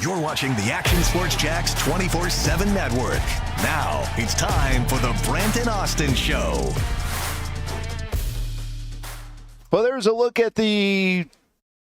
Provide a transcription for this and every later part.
You're watching the Action Sports Jax 24/7 network. Now it's time for the Brent Austin Show. Well, there's a look at the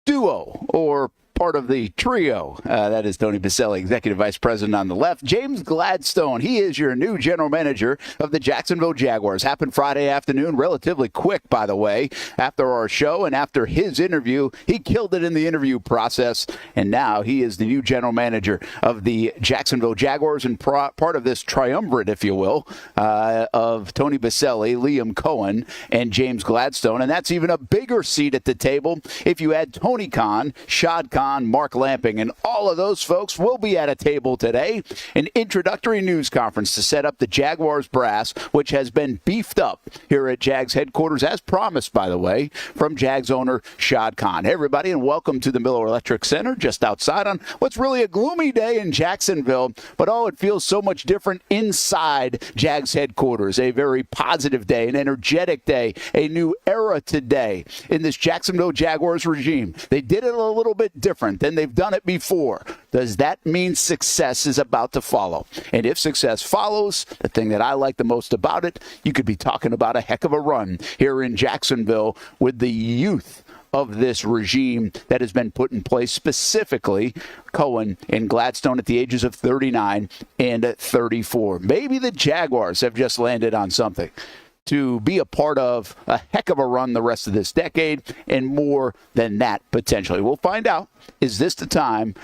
duo, or part of the trio. That is Tony Baselli, Executive Vice President on the left. James Gladstone, he is your new general manager of the Jacksonville Jaguars. Happened Friday afternoon, relatively quick, by the way, after our show and after his interview. He killed it in the interview process, and now he is the new general manager of the Jacksonville Jaguars and part of this triumvirate, if you will, of Tony Baselli, Liam Cohen, and James Gladstone. And that's even a bigger seat at the table if you add Tony Khan, Shad Khan, Mark Lamping, and all of those folks will be at a table today. An introductory news conference to set up the Jaguars brass, which has been beefed up here at Jags headquarters, as promised, by the way, from Jags owner Shad Khan. Hey, everybody, and welcome to the Miller Electric Center, just outside on what's really a gloomy day in Jacksonville. But, it feels so much different inside Jags headquarters. A very positive day, an energetic day, a new era today in this Jacksonville Jaguars regime. They did it a little bit different than they've done it before. Does that mean success is about to follow? And if success follows, the thing that I like the most about it, you could be talking about a heck of a run here in Jacksonville with the youth of this regime that has been put in place, specifically Cohen and Gladstone at the ages of 39 and 34. Maybe the Jaguars have just landed on something to be a part of a heck of a run the rest of this decade, and more than that, potentially. We'll find out. Is this the time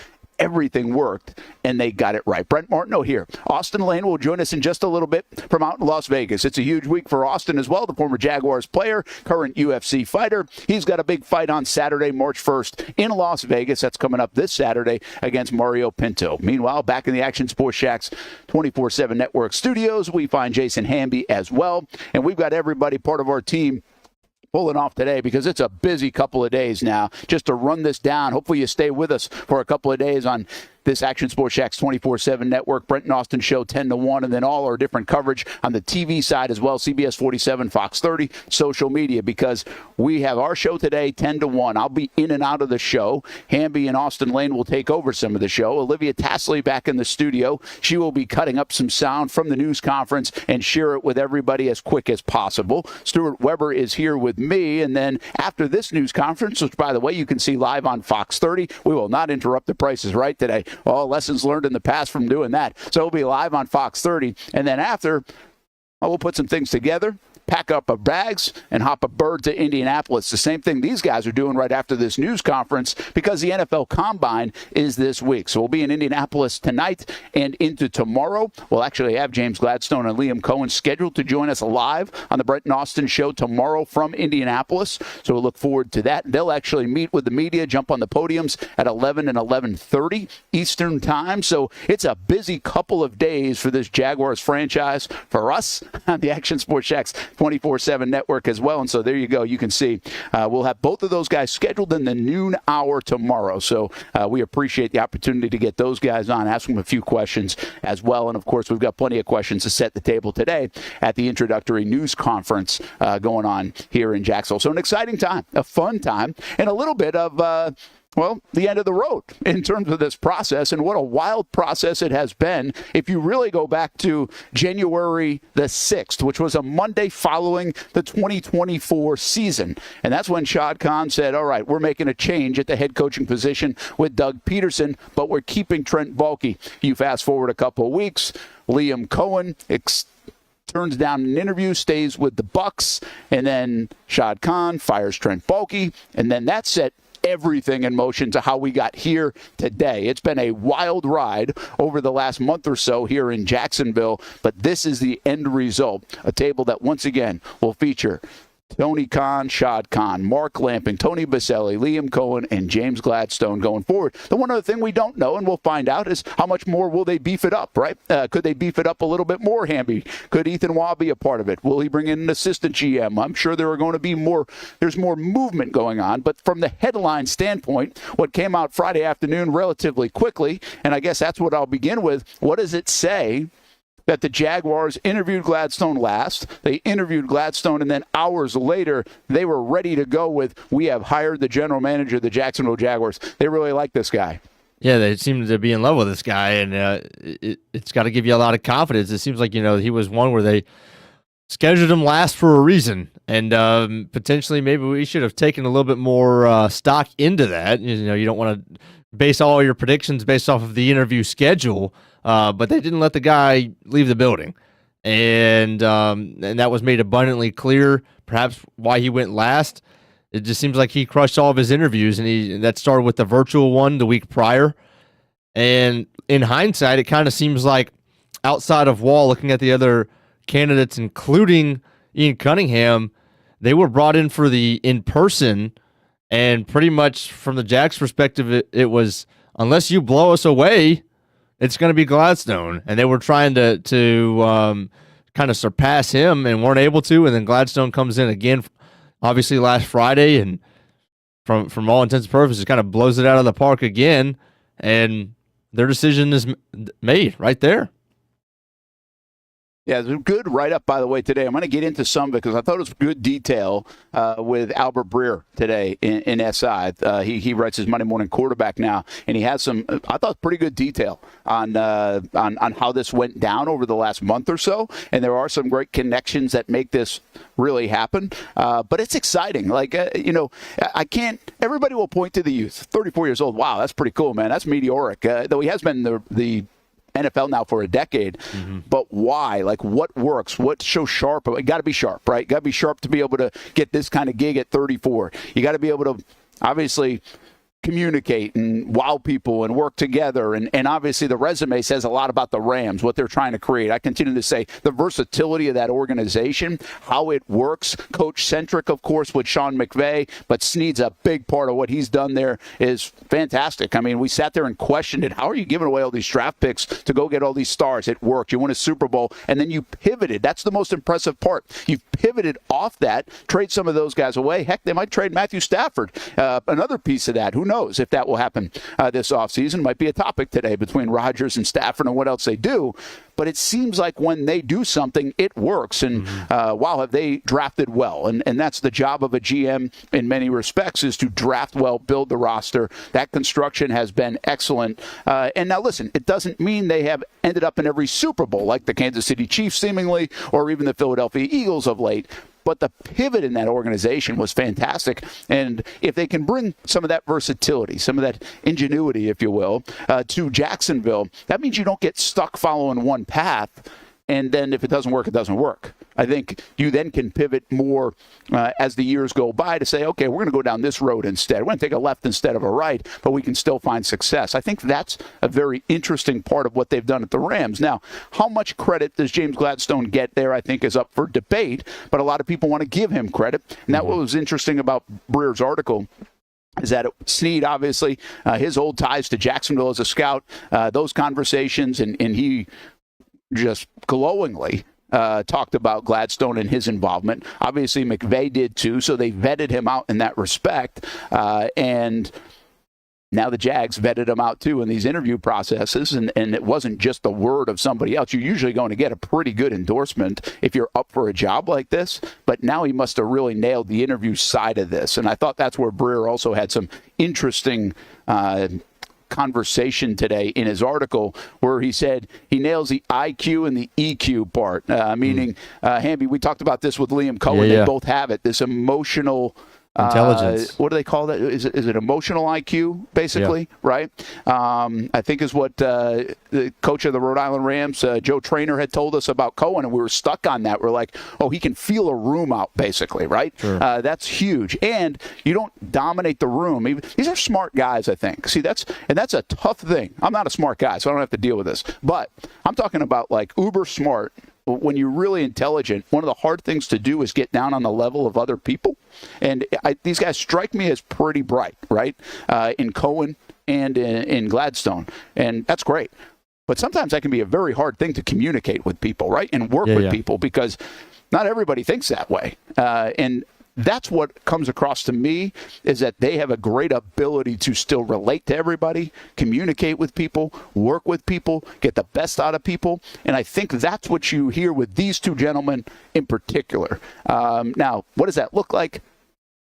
everything worked and they got it right? Brent Martineau here. Austen Lane will join us in just a little bit from out in Las Vegas. It's a huge week for Austin as well, the former Jaguars player, current UFC fighter. He's got a big fight on Saturday, March 1st in Las Vegas. That's coming up this Saturday against Mario Pinto. Meanwhile, back in the Action Sports Jax 24/7 Network studios, we find Jason Hamby as well. And we've got everybody part of our team pulling off today because it's a busy couple of days now just to run this down. Hopefully you stay with us for a couple of days on this Action Sports Jax 24/7 network, Brent Austin Show 10 to 1, and then all our different coverage on the TV side as well, CBS 47, Fox 30, social media, because we have our show today 10 to 1. I'll be in and out of the show. Hamby and Austen Lane will take over some of the show. Olivia Tassley back in the studio. She will be cutting up some sound from the news conference and share it with everybody as quick as possible. Stuart Weber is here with me, and then after this news conference, which, by the way, you can see live on Fox 30, we will not interrupt The Price is Right today. All lessons learned in the past from doing that. So it'll be live on Fox 30. And then after, we'll put some things together, pack up our bags, and hop a bird to Indianapolis. The same thing these guys are doing right after this news conference, because the NFL Combine is this week. So we'll be in Indianapolis tonight and into tomorrow. We'll actually have James Gladstone and Liam Cohen scheduled to join us live on the Brent Austin Show tomorrow from Indianapolis. So we'll look forward to that. They'll actually meet with the media, jump on the podiums at 11 and 11:30 Eastern time. So it's a busy couple of days for this Jaguars franchise, for us on the Action Sports Jax 24/7 network as well. And so there you go. You can see we'll have both of those guys scheduled in the noon hour tomorrow. So we appreciate the opportunity to get those guys on, ask them a few questions as well. And, of course, we've got plenty of questions to set the table today at the introductory news conference going on here in Jacksonville. So an exciting time, a fun time, and a little bit of the end of the road in terms of this process, and what a wild process it has been. If you really go back to January the 6th, which was a Monday following the 2024 season, and that's when Shad Khan said, all right, we're making a change at the head coaching position with Doug Peterson, but we're keeping Trent Baalke. You fast forward a couple of weeks, Liam Cohen turns down an interview, stays with the Bucs, and then Shad Khan fires Trent Baalke, and then that set everything in motion to how we got here today. It's been a wild ride over the last month or so here in Jacksonville, but this is the end result. A table that once again will feature Tony Khan, Shad Khan, Mark Lamping, Tony Baselli, Liam Cohen, and James Gladstone going forward. The one other thing we don't know, and we'll find out, is how much more will they beef it up, right? Could they beef it up a little bit more, Hamby? Could Ethan Waugh be a part of it? Will he bring in an assistant GM? I'm sure there are going to be there's more movement going on. But from the headline standpoint, what came out Friday afternoon relatively quickly, and I guess that's what I'll begin with, what does it say that the Jaguars interviewed Gladstone last? They interviewed Gladstone, and then hours later, they were ready to go with, we have hired the general manager of the Jacksonville Jaguars. They really like this guy. Yeah, they seem to be in love with this guy, and it's got to give you a lot of confidence. It seems like, he was one where they scheduled him last for a reason, and potentially maybe we should have taken a little bit more stock into that. You don't want to base all your predictions based off of the interview schedule, but they didn't let the guy leave the building, and that was made abundantly clear, perhaps why he went last. It just seems like he crushed all of his interviews, and that started with the virtual one the week prior. And in hindsight, it kind of seems like outside of Wall, looking at the other candidates, including Ian Cunningham, they were brought in for the in-person, and pretty much from the Jags perspective, it was, unless you blow us away, it's going to be Gladstone. And they were trying to kind of surpass him and weren't able to, and then Gladstone comes in again, obviously last Friday, and from all intents and purposes, kind of blows it out of the park again, and their decision is made right there. Yeah, it's a good write-up, by the way, today. I'm going to get into some because I thought it was good detail with Albert Breer today in SI. He writes his Monday Morning Quarterback now, and he has some, I thought, pretty good detail on how this went down over the last month or so. And there are some great connections that make this really happen. But it's exciting. I can't, everybody will point to the youth. 34 years old. Wow, that's pretty cool, man. That's meteoric. Though he has been the NFL now for a decade, but why? Like, what works? What's so sharp? You got to be sharp, right? Got to be sharp to be able to get this kind of gig at 34. You got to be able to, obviously, communicate and wow people and work together. And obviously the resume says a lot about the Rams, what they're trying to create. I continue to say the versatility of that organization, how it works, coach-centric, of course, with Sean McVay, but Snead's a big part of what he's done there is fantastic. I mean, we sat there and questioned it. How are you giving away all these draft picks to go get all these stars? It worked. You won a Super Bowl, and then you pivoted. That's the most impressive part. You've pivoted off that, trade some of those guys away. Heck, they might trade Matthew Stafford. Another piece of that. Who knows if that will happen this offseason? Might be a topic today between Rodgers and Stafford and what else they do. But it seems like when they do something, it works. And wow, have they drafted well. And that's the job of a GM in many respects, is to draft well, build the roster. That construction has been excellent. And now listen, it doesn't mean they have ended up in every Super Bowl like the Kansas City Chiefs seemingly, or even the Philadelphia Eagles of late. But the pivot in that organization was fantastic. And if they can bring some of that versatility, some of that ingenuity, if you will, to Jacksonville, that means you don't get stuck following one path. And then if it doesn't work, it doesn't work. I think you then can pivot more as the years go by to say, okay, we're going to go down this road instead. We're going to take a left instead of a right, but we can still find success. I think that's a very interesting part of what they've done at the Rams. Now, how much credit does James Gladstone get there, I think, is up for debate, but a lot of people want to give him credit. And that what was interesting about Breer's article is that Snead, obviously, his old ties to Jacksonville as a scout, those conversations, and he just glowingly talked about Gladstone and his involvement. Obviously, McVay did too, so they vetted him out in that respect. And now the Jags vetted him out too in these interview processes, and it wasn't just the word of somebody else. You're usually going to get a pretty good endorsement if you're up for a job like this, but now he must have really nailed the interview side of this. And I thought that's where Breer also had some interesting conversation today in his article, where he said he nails the IQ and the EQ part, meaning, Hamby, we talked about this with Liam Cohen. They both have it, this emotional intelligence. What do they call that? Is it emotional IQ, basically, right? I think is what the coach of the Rhode Island Rams, Joe Traynor, had told us about Cohen, and we were stuck on that. We're like, oh, he can feel a room out, basically, right? Sure. That's huge. And you don't dominate the room. These are smart guys, I think. See, that's a tough thing. I'm not a smart guy, so I don't have to deal with this. But I'm talking about, like, uber smart. When you're really intelligent, one of the hard things to do is get down on the level of other people. And these guys strike me as pretty bright, right? In Cohen and in Gladstone. And that's great. But sometimes that can be a very hard thing to communicate with people, right? And work with people, because not everybody thinks that way. And that's what comes across to me, is that they have a great ability to still relate to everybody, communicate with people, work with people, get the best out of people. And I think that's what you hear with these two gentlemen in particular. Now, what does that look like?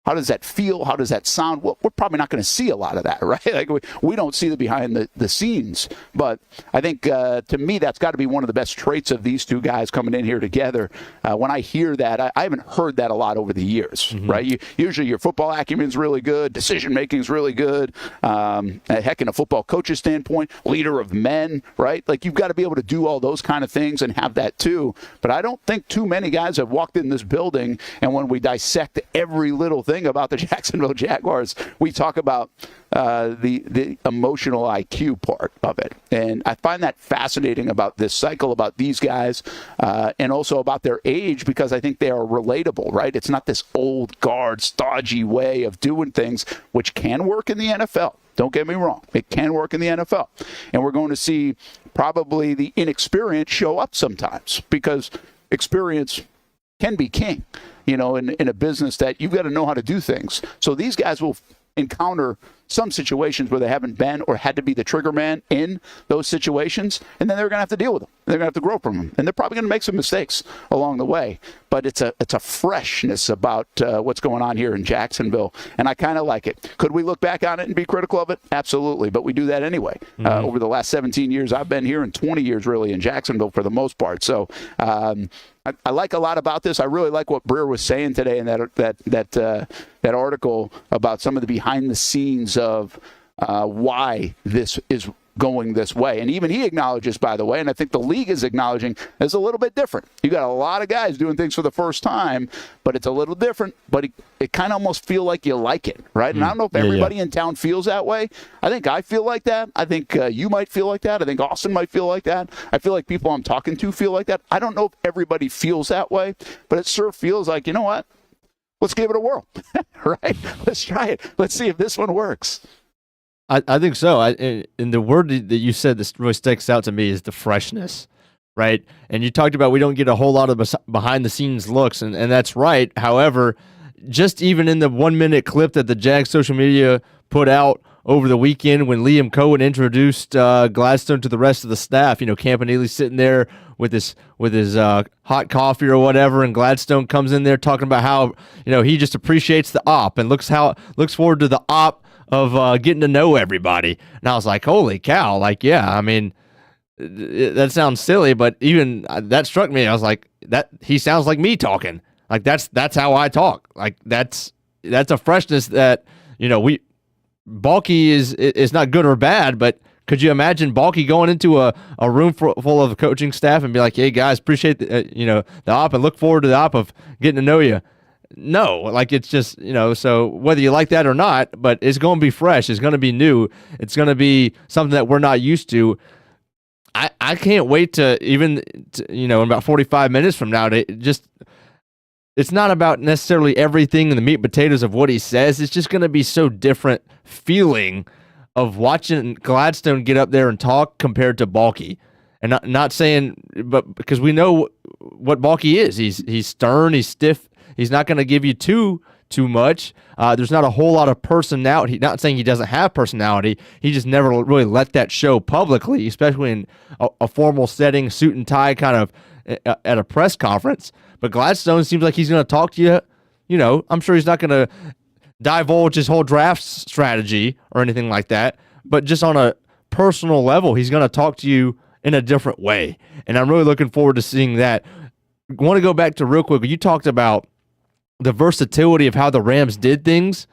How does that feel? How does that sound? Well, we're probably not going to see a lot of that, right? Like we don't see the behind the scenes. But I think, to me, that's got to be one of the best traits of these two guys coming in here together. When I hear that, I haven't heard that a lot over the years, right? Usually your football acumen's really good, decision-making's really good. Heck, in a football coach's standpoint, leader of men, right? Like, you've got to be able to do all those kind of things and have that too. But I don't think too many guys have walked in this building, and when we dissect every little thing about the Jacksonville Jaguars, we talk about the emotional IQ part of it. And I find that fascinating about this cycle, about these guys, and also about their age, because I think they are relatable, right? It's not this old guard, stodgy way of doing things, which can work in the NFL. Don't get me wrong. It can work in the NFL. And we're going to see probably the inexperience show up sometimes, because experience can be king, in a business that you've got to know how to do things. So these guys will encounter some situations where they haven't been or had to be the trigger man in those situations, and then they're going to have to deal with them. They're going to have to grow from them, and they're probably going to make some mistakes along the way. But it's a freshness about what's going on here in Jacksonville, and I kind of like it. Could we look back on it and be critical of it? Absolutely, but we do that anyway. Over the last 17 years I've been here, and 20 years really in Jacksonville for the most part. So I like a lot about this. I really like what Breer was saying today in that article about some of the behind the scenes of why this is going this way. And even he acknowledges, by the way, and I think the league is acknowledging, it's a little bit different. You got a lot of guys doing things for the first time, but it's a little different, but it kind of almost feel like you like it, right? And I don't know if everybody in town feels that way. I think I feel like that. I think you might feel like that. I think Austin might feel like that. I feel like people I'm talking to feel like that. I don't know if everybody feels that way, but it sure feels like, you know what? Let's give it a whirl, right? Let's try it. Let's see if this one works. I think so. And the word that you said that really sticks out to me is the freshness, right? And you talked about we don't get a whole lot of behind-the-scenes looks, and that's right. However, just even in the 1-minute clip that the Jags social media put out over the weekend when Liam Cohen introduced Gladstone to the rest of the staff, Campanelli sitting there with his hot coffee or whatever, and Gladstone comes in there talking about how he just appreciates the op and looks forward to the op of getting to know everybody. And I was like, holy cow, that sounds silly, but even that struck me. I was like, that he sounds like me talking. Like that's how I talk. Like that's a freshness that Balky is not good or bad, but could you imagine Balky going into a room full of coaching staff and be like, hey guys, appreciate the op and look forward to the op of getting to know you? No, like it's just, so whether you like that or not, but it's going to be fresh. It's going to be new. It's going to be something that we're not used to. I can't wait to even, in about 45 minutes from now, it's not about necessarily everything and the meat and potatoes of what he says. It's just going to be so different feeling of watching Gladstone get up there and talk compared to Balky. And not saying, but because we know what Balky is. He's stern, he's stiff. He's not going to give you too much. There's not a whole lot of personality. Not saying he doesn't have personality. He just never really let that show publicly, especially in a formal setting, suit and tie kind of at a press conference. But Gladstone seems like he's going to talk to you. I'm sure he's not going to divulge his whole draft strategy or anything like that. But just on a personal level, he's going to talk to you in a different way. And I'm really looking forward to seeing that. I want to go back to real quick. You talked about the versatility of how the Rams did things.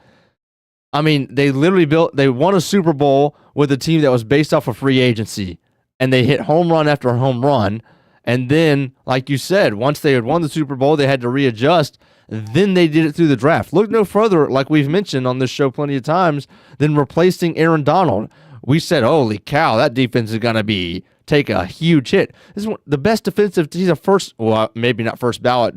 I mean, they won a Super Bowl with a team that was based off of free agency, and they hit home run after home run. And then, like you said, once they had won the Super Bowl, they had to readjust. Then they did it through the draft. Look no further, like we've mentioned on this show plenty of times, than replacing Aaron Donald. We said, holy cow, that defense is going to take a huge hit. This is the best defensive. He's maybe not first ballot,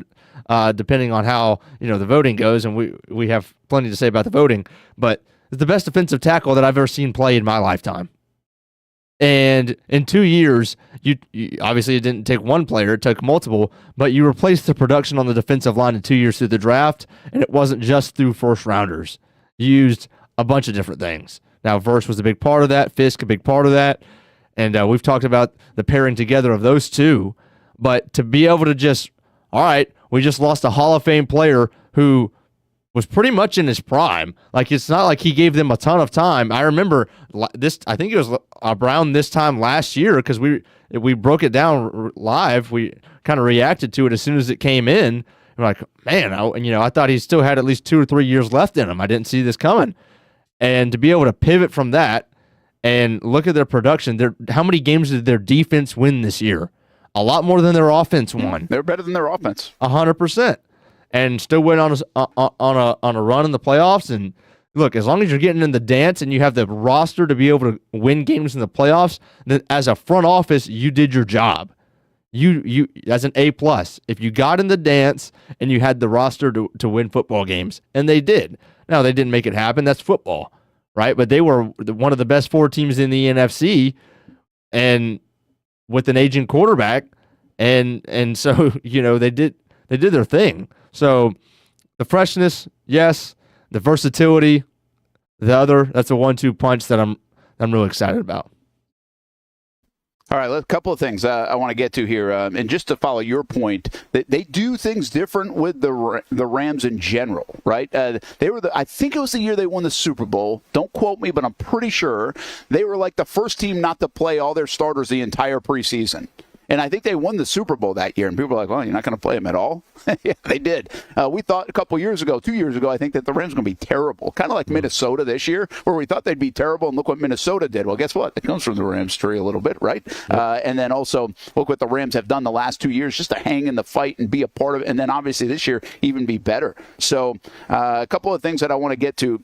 depending on how the voting goes, and we have plenty to say about the voting. But it's the best defensive tackle that I've ever seen play in my lifetime. And in 2 years, you obviously it didn't take one player; it took multiple. But you replaced the production on the defensive line in 2 years through the draft, and it wasn't just through first rounders. You used a bunch of different things. Now, Verse was a big part of that. Fisk a big part of that. And we've talked about the pairing together of those two. But to be able to all right, we just lost a Hall of Fame player who was pretty much in his prime. Like, it's not like he gave them a ton of time. I remember this, I think it was around this time last year, because we broke it down live. We kind of reacted to it as soon as it came in. We're like, man, I thought he still had at least 2 or 3 years left in him. I didn't see this coming. And to be able to pivot from that and look at their production, how many games did their defense win this year? A lot more than their offense won. They're better than their offense. 100%. And still went on a run in the playoffs. And look, as long as you're getting in the dance and you have the roster to be able to win games in the playoffs, then as a front office, you did your job. You as an A+. If you got in the dance and you had the roster to win football games, and they did. Now, they didn't make it happen. That's football, right? But they were one of the best 4 teams in the NFC, and with an aging quarterback, and so they did their thing. So the freshness, yes. The versatility, the other. That's a 1-2 punch that I'm really excited about. All right, a couple of things I want to get to here, and just to follow your point, they do things different with the Rams in general, right? I think it was the year they won the Super Bowl. Don't quote me, but I'm pretty sure they were like the first team not to play all their starters the entire preseason. And I think they won the Super Bowl that year. And people were like, well, you're not going to play them at all? Yeah, they did. We thought a couple years ago, 2 years ago, I think that the Rams were going to be terrible. Kind of like Minnesota this year, where we thought they'd be terrible. And look what Minnesota did. Well, guess what? It comes from the Rams tree a little bit, right? Yep. And then also, look what the Rams have done the last 2 years just to hang in the fight and be a part of it. And then obviously this year, even be better. So a couple of things that I want to get to.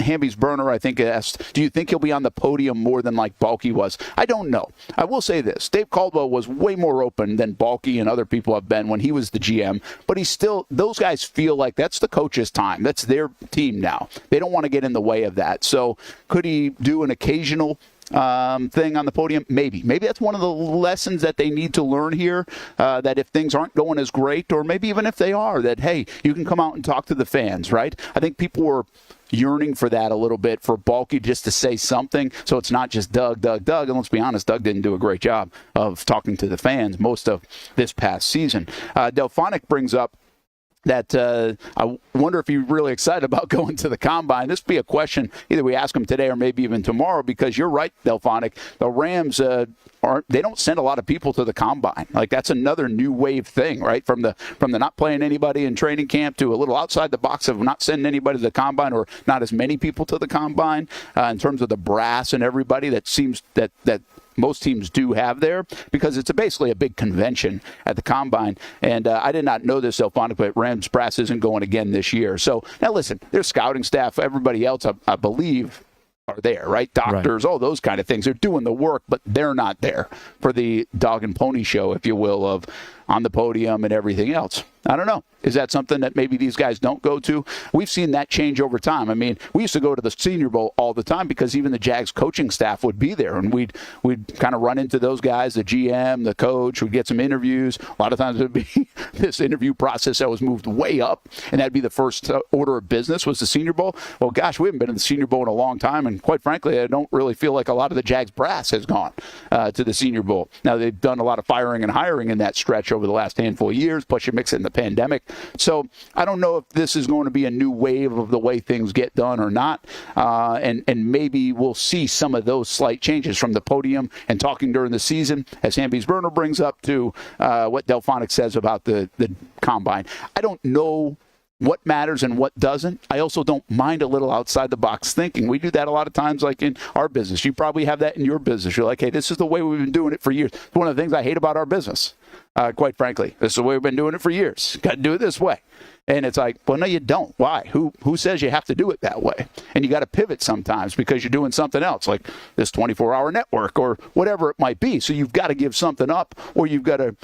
Hamby's Burner, I think, asked, do you think he'll be on the podium more than like Balky was? I don't know. I will say this. Dave Caldwell was way more open than Balky and other people have been when he was the GM, but he's still, those guys feel like that's the coach's time. That's their team now. They don't want to get in the way of that. So could he do an occasional thing on the podium? Maybe that's one of the lessons that they need to learn here, that if things aren't going as great, or maybe even if they are, that, hey, you can come out and talk to the fans, right? I think people were yearning for that a little bit, for Balky just to say something, so it's not just Doug. And let's be honest, Doug didn't do a great job of talking to the fans most of this past season. Delphonic brings up that I wonder if you're really excited about going to the Combine. This would be a question, either we ask him today or maybe even tomorrow, because you're right, Delphonic. The Rams, they don't send a lot of people to the Combine. Like, that's another new wave thing, right? From the not playing anybody in training camp to a little outside the box of not sending anybody to the Combine, or not as many people to the Combine, in terms of the brass and everybody that seems that most teams do have there, because it's basically a big convention at the Combine. And I did not know this, Delphonic, but Rams brass isn't going again this year. So now listen, their scouting staff, everybody else, I believe, are there, right? Doctors, all those kind of things. They're doing the work, but they're not there for the dog and pony show, if you will, of on the podium and everything else. I don't know. Is that something that maybe these guys don't go to? We've seen that change over time. I mean, we used to go to the Senior Bowl all the time because even the Jags coaching staff would be there, and we'd kind of run into those guys, the GM, the coach. We'd get some interviews. A lot of times it would be this interview process that was moved way up, and that'd be the first order of business was the Senior Bowl. Well, gosh, we haven't been in the Senior Bowl in a long time, and quite frankly, I don't really feel like a lot of the Jags brass has gone to the Senior Bowl. Now, they've done a lot of firing and hiring in that stretch over the last handful of years, plus you mix it in the pandemic. So I don't know if this is going to be a new wave of the way things get done or not, and maybe we'll see some of those slight changes from the podium and talking during the season, as Hamby's Burner brings up, to what Delphonic says about the Combine. I don't know what matters and what doesn't. I also don't mind a little outside the box thinking. We do that a lot of times, like in our business. You probably have that in your business. You're like, hey, this is the way we've been doing it for years. It's one of the things I hate about our business, quite frankly. This is the way we've been doing it for years. Got to do it this way. And it's like, well, no, you don't. Why? Who says you have to do it that way? And you got to pivot sometimes because you're doing something else, like this 24-hour network or whatever it might be. So you've got to give something up, or you got to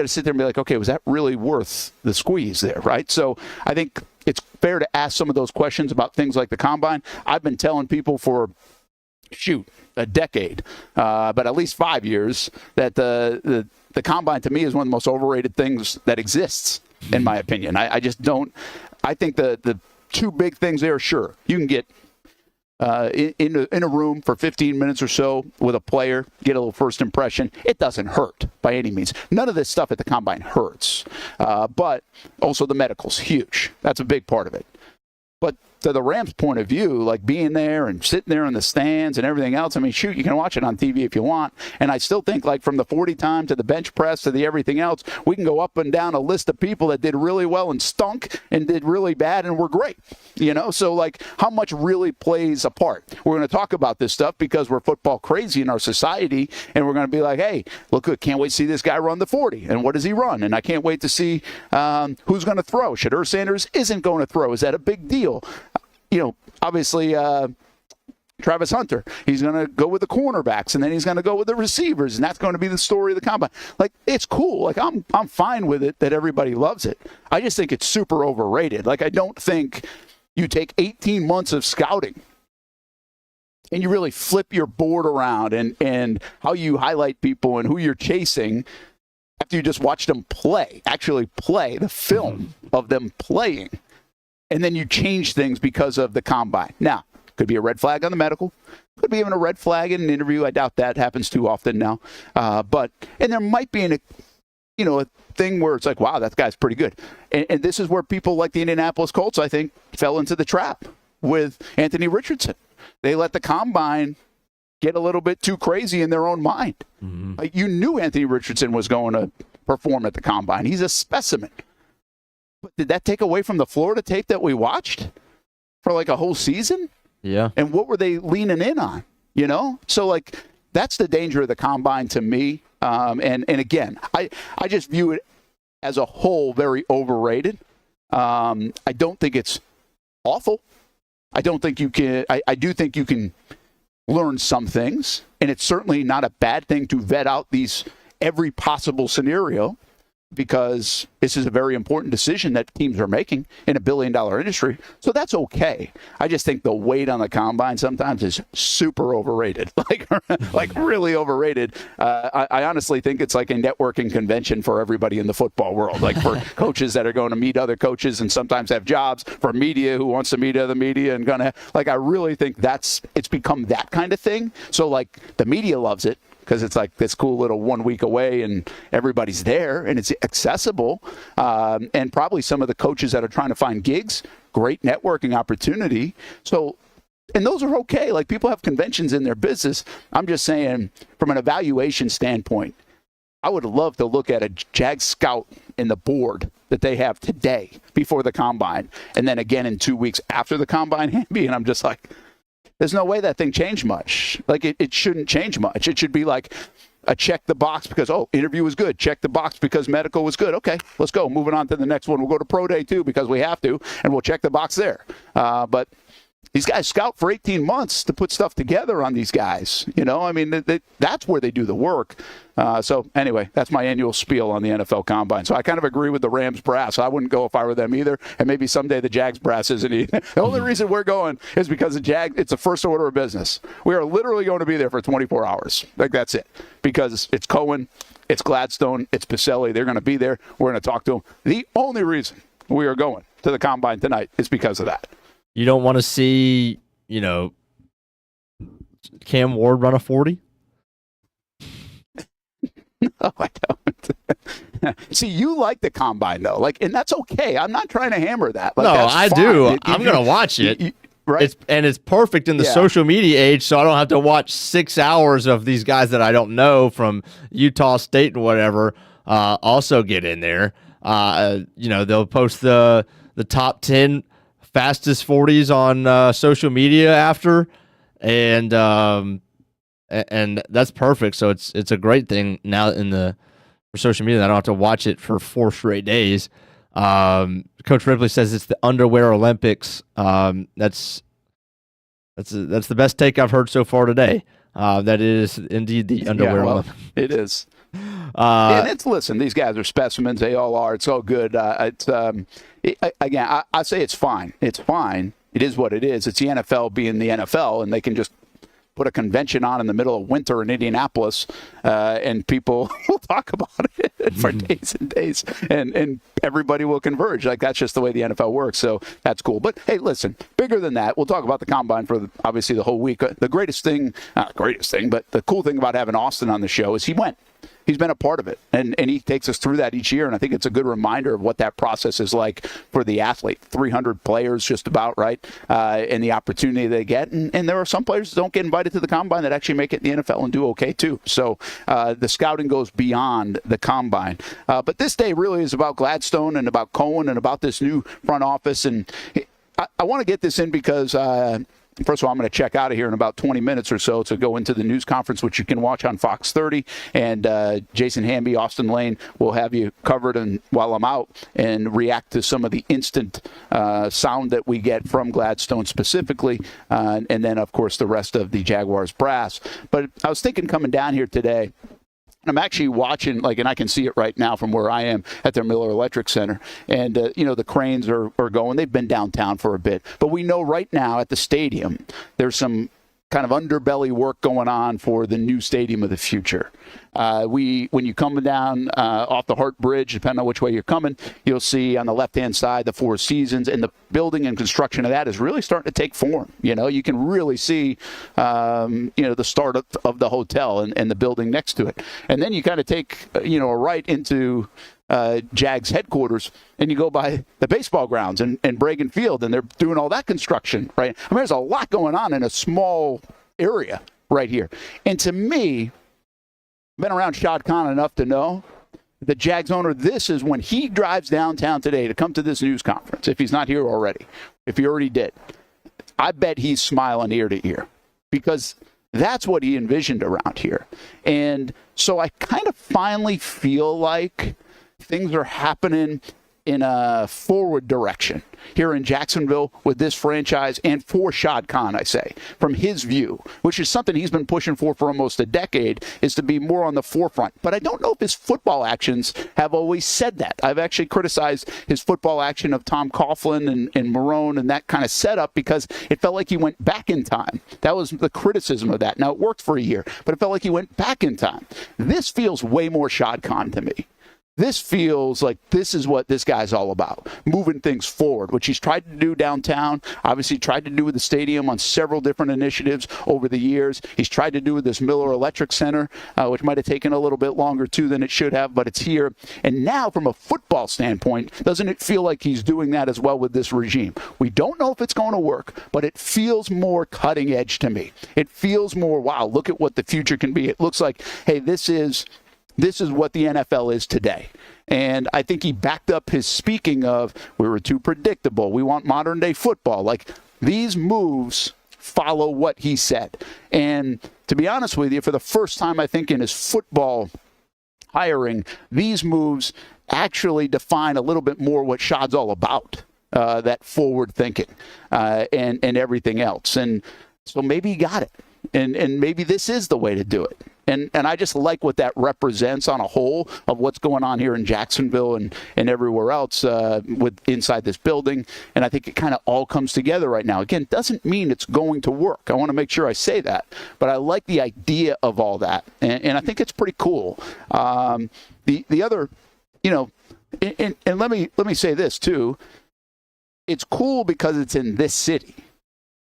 sit there and be like, okay, was that really worth the squeeze there, right? So I think it's fair to ask some of those questions about things like the Combine. I've been telling people for, a decade, but at least 5 years, that the Combine to me is one of the most overrated things that exists, in my opinion. I just don't. I think the two big things there, sure, you can get in a room for 15 minutes or so with a player, get a little first impression. It doesn't hurt by any means. None of this stuff at the Combine hurts. But also the medical's huge. That's a big part of it. But to the Rams' point of view, like being there and sitting there in the stands and everything else, I mean, shoot, you can watch it on TV if you want. And I still think, like, from the 40 time to the bench press to the everything else, we can go up and down a list of people that did really well and stunk and did really bad and were great. So, like, how much really plays a part? We're going to talk about this stuff because we're football crazy in our society, and we're going to be like, hey, look, can't wait to see this guy run the 40. And what does he run? And I can't wait to see who's going to throw. Shadur Sanders isn't going to throw. Is that a big deal? Obviously, Travis Hunter, he's going to go with the cornerbacks, and then he's going to go with the receivers, and that's going to be the story of the combine. Like, it's cool. Like, I'm fine with it that everybody loves it. I just think it's super overrated. Like, I don't think you take 18 months of scouting and you really flip your board around and how you highlight people and who you're chasing after you just watch them actually play the film of them playing. And then you change things because of the combine. Now, could be a red flag on the medical. Could be even a red flag in an interview. I doubt that happens too often now. And there might be a thing where it's like, wow, that guy's pretty good. And this is where people like the Indianapolis Colts, I think, fell into the trap with Anthony Richardson. They let the combine get a little bit too crazy in their own mind. Mm-hmm. Like, you knew Anthony Richardson was going to perform at the combine. He's a specimen. But did that take away from the Florida tape that we watched for like a whole season? Yeah. And what were they leaning in on? So, like, that's the danger of the combine to me. And again, I just view it as a whole very overrated. I don't think it's awful. I don't think you can. I do think you can learn some things, and it's certainly not a bad thing to vet out every possible scenario, because this is a very important decision that teams are making in a billion-dollar industry. So that's okay. I just think the weight on the combine sometimes is super overrated, like really overrated. I honestly think it's like a networking convention for everybody in the football world, like for coaches that are going to meet other coaches and sometimes have jobs, for media who wants to meet other media and going to, like, I really think it's become that kind of thing. So, like, the media loves it, because it's like this cool little 1 week away and everybody's there and it's accessible. And probably some of the coaches that are trying to find gigs, great networking opportunity. So, and those are okay. Like, people have conventions in their business. I'm just saying, from an evaluation standpoint, I would love to look at a Jag scout in the board that they have today before the combine, and then again in 2 weeks after the combine, and I'm just like, there's no way that thing changed much. Like, it shouldn't change much. It should be like a check the box because, interview was good. Check the box because medical was good. Okay, let's go. Moving on to the next one. We'll go to Pro Day, too, because we have to, and we'll check the box there. But these guys scout for 18 months to put stuff together on these guys. I mean, that's where they do the work. So, anyway, that's my annual spiel on the NFL Combine. So I kind of agree with the Rams brass. I wouldn't go if I were them either. And maybe someday the Jags brass isn't either. The only reason we're going is because the Jags, it's the first order of business. We are literally going to be there for 24 hours. Like, that's it. Because it's Cohen, it's Gladstone, it's Pacelli. They're going to be there. We're going to talk to them. The only reason we are going to the Combine tonight is because of that. You don't want to see, Cam Ward run a 40? No, I don't. See, you like the combine, though. Like, and that's okay. I'm not trying to hammer that. Like, no, I fine. do. I'm going to watch it. Right? It's perfect in the social media age, so I don't have to watch 6 hours of these guys that I don't know from Utah State and whatever also get in there. They'll post the top 10 fastest 40s on social media after, and that's perfect. So it's a great thing now for social media that I don't have to watch it for 4 straight days. Coach Ripley says it's the underwear Olympics. That's the best take I've heard so far today. That is indeed the underwear Olympics. It is. And listen, these guys are specimens. They all are. It's all good. Again, I say it's fine. It's fine. It is what it is. It's the NFL being the NFL, and they can just put a convention on in the middle of winter in Indianapolis, and people will talk about it for days and days, and everybody will converge. Like, that's just the way the NFL works. So that's cool. But hey, listen, bigger than that, we'll talk about the combine for obviously the whole week. The greatest thing, not the greatest thing, but the cool thing about having Austen on the show is he went. He's been a part of it, and he takes us through that each year, and I think it's a good reminder of what that process is like for the athlete. 300 players just about, right, and the opportunity they get. And there are some players that don't get invited to the Combine that actually make it in the NFL and do okay, too. So the scouting goes beyond the Combine. But this day really is about Gladstone and about Cohen and about this new front office. And I want to get this in because first of all, I'm going to check out of here in about 20 minutes or so to go into the news conference, which you can watch on Fox 30. And Jason Hamby, Austen Lane will have you covered while I'm out and react to some of the instant sound that we get from Gladstone specifically. And then, of course, the rest of the Jaguars brass. But I was thinking coming down here today, I'm actually watching, and I can see it right now from where I am at their Miller Electric Center. And, the cranes are going. They've been downtown for a bit. But we know right now at the stadium, there's some kind of underbelly work going on for the new stadium of the future. When you come down off the Hart Bridge, depending on which way you're coming, you'll see on the left-hand side the Four Seasons, and the building and construction of that is really starting to take form. You can really see, the start of the hotel and the building next to it. And then you kind of take, a right into Jags headquarters, and you go by the baseball grounds and Bragan Field, and they're doing all that construction, right? I mean, there's a lot going on in a small area right here. And to me, I've been around Shad Khan enough to know the Jags owner, this is when he drives downtown today to come to this news conference, if he's not here already, if he already did, I bet he's smiling ear to ear, because that's what he envisioned around here. And so I kind of finally feel like things are happening in a forward direction here in Jacksonville with this franchise, and for Shad Khan, I say, from his view, which is something he's been pushing for almost a decade, is to be more on the forefront. But I don't know if his football actions have always said that. I've actually criticized his football action of Tom Coughlin and Marone and that kind of setup, because it felt like he went back in time. That was the criticism of that. Now, it worked for a year, but it felt like he went back in time. This feels way more Shad Khan to me. This feels like this is what this guy's all about, moving things forward, which he's tried to do downtown, obviously tried to do with the stadium on several different initiatives over the years. He's tried to do with this Miller Electric Center, which might have taken a little bit longer, too, than it should have, but it's here. And now, from a football standpoint, doesn't it feel like he's doing that as well with this regime? We don't know if it's going to work, but it feels more cutting edge to me. It feels more, wow, look at what the future can be. It looks like, hey, this is what the NFL is today. And I think he backed up his speaking of, we were too predictable, we want modern day football. Like, these moves follow what he said. And to be honest with you, for the first time, I think, in his football hiring, these moves actually define a little bit more what Shad's all about, that forward thinking and everything else. And so maybe he got it. And maybe this is the way to do it. And I just like what that represents on a whole of what's going on here in Jacksonville and everywhere else with inside this building. And I think it kind of all comes together right now. Again, doesn't mean it's going to work. I want to make sure I say that. But I like the idea of all that. And I think it's pretty cool. The other, and let me say this too. It's cool because it's in this city.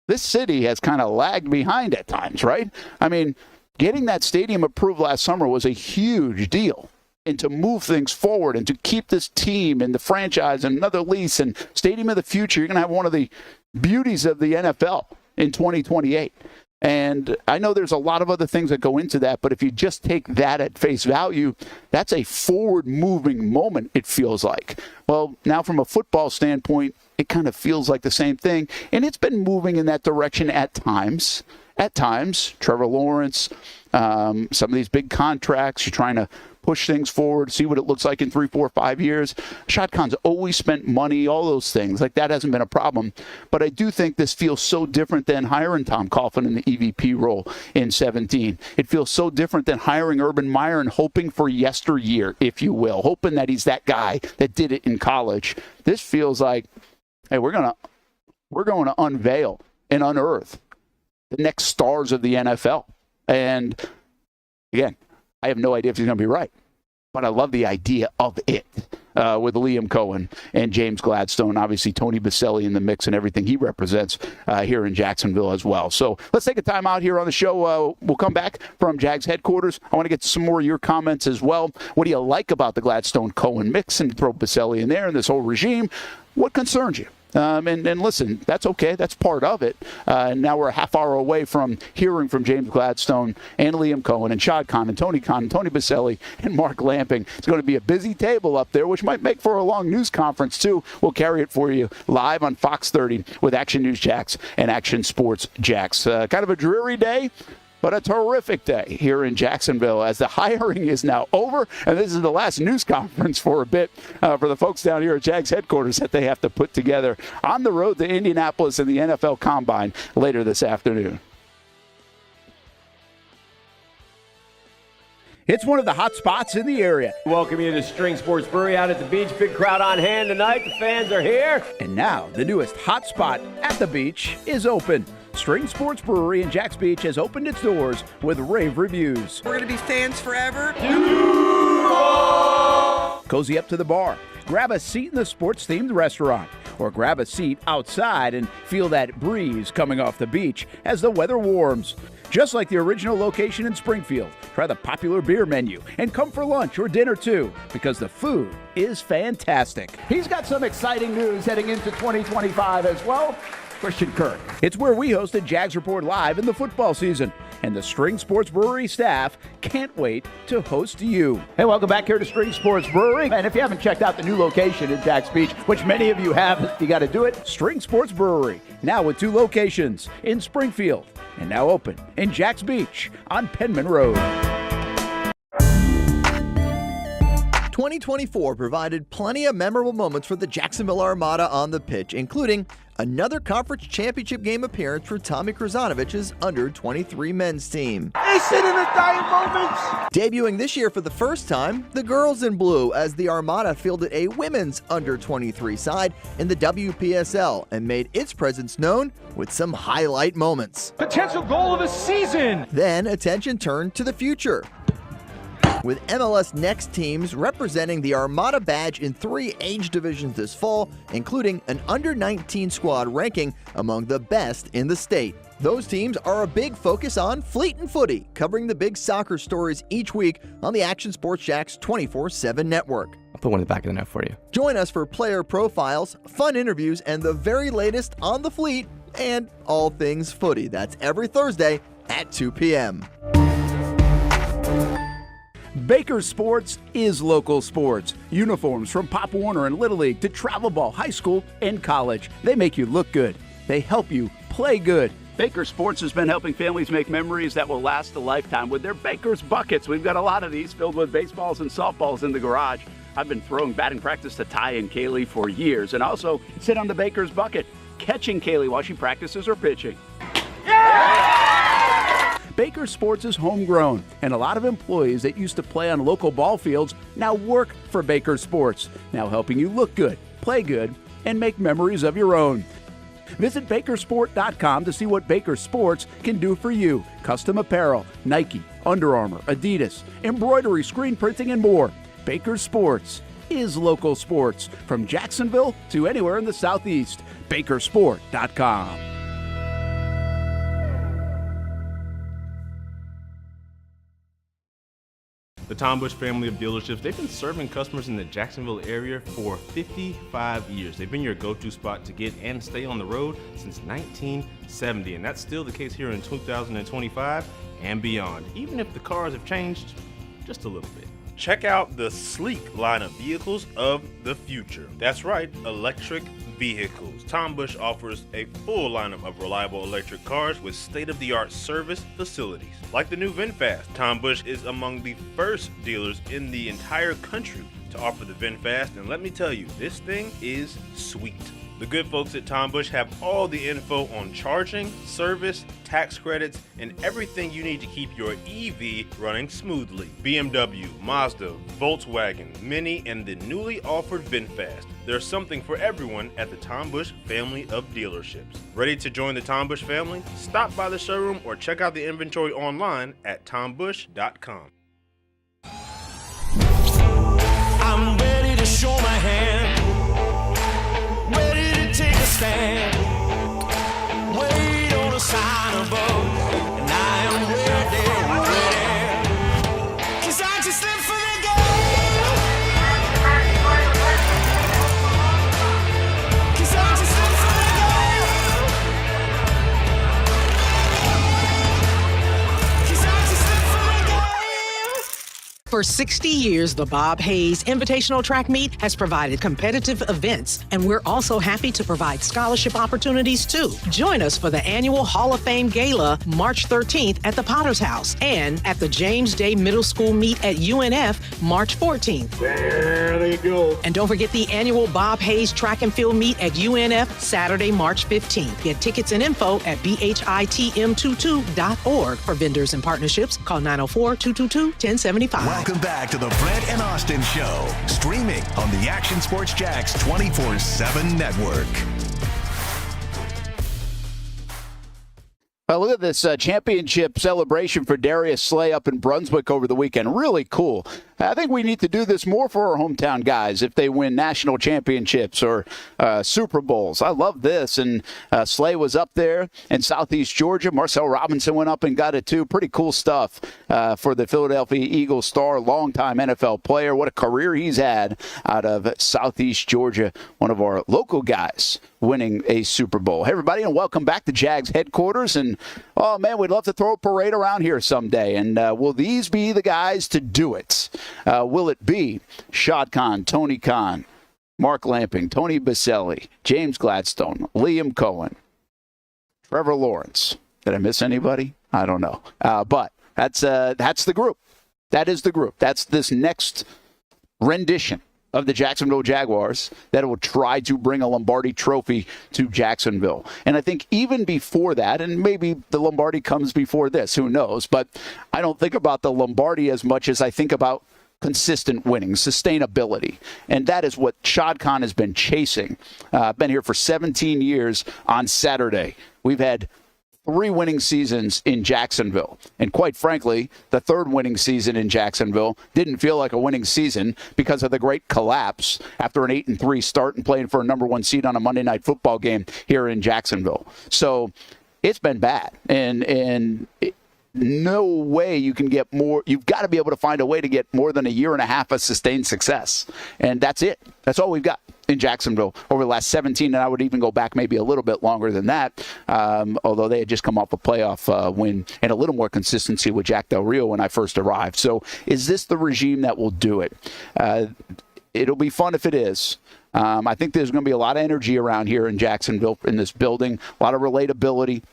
This city has kind of lagged behind at times, right? I mean, getting that stadium approved last summer was a huge deal. And to move things forward and to keep this team and the franchise and another lease and stadium of the future, you're going to have one of the beauties of the NFL in 2028. And I know there's a lot of other things that go into that, but if you just take that at face value, that's a forward-moving moment, it feels like. Well, now from a football standpoint, it kind of feels like the same thing. And it's been moving in that direction at times. At times, Trevor Lawrence, some of these big contracts, you're trying to push things forward, see what it looks like in 3, 4, 5 years. Shad Khan's always spent money, all those things. Like, that hasn't been a problem. But I do think this feels so different than hiring Tom Coughlin in the EVP role in 17. It feels so different than hiring Urban Meyer and hoping for yesteryear, if you will, hoping that he's that guy that did it in college. This feels like, hey, we're going to unveil and unearth the next stars of the NFL. And again, I have no idea if he's going to be right, but I love the idea of it. with Liam Cohen and James Gladstone. Obviously, Tony Baselli in the mix and everything he represents here in Jacksonville as well. So let's take a time out here on the show. We'll come back from Jags headquarters. I want to get some more of your comments as well. What do you like about the Gladstone-Cohen mix, and throw Baselli in there and this whole regime? What concerns you? And listen, that's okay. That's part of it. Now we're a half hour away from hearing from James Gladstone and Liam Cohen and Shad Khan and Tony Baselli and Mark Lamping. It's going to be a busy table up there, which might make for a long news conference, too. We'll carry it for you live on Fox 30 with Action News Jax and Action Sports Jax. Kind of a dreary day, but a terrific day here in Jacksonville as the hiring is now over, and this is the last news conference for a bit for the folks down here at Jags headquarters that they have to put together on the road to Indianapolis and the NFL Combine later this afternoon. It's one of the hot spots in the area. Welcome you to String Sports Brewery out at the beach. Big crowd on hand tonight. The fans are here. And now the newest hot spot at the beach is open. String Sports Brewery in Jax Beach has opened its doors with rave reviews. We're going to be fans forever. Cozy up to the bar, grab a seat in the sports-themed restaurant, or grab a seat outside and feel that breeze coming off the beach as the weather warms. Just like the original location in Springfield, try the popular beer menu and come for lunch or dinner too, because the food is fantastic. He's got some exciting news heading into 2025 as well. Christian Kirk. It's where we hosted Jags Report Live in the football season, and the String Sports Brewery staff can't wait to host you. Hey, welcome back here to String Sports Brewery. And if you haven't checked out the new location in Jax Beach, which many of you have, you got to do it. String Sports Brewery, now with 2 locations in Springfield and now open in Jax Beach on Penman Road. 2024 provided plenty of memorable moments for the Jacksonville Armada on the pitch, including another conference championship game appearance for Tommy Kruzanovich's under-23 men's team. They sit in the dying moments. Debuting this year for the first time, the girls in blue, as the Armada fielded a women's under-23 side in the WPSL and made its presence known with some highlight moments. Potential goal of the season. Then attention turned to the future, with MLS Next teams representing the Armada badge in 3 age divisions this fall, including an under-19 squad ranking among the best in the state. Those teams are a big focus on Fleet and Footy, covering the big soccer stories each week on the Action Sports Jax 24/7 network. I'll put one in the back of the net for you. Join us for player profiles, fun interviews, and the very latest on the Fleet and all things footy. That's every Thursday at 2 p.m. Baker Sports is local sports. Uniforms from Pop Warner and Little League to travel ball, high school, and college. They make you look good. They help you play good. Baker Sports has been helping families make memories that will last a lifetime with their Baker's Buckets. We've got a lot of these filled with baseballs and softballs in the garage. I've been throwing batting practice to Ty and Kaylee for years, and also sit on the Baker's Bucket, catching Kaylee while she practices her pitching. Baker Sports is homegrown, and a lot of employees that used to play on local ball fields now work for Baker Sports, now helping you look good, play good, and make memories of your own. Visit Bakersport.com to see what Baker Sports can do for you. Custom apparel, Nike, Under Armour, Adidas, embroidery, screen printing, and more. Baker Sports is local sports, from Jacksonville to anywhere in the Southeast. Bakersport.com. The Tom Bush family of dealerships, they've been serving customers in the Jacksonville area for 55 years. They've been your go-to spot to get and stay on the road since 1970, and that's still the case here in 2025 and beyond, even if the cars have changed just a little bit. Check out the sleek line of vehicles of the future. That's right, electric vehicles. Tom Bush offers a full lineup of reliable electric cars with state-of-the-art service facilities. Like the new VinFast, Tom Bush is among the first dealers in the entire country to offer the VinFast, and let me tell you, this thing is sweet. The good folks at Tom Bush have all the info on charging, service, tax credits, and everything you need to keep your EV running smoothly. BMW, Mazda, Volkswagen, Mini, and the newly offered VinFast. There's something for everyone at the Tom Bush family of dealerships. Ready to join the Tom Bush family? Stop by the showroom or check out the inventory online at tombush.com. I'm ready to show my hand, ready to take a stand. Wait on a sign above, and I am ready, ready. 'Cause I just live for the game. 'Cause I just live for the game. 'Cause I just live for the game. For 60 years, the Bob Hayes Invitational Track Meet has provided competitive events, and we're also happy to provide scholarship opportunities too. Join us for the annual Hall of Fame Gala March 13th at the Potter's House and at the James Day Middle School Meet at UNF March 14th. There they go. And don't forget the annual Bob Hayes Track and Field Meet at UNF Saturday, March 15th. Get tickets and info at bhitm22.org. For vendors and partnerships, call 904-222-1075. Welcome back to the Brent and Austin Show, streaming on the Action Sports Jax 24/7 network. Look at this championship celebration for Darius Slay up in Brunswick over the weekend. Really cool. I think we need to do this more for our hometown guys if they win national championships or Super Bowls. I love this. And Slay was up there in Southeast Georgia. Marcel Robinson went up and got it too. Pretty cool stuff for the Philadelphia Eagles star, longtime NFL player. What a career he's had out of Southeast Georgia, one of our local guys winning a Super Bowl. Hey, everybody, and welcome back to Jags headquarters. And, oh, man, we'd love to throw a parade around here someday. And will these be the guys to do it? Will it be Shad Khan, Tony Khan, Mark Lamping, Tony Baselli, James Gladstone, Liam Cohen, Trevor Lawrence? Did I miss anybody? I don't know. But that's the group. That is the group. That's this next rendition of the Jacksonville Jaguars that will try to bring a Lombardi trophy to Jacksonville. And I think even before that, and maybe the Lombardi comes before this, who knows, but I don't think about the Lombardi as much as I think about consistent winning, sustainability. And that is what Shad Khan has been chasing. Been here for 17 years on Saturday. We've had 3 winning seasons in Jacksonville. And quite frankly, the 3rd winning season in Jacksonville didn't feel like a winning season because of the great collapse after an 8-3 start and playing for a number 1 seed on a Monday Night Football game here in Jacksonville. So it's been bad. And no way you can get more. You've got to be able to find a way to get more than a year and a half of sustained success. And that's it. That's all we've got in Jacksonville over the last 17, and I would even go back maybe a little bit longer than that, although they had just come off a playoff win and a little more consistency with Jack Del Rio when I first arrived. So is this the regime that will do it? It'll be fun if it is. I think there's going to be a lot of energy around here in Jacksonville in this building, a lot of relatability.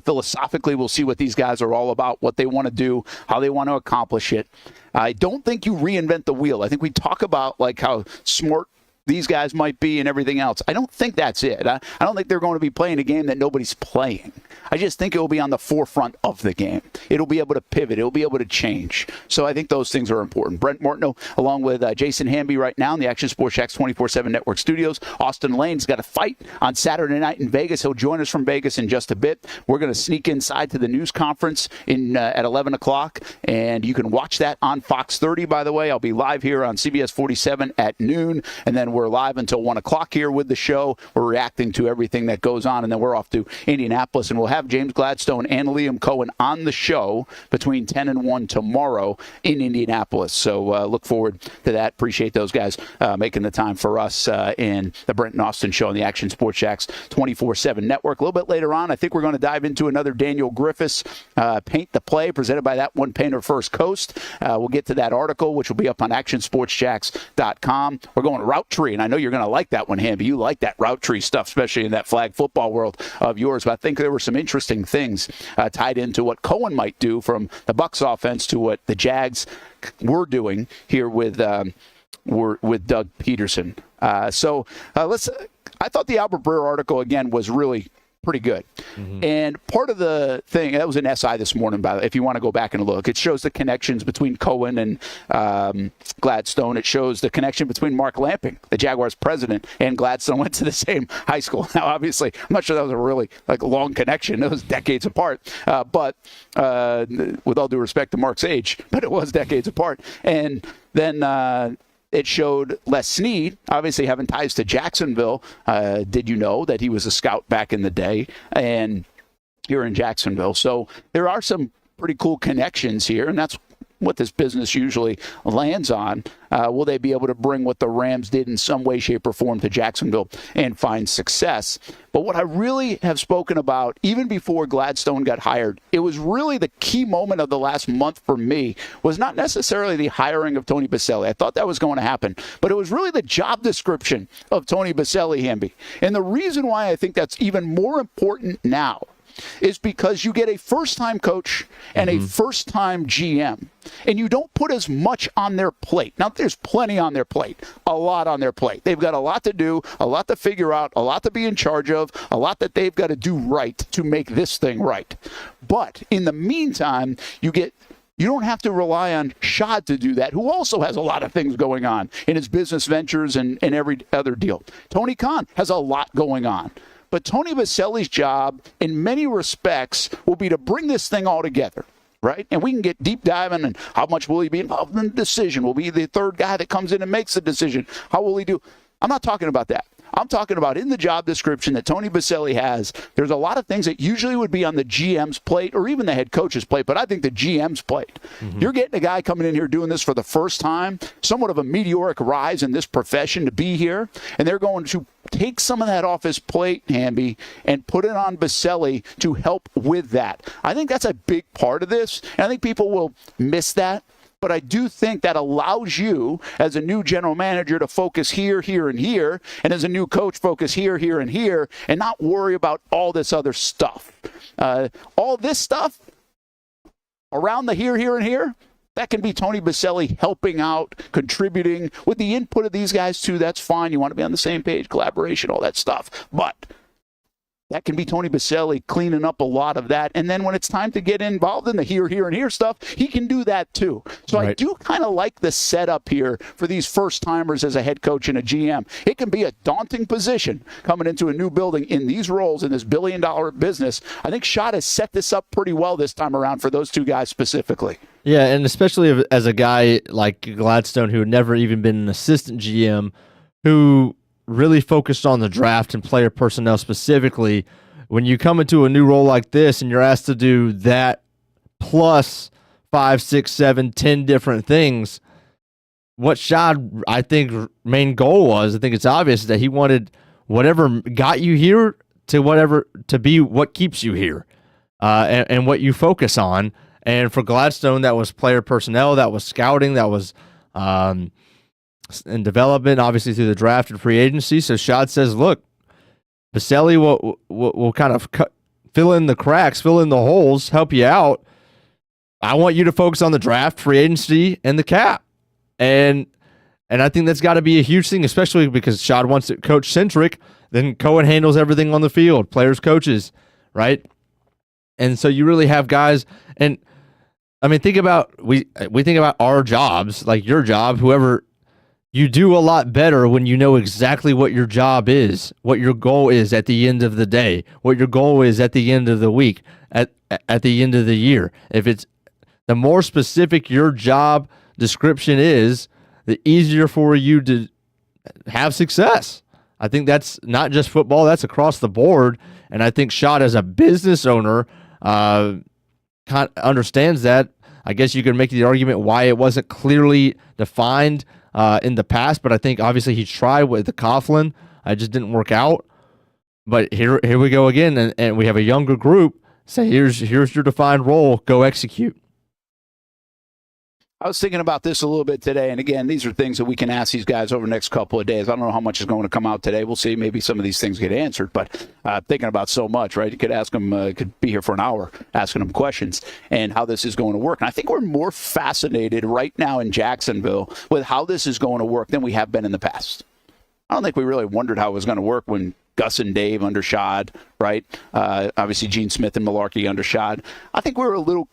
Philosophically, we'll see what these guys are all about, what they want to do, how they want to accomplish it. I don't think you reinvent the wheel. I think we talk about like how smart these guys might be and everything else. I don't think that's it. I don't think they're going to be playing a game that nobody's playing. I just think it will be on the forefront of the game. It'll be able to pivot. It'll be able to change. So I think those things are important. Brent Martineau, along with Jason Hamby right now in the Action Sports Jax 24/7 Network Studios. Austen Lane's got a fight on Saturday night in Vegas. He'll join us from Vegas in just a bit. We're going to sneak inside to the news conference at 11 o'clock, and you can watch that on Fox 30, by the way. I'll be live here on CBS 47 at noon, and then we're live until 1 o'clock here with the show. We're reacting to everything that goes on, and then we're off to Indianapolis, and we'll have James Gladstone and Liam Cohen on the show between 10 and 1 tomorrow in Indianapolis. So look forward to that. Appreciate those guys making the time for us in the Brent and Austin Show on the Action Sports Jax 24/7 Network. A little bit later on, I think we're going to dive into another Daniel Griffiths Paint the Play presented by That One Painter First Coast. We'll get to that article, which will be up on actionsportsjax.com. We're going route tree, and I know you're going to like that one, Hamby. You like that route tree stuff, especially in that flag football world of yours. But I think there were some interesting things tied into what Cohen might do from the Bucs offense to what the Jags were doing here with Doug Peterson. So I thought the Albert Breer article, again, was really pretty good. Mm-hmm. And part of the thing, that was an SI this morning, by the way, if you want to go back and look. It shows the connections between Cohen and Gladstone. It shows the connection between Mark Lamping, the Jaguars president, and Gladstone went to the same high school. Now, obviously, I'm not sure that was a really long connection. It was decades apart. But with all due respect to Mark's age, but it was decades apart. And then It showed Les Snead, obviously having ties to Jacksonville. Did you know that he was a scout back in the day and here in Jacksonville? So there are some pretty cool connections here, and that's what this business usually lands on. Will they be able to bring what the Rams did in some way, shape, or form to Jacksonville and find success? But what I really have spoken about, even before Gladstone got hired, it was really the key moment of the last month for me, was not necessarily the hiring of Tony Boselli. I thought that was going to happen, but it was really the job description of Tony Boselli, Hamby. And the reason why I think that's even more important now is because you get a first-time coach and a first-time GM, and you don't put as much on their plate. Now, there's plenty on their plate, a lot on their plate. They've got a lot to do, a lot to figure out, a lot to be in charge of, a lot that they've got to do right to make this thing right. But in the meantime, you don't have to rely on Shad to do that, who also has a lot of things going on in his business ventures and every other deal. Tony Khan has a lot going on. But Tony Boselli's job, in many respects, will be to bring this thing all together, right? And we can get deep diving and how much will he be involved in the decision? Will he be the third guy that comes in and makes the decision? How will he do? I'm not talking about that. I'm talking about in the job description that Tony Boselli has, there's a lot of things that usually would be on the GM's plate or even the head coach's plate, but I think the GM's plate. You're getting a guy coming in here doing this for the first time, somewhat of a meteoric rise in this profession to be here, and they're going to take some of that off his plate, Hamby, and put it on Boselli to help with that. I think that's a big part of this, and I think people will miss that. But I do think that allows you, as a new general manager, to focus here, here, and here, and as a new coach, focus here, here, and here, and not worry about all this other stuff. All this stuff around the here, here, and here, that can be Tony Boselli helping out, contributing with the input of these guys, too. That's fine. You want to be on the same page, collaboration, all that stuff. But that can be Tony Boselli cleaning up a lot of that. And then when it's time to get involved in the here, here, and here stuff, he can do that too. So right. I do kind of like the setup here for these first-timers as a head coach and a GM. It can be a daunting position coming into a new building in these roles in this billion-dollar business. I think Schott has set this up pretty well this time around for those two guys specifically. Yeah, and especially as a guy like Gladstone who had never even been an assistant GM, who really focused on the draft and player personnel specifically. When you come into a new role like this and you're asked to do that plus 5, 6, 7, 10 different things, what Shad, I think, main goal was, I think it's obvious, that he wanted whatever got you here to be what keeps you here and what you focus on. And for Gladstone, that was player personnel, that was scouting, that was and development, obviously through the draft and free agency. So Shad says, look, Boselli will kind of fill in the cracks, fill in the holes, help you out. I want you to focus on the draft, free agency, and the cap. And I think that's got to be a huge thing, especially because Shad wants it coach-centric. Then Cohen handles everything on the field, players, coaches, right? And so you really have guys, and I mean, think about, we think about our jobs, like your job, whoever. You do a lot better when you know exactly what your job is, what your goal is at the end of the day, what your goal is at the end of the week, at the end of the year. If it's the more specific your job description is, the easier for you to have success. I think that's not just football, that's across the board. And I think Shad, as a business owner, understands that. I guess you could make the argument why it wasn't clearly defined in the past, but I think obviously he tried with the Coughlin. It just didn't work out. But here we go again, and we have a younger group. Say, here's your defined role. Go execute. I was thinking about this a little bit today, and again, these are things that we can ask these guys over the next couple of days. I don't know how much is going to come out today. We'll see. Maybe some of these things get answered, but thinking about so much, right? You could ask them, could be here for an hour asking them questions and how this is going to work. And I think we're more fascinated right now in Jacksonville with how this is going to work than we have been in the past. I don't think we really wondered how it was going to work when Gus and Dave under Shad, right? Obviously, Gene Smith and Malarkey under Shad. I think we were a little,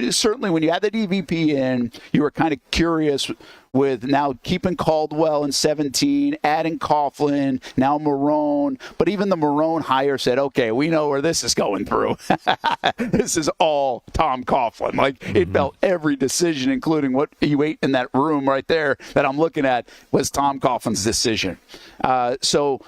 certainly when you had the DVP in, you were kind of curious with now keeping Caldwell in 17, adding Coughlin, now Marone. But even the Marone hire said, okay, we know where this is going through. This is all Tom Coughlin. Like, it felt every decision, including what you ate in that room right there that I'm looking at, was Tom Coughlin's decision. So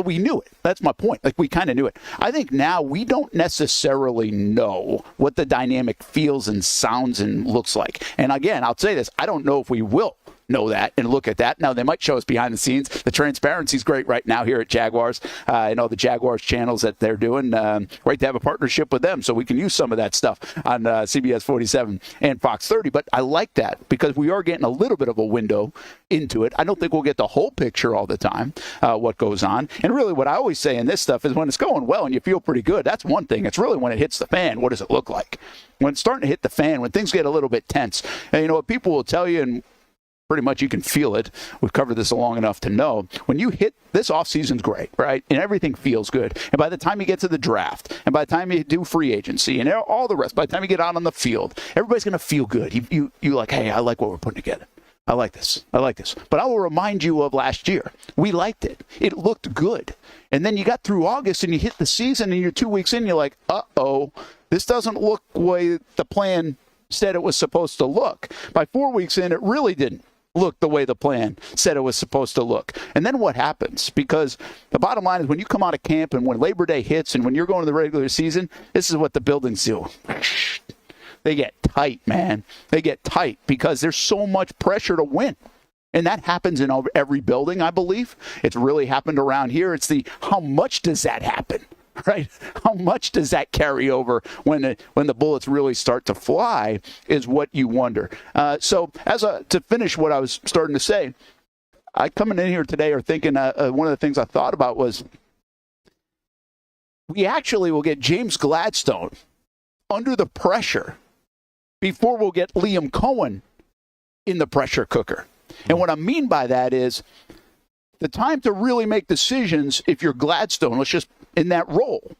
we knew it. That's my point. Like, we kind of knew it. I think now we don't necessarily know what the dynamic feels and sounds and looks like. And again, I'll say this, I don't know if we will know that and look at that. Now, they might show us behind the scenes. The transparency is great right now here at Jaguars. I know the Jaguars channels that they're doing. Great to have a partnership with them so we can use some of that stuff on CBS 47 and Fox 30. But I like that because we are getting a little bit of a window into it. I don't think we'll get the whole picture all the time, what goes on. And really what I always say in this stuff is when it's going well and you feel pretty good, that's one thing. It's really when it hits the fan, what does it look like? When it's starting to hit the fan, when things get a little bit tense. And you know what people will tell you, and pretty much you can feel it. We've covered this long enough to know. When you hit this offseason's great, right? And everything feels good. And by the time you get to the draft, and by the time you do free agency, and all the rest, by the time you get out on the field, everybody's going to feel good. You like, hey, I like what we're putting together. I like this. I like this. But I will remind you of last year. We liked it. It looked good. And then you got through August and you hit the season and you're 2 weeks in, you're like, uh-oh, this doesn't look the way the plan said it was supposed to look. By 4 weeks in, it really didn't look the way the plan said it was supposed to look. And then what happens? Because the bottom line is when you come out of camp and when Labor Day hits and when you're going to the regular season, this is what the buildings do. They get tight, man. They get tight because there's so much pressure to win. And that happens in every building, I believe. It's really happened around here. It's how much does that happen? Right? How much does that carry over when the bullets really start to fly is what you wonder. So to finish what I was starting to say, I coming in here today or thinking one of the things I thought about was we actually will get James Gladstone under the pressure before we'll get Liam Cohen in the pressure cooker. And what I mean by that is the time to really make decisions if you're Gladstone, let's just in that role.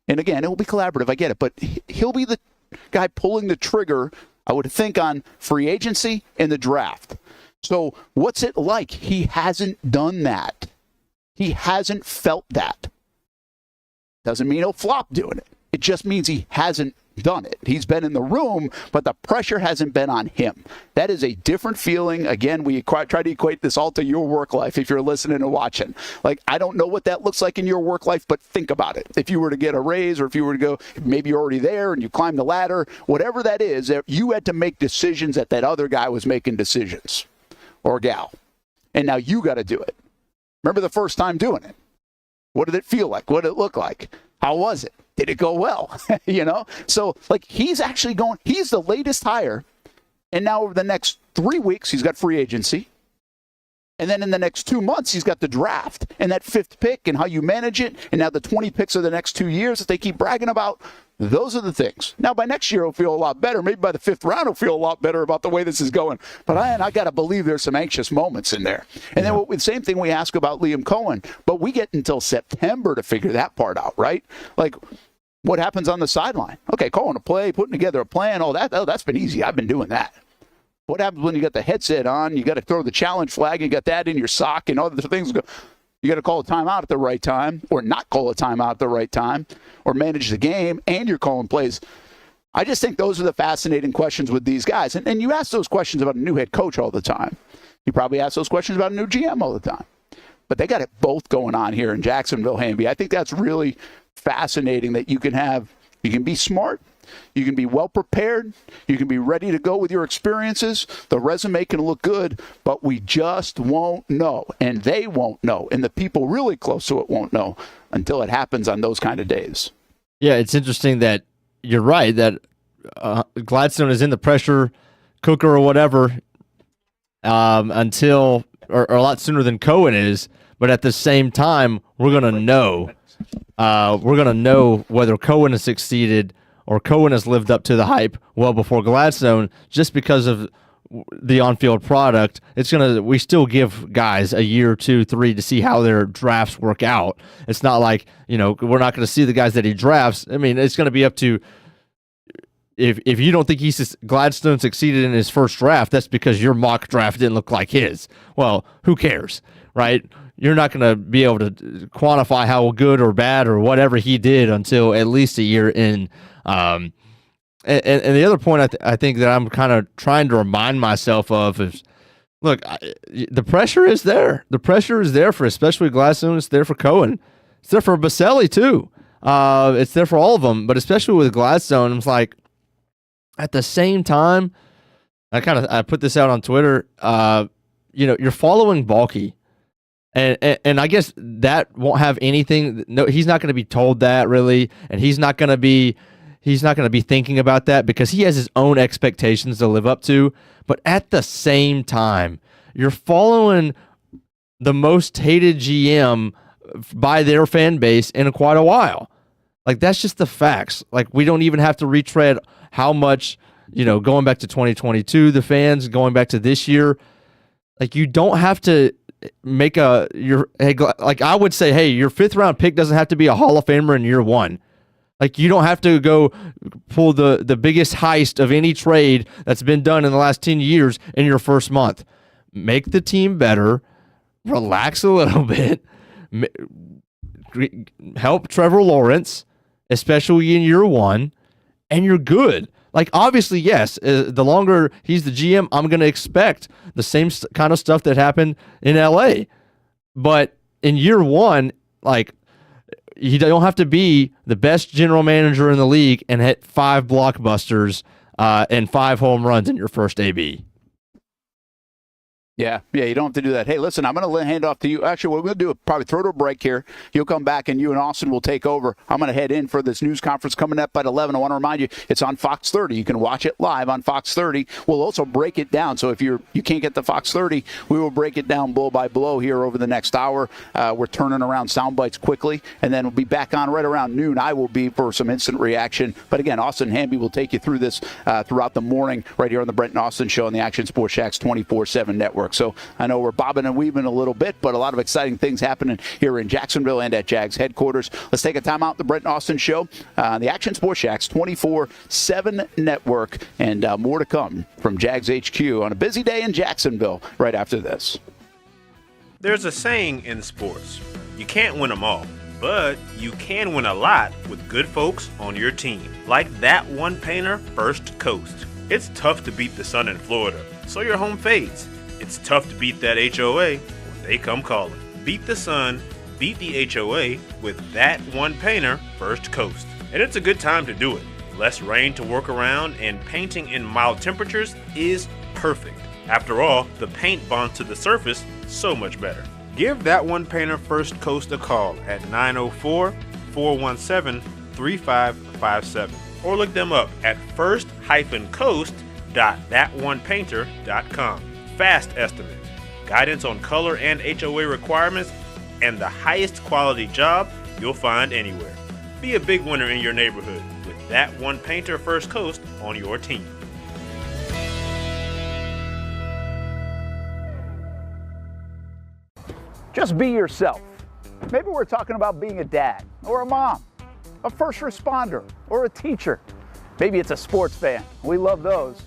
And again, it will be collaborative. I get it. But he'll be the guy pulling the trigger, I would think, on free agency and the draft. So what's it like? He hasn't done that. He hasn't felt that. Doesn't mean he'll flop doing it. It just means he hasn't done it. He's been in the room, but the pressure hasn't been on him. That is a different feeling. Again, we try to equate this all to your work life if you're listening and watching. Like, I don't know what that looks like in your work life, but think about it. If you were to get a raise or if you were to go, maybe you're already there and you climb the ladder, whatever that is, you had to make decisions that other guy was making decisions or gal. And now you got to do it. Remember the first time doing it? What did it feel like? What did it look like? How was it? Did it go well? So like he's the latest hire. And now over the next 3 weeks, he's got free agency. And then in the next 2 months, he's got the draft and that fifth pick and how you manage it. And now the 20 picks of the next 2 years that they keep bragging about. Those are the things. Now, by next year, he'll feel a lot better. Maybe by the fifth round, he'll feel a lot better about the way this is going. But I got to believe there's some anxious moments in there. And then the same thing we ask about Liam Cohen. But we get until September to figure that part out, right? Like, what happens on the sideline? Okay, calling a play, putting together a plan, all that. Oh, that's been easy. I've been doing that. What happens when you got the headset on? You got to throw the challenge flag. You got that in your sock and all the things. You got to call a timeout at the right time or not call a timeout at the right time or manage the game, and you're calling plays. I just think those are the fascinating questions with these guys. And you ask those questions about a new head coach all the time. You probably ask those questions about a new GM all the time. But they got it both going on here in Jacksonville, Hamby. I think that's really fascinating that you can be smart, you can be well prepared, you can be ready to go with your experiences. The resume can look good, but we just won't know, and they won't know, and the people really close to it won't know until it happens on those kind of days. Yeah, it's interesting that you're right that Gladstone is in the pressure cooker or whatever until a lot sooner than Cohen is, but at the same time, we're going to know. We're going to know whether Cohen has succeeded or Cohen has lived up to the hype well before Gladstone just because of the on-field product. We still give guys a year, 2, 3 to see how their drafts work out. It's not like, we're not going to see the guys that he drafts. I mean, it's going to be up to if you don't think Gladstone succeeded in his first draft, that's because your mock draft didn't look like his. Well, who cares, right? You're not going to be able to quantify how good or bad or whatever he did until at least a year in. And the other point I think that I'm kind of trying to remind myself of is, look, the pressure is there. The pressure is there for especially Gladstone. It's there for Cohen. It's there for Baselli too. It's there for all of them, but especially with Gladstone, it's like at the same time, I put this out on Twitter. You're following Balky. And I guess that won't have anything. No, he's not going to be told that really, and he's not going to be thinking about that because he has his own expectations to live up to. But at the same time, you're following the most hated GM by their fan base in quite a while. Like, that's just the facts. Like, we don't even have to retread how much, going back to 2022, the fans going back to this year. Like, you don't have to make I would say, hey, your 5th round pick doesn't have to be a Hall of Famer in year 1. Like, you don't have to go pull the biggest heist of any trade that's been done in the last 10 years in your first month. Make the team better, relax a little bit, help Trevor Lawrence, especially in year 1, and you're good. Like, obviously, yes, the longer he's the GM, I'm going to expect the same kind of stuff that happened in LA. But in year 1, like, you don't have to be the best general manager in the league and hit 5 blockbusters and 5 home runs in your first AB. Yeah, you don't have to do that. Hey, listen, I'm going to hand off to you. Actually, what we're going to do is probably throw to a break here. You'll come back, and you and Austin will take over. I'm going to head in for this news conference coming up at 11. I want to remind you, it's on Fox 30. You can watch it live on Fox 30. We'll also break it down. So if you can't get the Fox 30, we will break it down blow by blow here over the next hour. We're turning around sound bites quickly, and then we'll be back on right around noon. I will be for some instant reaction. But again, Austin Hamby will take you through this throughout the morning right here on the Brent and Austin Show on the Action Sports Shacks 24/7 network. So I know we're bobbing and weaving a little bit, but a lot of exciting things happening here in Jacksonville and at Jags headquarters. Let's take a time out. The Brent and Austin Show on the Action Sports Shacks 24/7 network, and more to come from Jags HQ on a busy day in Jacksonville right after this. There's a saying in sports, you can't win them all, but you can win a lot with good folks on your team, like that one painter, First Coast. It's tough to beat the sun in Florida, so your home fades. It's tough to beat that HOA when they come calling. Beat the sun, beat the HOA with that one painter, First Coast. And it's a good time to do it. Less rain to work around, and painting in mild temperatures is perfect. After all, the paint bonds to the surface so much better. Give that one painter, First Coast, a call at 904-417-3557. Or look them up at first-coast.thatonepainter.com. Fast estimate, guidance on color and HOA requirements, and the highest quality job you'll find anywhere. Be a big winner in your neighborhood with that one painter, First Coast, on your team. Just be yourself. Maybe we're talking about being a dad or a mom, a first responder or a teacher. Maybe it's a sports fan. We love those.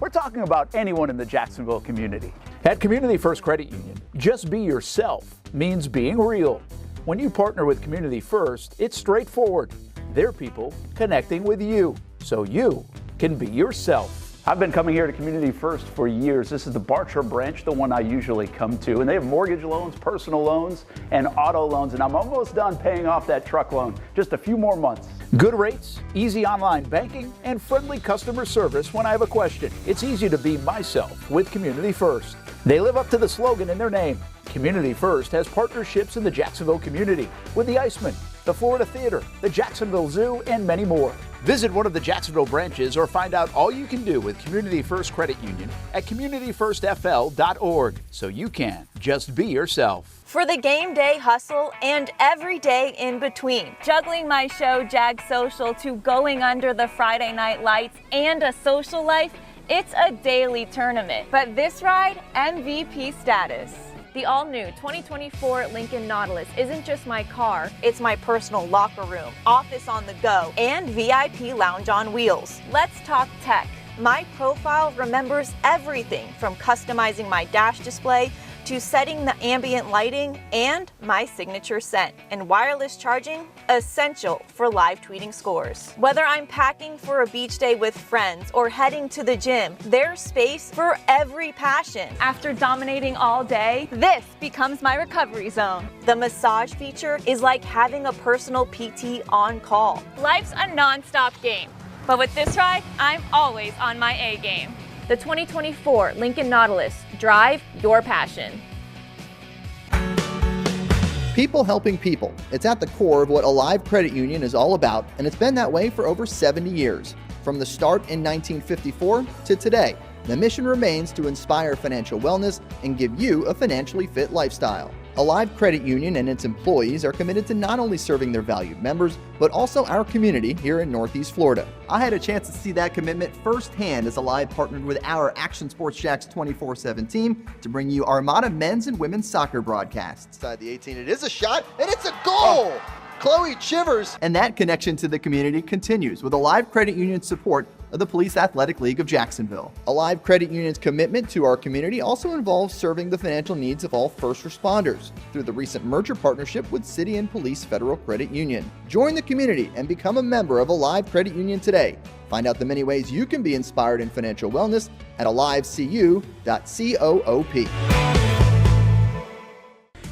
We're talking about anyone in the Jacksonville community. At Community First Credit Union, just be yourself means being real. When you partner with Community First, it's straightforward. They're people connecting with you, so you can be yourself. I've been coming here to Community First for years. This is the Bartram branch, the one I usually come to. And they have mortgage loans, personal loans, and auto loans. And I'm almost done paying off that truck loan. Just a few more months. Good rates, easy online banking, and friendly customer service when I have a question. It's easy to be myself with Community First. They live up to the slogan in their name. Community First has partnerships in the Jacksonville community with the Iceman, the Florida Theater, the Jacksonville Zoo, and many more. Visit one of the Jacksonville branches or find out all you can do with Community First Credit Union at communityfirstfl.org so you can just be yourself. For the game day hustle and every day in between, juggling my show Jag Social to going under the Friday night lights and a social life, it's a daily tournament. But this ride, MVP status. The all-new 2024 Lincoln Nautilus isn't just my car, it's my personal locker room, office on the go, and VIP lounge on wheels. Let's talk tech. My profile remembers everything from customizing my dash display to setting the ambient lighting and my signature scent. And wireless charging, essential for live tweeting scores. Whether I'm packing for a beach day with friends or heading to the gym, there's space for every passion. After dominating all day, this becomes my recovery zone. The massage feature is like having a personal PT on call. Life's a non-stop game, but with this ride, I'm always on my A game. The 2024 Lincoln Nautilus. Drive your passion. People helping people. It's at the core of what Alive Credit Union is all about, and it's been that way for over 70 years. From the start in 1954 to today, the mission remains to inspire financial wellness and give you a financially fit lifestyle. Alive Credit Union and its employees are committed to not only serving their valued members, but also our community here in Northeast Florida. I had a chance to see that commitment firsthand as Alive partnered with our Action Sports Jacks 24/7 team to bring you Armada men's and women's soccer broadcasts. Inside the 18, it is a shot, and it's a goal! Chloe Chivers! And that connection to the community continues with Alive Credit Union's support of the Police Athletic League of Jacksonville. Alive Credit Union's commitment to our community also involves serving the financial needs of all first responders through the recent merger partnership with City and Police Federal Credit Union. Join the community and become a member of Alive Credit Union today. Find out the many ways you can be inspired in financial wellness at alivecu.coop.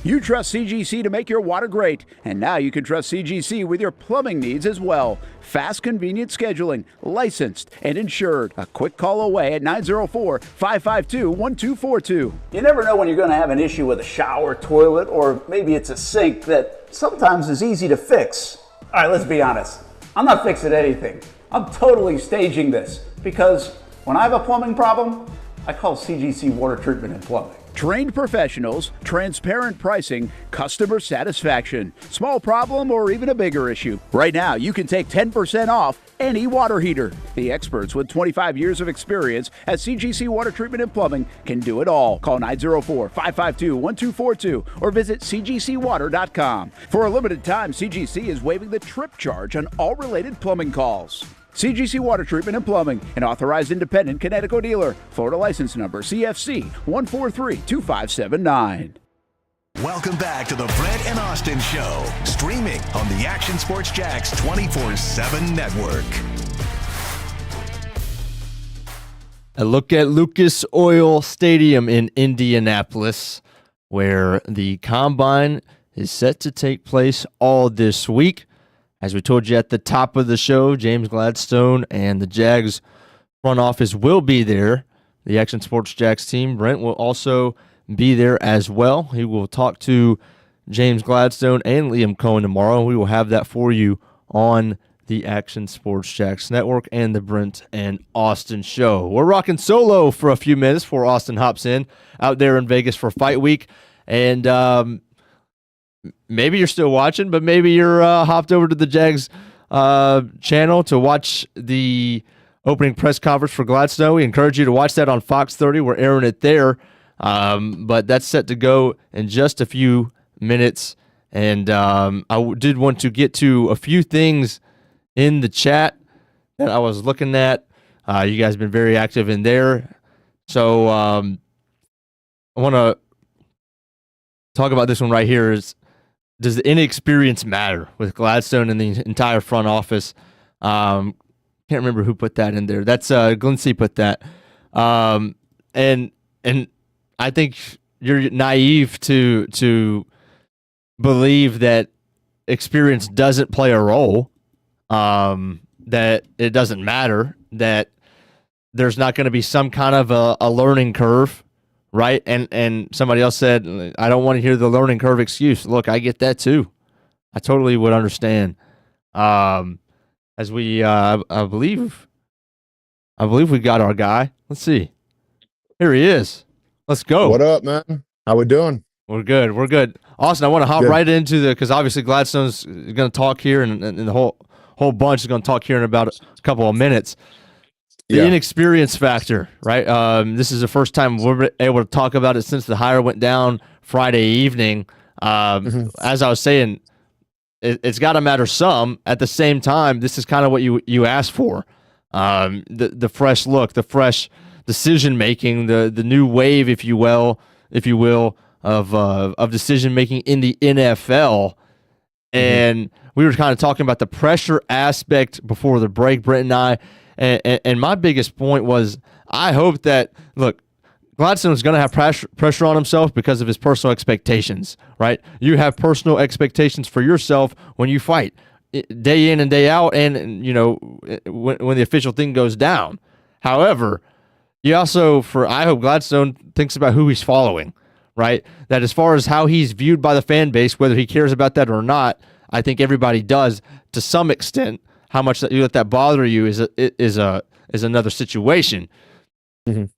You trust CGC to make your water great, and now you can trust CGC with your plumbing needs as well. Fast, convenient scheduling, licensed and insured. A quick call away at 904-552-1242. You never know when you're going to have an issue with a shower, toilet, or maybe it's a sink that sometimes is easy to fix. All right, let's be honest. I'm not fixing anything. I'm totally staging this because when I have a plumbing problem, I call CGC Water Treatment and Plumbing. Trained professionals, transparent pricing, customer satisfaction. Small problem or even a bigger issue. Right now, you can take 10% off any water heater. The experts with 25 years of experience at CGC Water Treatment and Plumbing can do it all. Call 904-552-1242 or visit cgcwater.com. For a limited time, CGC is waiving the trip charge on all related plumbing calls. CGC Water Treatment and Plumbing, an authorized independent Connecticut dealer. Florida license number CFC 1432579. Welcome back to the Brent and Austin Show, streaming on the Action Sports Jacks 24/7 network. A look at Lucas Oil Stadium in Indianapolis, where the Combine is set to take place all this week. As we told you at the top of the show, James Gladstone and the Jags front office will be there. The Action Sports Jacks team, Brent, will also be there as well. He will talk to James Gladstone and Liam Cohen tomorrow. We will have that for you on the Action Sports Jacks network and the Brent and Austin show. We're rocking solo for a few minutes before Austin hops in out there in Vegas for Fight Week. And maybe you're still watching, but maybe you're hopped over to the Jags channel to watch the opening press conference for Gladstone. We encourage you to watch that on Fox 30. We're airing it there. But that's set to go in just a few minutes. And I did want to get to a few things in the chat that I was looking at. You guys have been very active in there. So I want to talk about this one right here. Does the inexperience matter with Gladstone and the entire front office? Can't remember who put that in there. That's Glenn C. put that. And I think you're naive to believe that experience doesn't play a role, that it doesn't matter, that there's not going to be some kind of a learning curve. Right, and somebody else said, I don't want to hear the learning curve excuse. Look, I get that too. I totally would understand. As we, I believe we got our guy. Let's see. Here he is. Let's go. What up, man? How we doing? We're good. We're good. Austin, I want to hop right into because obviously Gladstone's going to talk here, and the whole bunch is going to talk here in about a couple of minutes. The inexperience factor, right? This is the first time we're able to talk about it since the hire went down Friday evening. As I was saying, it's got to matter some. At the same time, this is kind of what you asked for. The fresh look, the fresh decision making, the new wave, if you will, of decision making in the NFL. And we were kind of talking about the pressure aspect before the break, Brent and I. And my biggest point was, I hope that, look, Gladstone is going to have pressure on himself because of his personal expectations, right? You have personal expectations for yourself when you fight day in and day out, and you know when the official thing goes down. However, you also, I hope Gladstone thinks about who he's following, right? That as far as how he's viewed by the fan base, whether he cares about that or not, I think everybody does to some extent. How much that you let that bother you is another situation.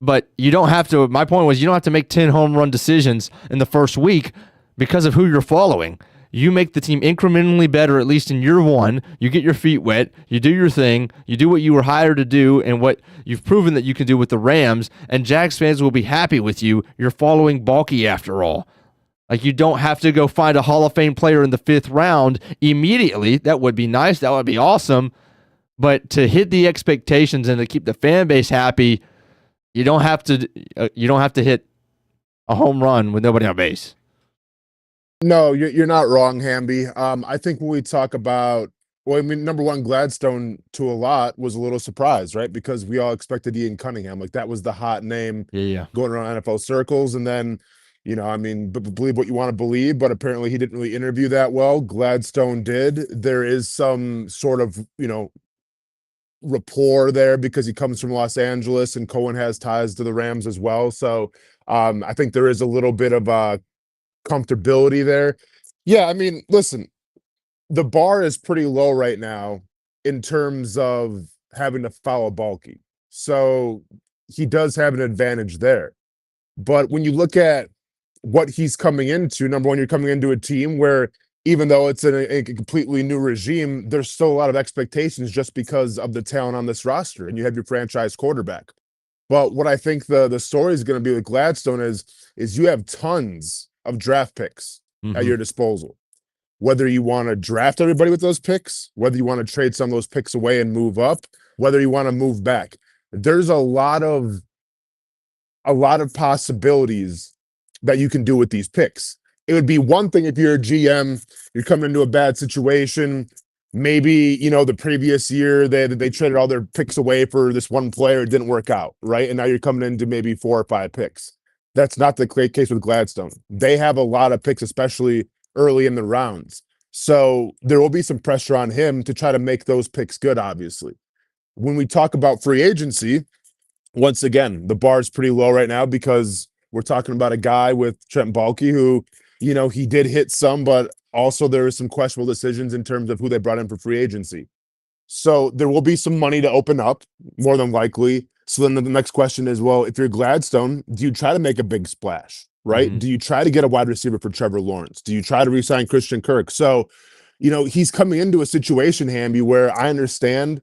But you don't have to. My point was, you don't have to make 10 home run decisions in the first week because of who you're following. You make the team incrementally better, at least in year one. You get your feet wet. You do your thing. You do what you were hired to do and what you've proven that you can do with the Rams. And Jags fans will be happy with you. You're following Balky after all. Like, you don't have to go find a Hall of Fame player in the 5th round immediately. That would be nice. That would be awesome. But to hit the expectations and to keep the fan base happy, you don't have to hit a home run with nobody on base. No, you're not wrong, Hamby. I think when we talk about, well, I mean, number one, Gladstone to a lot was a little surprised, right? Because we all expected Ian Cunningham. Like, that was the hot name going around NFL circles. And then, you know, I mean, believe what you want to believe, but apparently he didn't really interview that well. Gladstone did. There is some sort of, you know, rapport there because he comes from Los Angeles and Cohen has ties to the Rams as well. So I think there is a little bit of comfortability there. Yeah, I mean, listen, the bar is pretty low right now in terms of having to follow Balky. So he does have an advantage there. But when you look at what he's coming into, number one, you're coming into a team where even though it's a completely new regime, there's still a lot of expectations just because of the talent on this roster, and you have your franchise quarterback. But what I think the story is going to be with Gladstone is you have tons of draft picks at your disposal. Whether you want to draft everybody with those picks, whether you want to trade some of those picks away and move up, whether you want to move back, there's a lot of possibilities that you can do with these picks. It would be one thing if you're a GM, you're coming into a bad situation. Maybe, you know, the previous year they traded all their picks away for this one player. It didn't work out, right? And now you're coming into maybe 4 or 5 picks. That's not the case with Gladstone. They have a lot of picks, especially early in the rounds. So there will be some pressure on him to try to make those picks good, obviously. When we talk about free agency, once again, the bar is pretty low right now because we're talking about a guy with Trent Baalke who, you know, he did hit some, but also there are some questionable decisions in terms of who they brought in for free agency. So there will be some money to open up, more than likely. So then the next question is, well, if you're Gladstone, do you try to make a big splash, right? Do you try to get a wide receiver for Trevor Lawrence? Do you try to re-sign Christian Kirk? So, you know, he's coming into a situation, Hamby, where I understand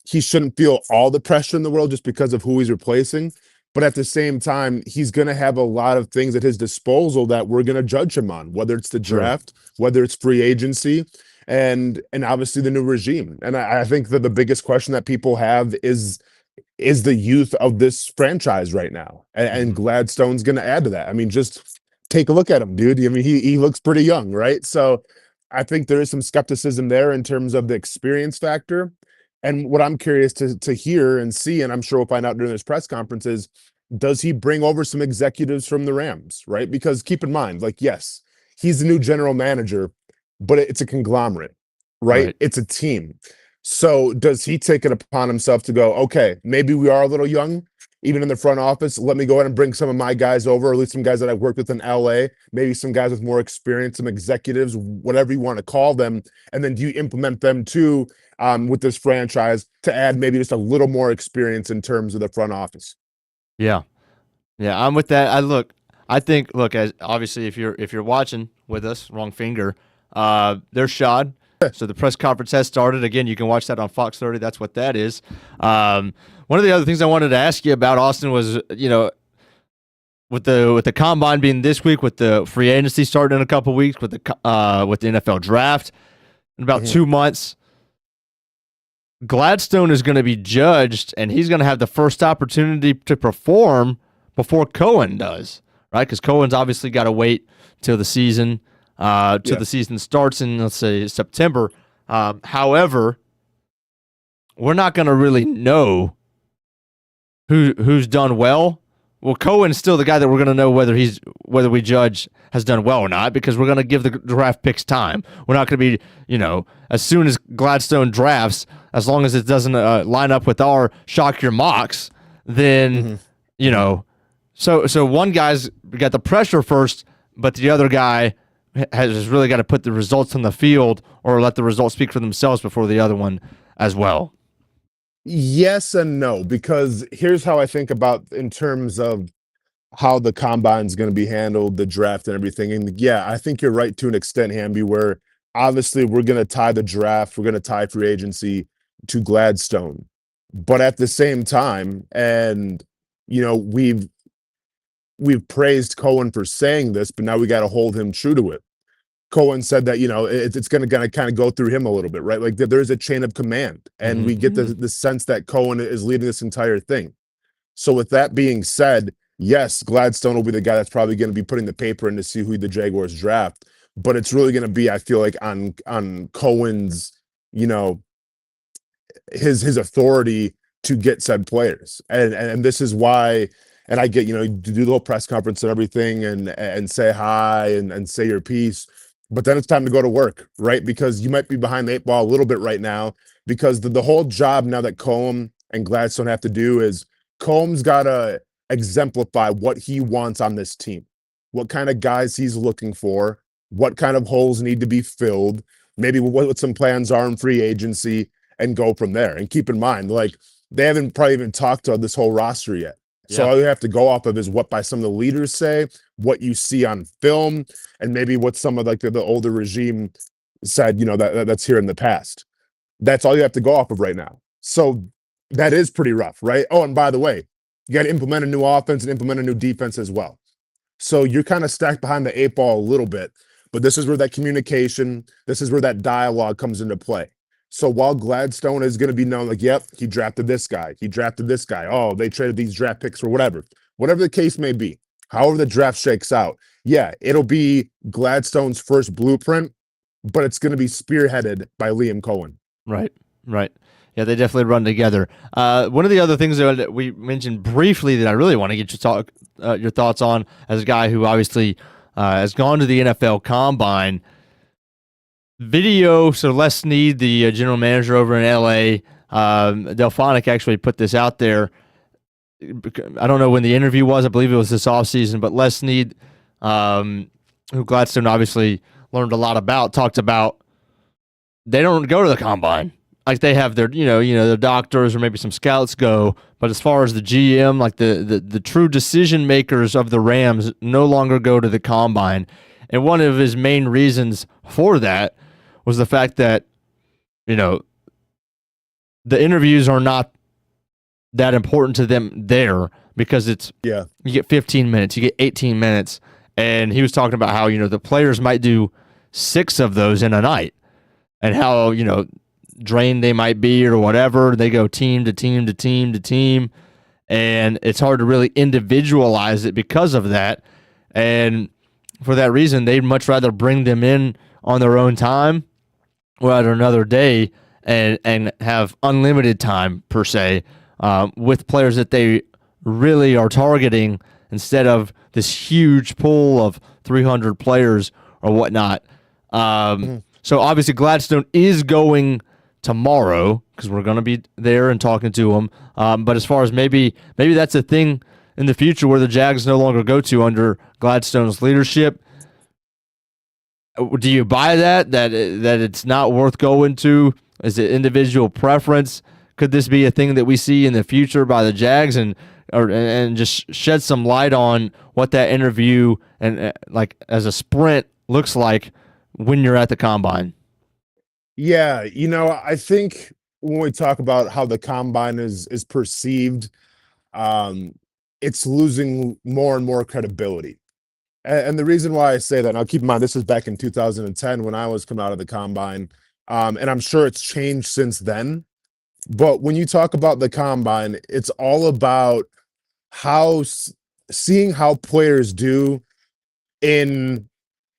he shouldn't feel all the pressure in the world just because of who he's replacing. But at the same time, he's going to have a lot of things at his disposal that we're going to judge him on, whether it's the draft, whether it's free agency, and obviously the new regime. And I think that the biggest question that people have is the youth of this franchise right now. And Gladstone's going to add to that. I mean, just take a look at him, dude. I mean, he looks pretty young, right? So I think there is some skepticism there in terms of the experience factor. And what I'm curious to hear and see, and I'm sure we'll find out during this press conference, is does he bring over some executives from the Rams, right? Because keep in mind, like, yes, he's the new general manager, but it's a conglomerate, right? It's a team. So does he take it upon himself to go, okay, maybe we are a little young, even in the front office. Let me go ahead and bring some of my guys over, or at least some guys that I've worked with in LA, maybe some guys with more experience, some executives, whatever you want to call them. And then do you implement them too with this franchise to add maybe just a little more experience in terms of the front office? Yeah, I'm with that. I think, as obviously if you're watching with us, wrong finger, there's Shad. So the press conference has started. Again, you can watch that on Fox 30. That's what that is. One of the other things I wanted to ask you about, Austin, was, with the combine being this week, with the free agency starting in a couple weeks, with the NFL draft in about 2 months, Gladstone is going to be judged, and he's going to have the first opportunity to perform before Cohen does, right? Because Cohen's obviously got to wait till the season, the season starts in, let's say, September. However, we're not going to really know who's done well. Well, Cohen's still the guy that we're going to know whether we judge has done well or not, because we're going to give the draft picks time. We're not going to be, as soon as Gladstone drafts, as long as it doesn't line up with our shock your mocks, then, so one guy's got the pressure first, but the other guy has really got to put the results on the field or let the results speak for themselves before the other one as well. Yes and no, because here's how I think about in terms of how the combine is going to be handled, the draft and everything. And yeah, I think you're right to an extent, Hamby, where obviously we're going to tie the draft, we're going to tie free agency to Gladstone. But at the same time, and we've praised Cohen for saying this, but now we got to hold him true to it. Cohen said that, it's going to kind of go through him a little bit, right? Like there's a chain of command, and we get the sense that Cohen is leading this entire thing. So with that being said, yes, Gladstone will be the guy that's probably going to be putting the paper in to see who the Jaguars draft, but it's really going to be, I feel like, on Cohen's, his authority to get said players. And this is why, and I get, you do the whole press conference and everything and say hi and say your piece. But then it's time to go to work, right? Because you might be behind the 8 ball a little bit right now, because the whole job now that Cohen and Gladstone have to do is Cohen's got to exemplify what he wants on this team, what kind of guys he's looking for, what kind of holes need to be filled, maybe what some plans are in free agency, and go from there. And keep in mind, like, they haven't probably even talked to this whole roster yet. So all you have to go off of is what by some of the leaders say, what you see on film, and maybe what some of like the older regime said, that's here in the past. That's all you have to go off of right now. So that is pretty rough, right? Oh, and by the way, you got to implement a new offense and implement a new defense as well. So you're kind of stacked behind the 8 ball a little bit, but this is where that communication, this is where that dialogue comes into play. So while Gladstone is going to be known like, yep, he drafted this guy. Oh, they traded these draft picks for whatever the case may be. However the draft shakes out, yeah, it'll be Gladstone's first blueprint, but it's going to be spearheaded by Liam Cohen. Right. Yeah, they definitely run together. One of the other things that we mentioned briefly that I really want to get your thoughts on, as a guy who obviously has gone to the NFL Combine. Video, so Les Snead, the general manager over in LA, Delphonic actually put this out there. I don't know when the interview was. I believe it was this offseason, but Les Snead, who Gladstone obviously learned a lot about, talked about they don't go to the combine. Like, they have their, their doctors or maybe some scouts go, but as far as the GM, like the true decision makers of the Rams no longer go to the combine. And one of his main reasons for that was the fact that, the interviews are not that important to them there, because you get 15 minutes, you get 18 minutes. And he was talking about how, the players might do 6 of those in a night, and how, drained they might be or whatever. They go team to team to team to team, and it's hard to really individualize it because of that. And for that reason, they'd much rather bring them in on their own time or at another day and have unlimited time, per se, with players that they really are targeting, instead of this huge pool of 300 players or whatnot. So obviously Gladstone is going tomorrow, because we're going to be there and talking to him. But as far as maybe that's a thing in the future where the Jags no longer go to under Gladstone's leadership. Do you buy that it's not worth going to? Is it individual preference? Could this be a thing that we see in the future by the Jags, and just shed some light on what that interview and like as a sprint looks like when you're at the combine? Yeah, I think when we talk about how the combine is perceived, um, it's losing more and more credibility. And the reason why I say that, now keep in mind, this is back in 2010 when I was coming out of the combine, and I'm sure it's changed since then. But when you talk about the combine, it's all about how seeing how players do in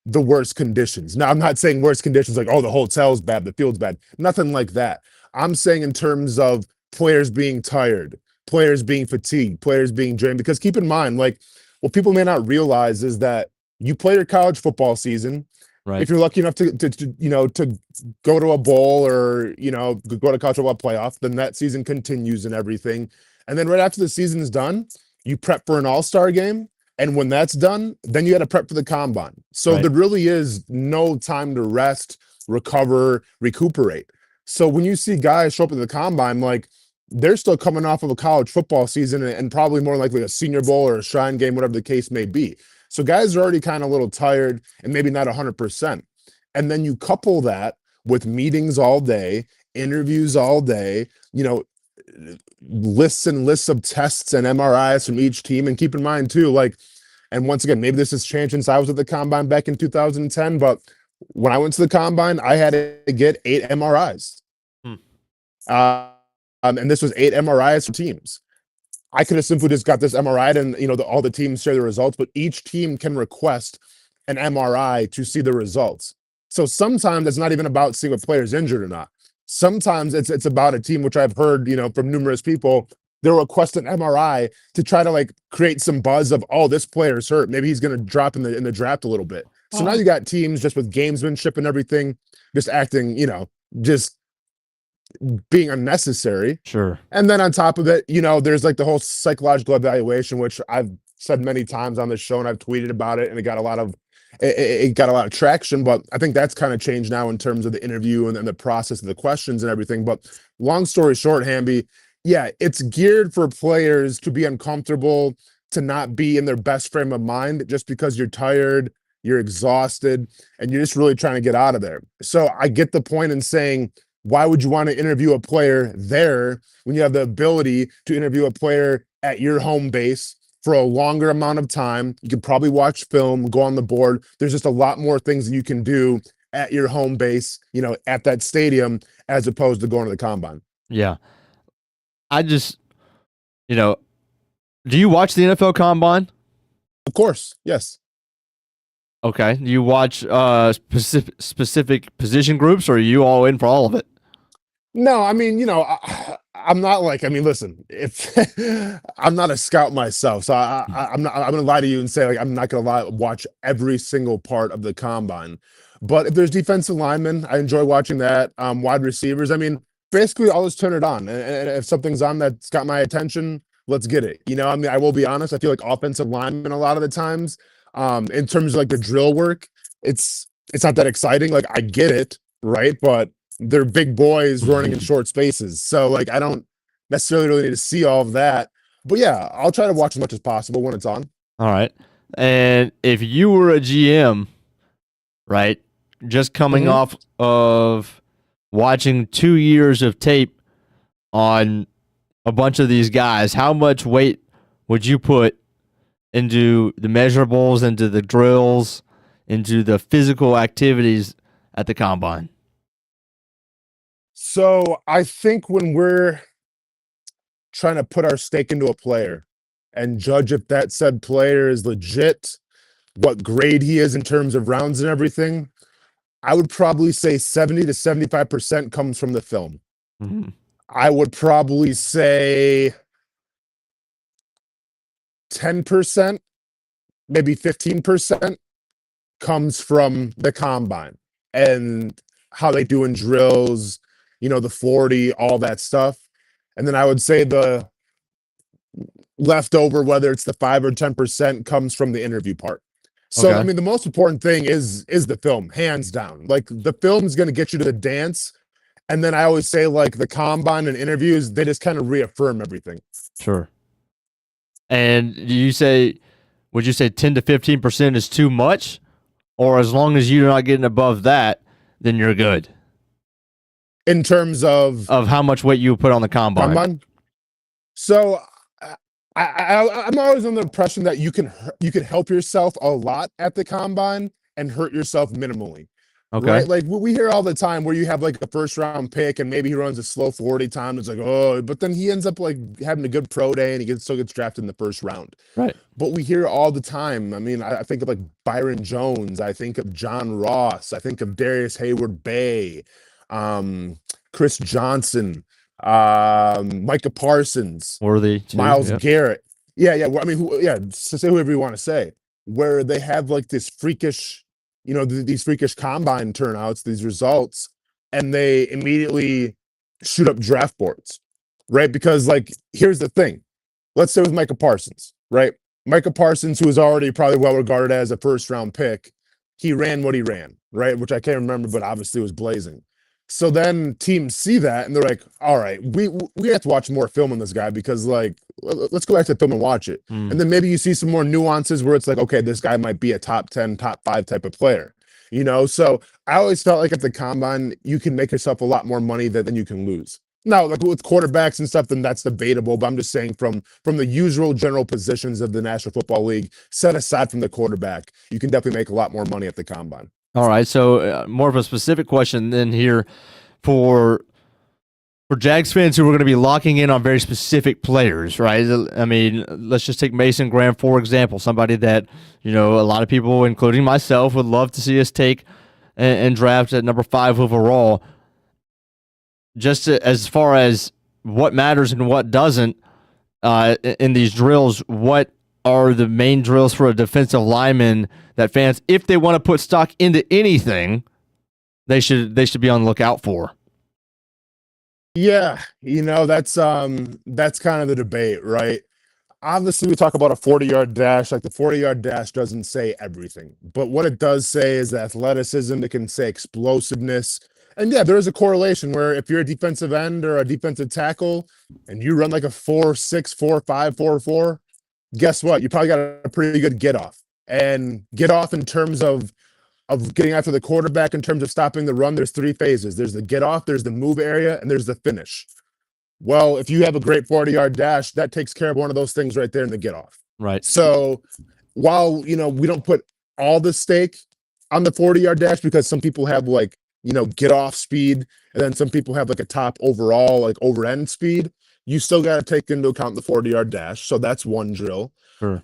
the worst conditions. Now, I'm not saying worst conditions like, oh, the hotel's bad, the field's bad. Nothing like that. I'm saying in terms of players being tired, players being fatigued, players being drained. Because keep in mind, like, what people may not realize is that you play your college football season. Right. If you're lucky enough to to go to a bowl or go to college football playoff, then that season continues and everything. And then right after the season is done, you prep for an all-star game. And when that's done, then you got to prep for the combine. So Right. there really is no time to rest, recover, recuperate. So when you see guys show up at the combine, like they're still coming off of a college football season and probably more likely a Senior Bowl or a Shrine Game, whatever the case may be. So guys are already kind of a little tired and maybe not 100%. And then you couple that with meetings all day, interviews all day, lists and lists of tests and MRIs from each team. And keep in mind too, like, and once again, maybe this has changed since I was at the combine back in 2010, but when I went to the combine, I had to get 8 MRIs. And this was 8 MRIs for teams. I could have simply just got this MRI and, all the teams share the results, but each team can request an MRI to see the results. So sometimes it's not even about seeing if a player's injured or not. Sometimes it's about a team, which I've heard, from numerous people, they'll request an MRI to try to like create some buzz of, oh, this player's hurt. Maybe he's going to drop in the draft a little bit. So now you got teams just with gamesmanship and everything, just acting, just being unnecessary. Sure. And then on top of it, there's like the whole psychological evaluation, which I've said many times on the show and I've tweeted about it, and it got a lot of traction. But I think that's kind of changed now in terms of the interview and the process of the questions and everything. But long story short, Hamby, yeah, it's geared for players to be uncomfortable, to not be in their best frame of mind just because you're tired, you're exhausted, and you're just really trying to get out of there. So I get the point in saying, why would you want to interview a player there when you have the ability to interview a player at your home base for a longer amount of time? You can probably watch film, go on the board. There's just a lot more things that you can do at your home base, at that stadium, as opposed to going to the combine. Yeah. I just, do you watch the NFL Combine? Of course, yes. Okay. Do you watch specific position groups, or are you all in for all of it? No, I mean, I'm not like, listen, if I'm not a scout myself, so I'm going to lie to you and say, like, I'm not going to watch every single part of the combine. But if there's defensive linemen, I enjoy watching that. Wide receivers, basically I'll just turn it on. And if something's on that's got my attention, let's get it. I will be honest, I feel like offensive linemen a lot of the times, in terms of like the drill work, it's not that exciting. Like, I get it, right? But they're big boys running in short spaces. So like, I don't necessarily really need to see all of that. But yeah, I'll try to watch as much as possible when it's on. All right. And if you were a GM, right, just coming off of watching 2 years of tape on a bunch of these guys, how much weight would you put into the measurables, into the drills, into the physical activities at the combine? So I think when we're trying to put our stake into a player and judge if that said player is legit, what grade he is in terms of rounds and everything, I would probably say 70 to 75% comes from the film. Mm-hmm. I would probably say 10%, maybe 15% comes from the combine and how they do in drills, the 40, all that stuff. And then I would say the leftover, whether it's the 5 or 10%, comes from the interview part. So, Okay. the most important thing is the film, hands down. Like, the film is going to get you to the dance. And then I always say, like, the combine and interviews, they just kind of reaffirm everything. Sure. And would you say 10 to 15% is too much? Or as long as you're not getting above that, then you're good? In terms of how much weight you put on the combine. So I'm always under the impression that you can help yourself a lot at the combine and hurt yourself minimally. Okay. Right? Like we hear all the time where you have like a first round pick and maybe he runs a slow 40 time. It's like, oh, but then he ends up like having a good pro day and he still gets drafted in the first round. Right. But we hear all the time. I mean, I think of like Byron Jones. I think of John Ross. I think of Darius Hayward-Bay, Chris Johnson, Micah Parsons, Worthy, too, Myles yep. Garrett. Yeah. Well, I mean, say whoever you want to say, where they have like this freakish, these freakish combine turnouts, these results, and they immediately shoot up draft boards, right? Because like, here's the thing. Let's say with Micah Parsons, right? Micah Parsons, who is already probably well regarded as a first round pick, he ran what he ran, right? Which I can't remember, but obviously was blazing. So then teams see that and they're like, all right, we have to watch more film on this guy because like, let's go back to the film and watch it. And then maybe you see some more nuances where it's like, okay, this guy might be a top 10, top 5 type of player, So I always felt like at the combine, you can make yourself a lot more money than you can lose. Now, like with quarterbacks and stuff, then that's debatable. But I'm just saying from the usual general positions of the National Football League, set aside from the quarterback, you can definitely make a lot more money at the combine. All right, so more of a specific question then here for Jags fans who are going to be locking in on very specific players, right? I mean, let's just take Mason Graham, for example, somebody that, a lot of people, including myself, would love to see us take and draft at number 5 overall. Just as far as what matters and what doesn't in these drills, what are the main drills for a defensive lineman that fans, if they want to put stock into anything, they should be on the lookout for? Yeah, that's kind of the debate, right? Obviously, we talk about a 40-yard dash. Like the 40-yard dash doesn't say everything, but what it does say is athleticism. It can say explosiveness. And yeah, there is a correlation where if you're a defensive end or a defensive tackle and you run like a 4.6, 4.5, 4.4, guess what? You probably got a pretty good get off. And get off in terms of getting after the quarterback, in terms of stopping the run, there's 3 phases. There's the get off, there's the move area, and there's the finish. Well, if you have a great 40-yard dash, that takes care of one of those things right there in the get off. Right. So while, we don't put all the stake on the 40-yard dash because some people have like, get off speed, and then some people have like a top overall, like over end speed, you still got to take into account the 40-yard dash. So that's one drill. Sure.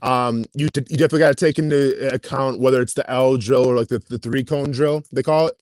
You definitely got to take into account whether it's the L drill or like the 3-cone drill, they call it.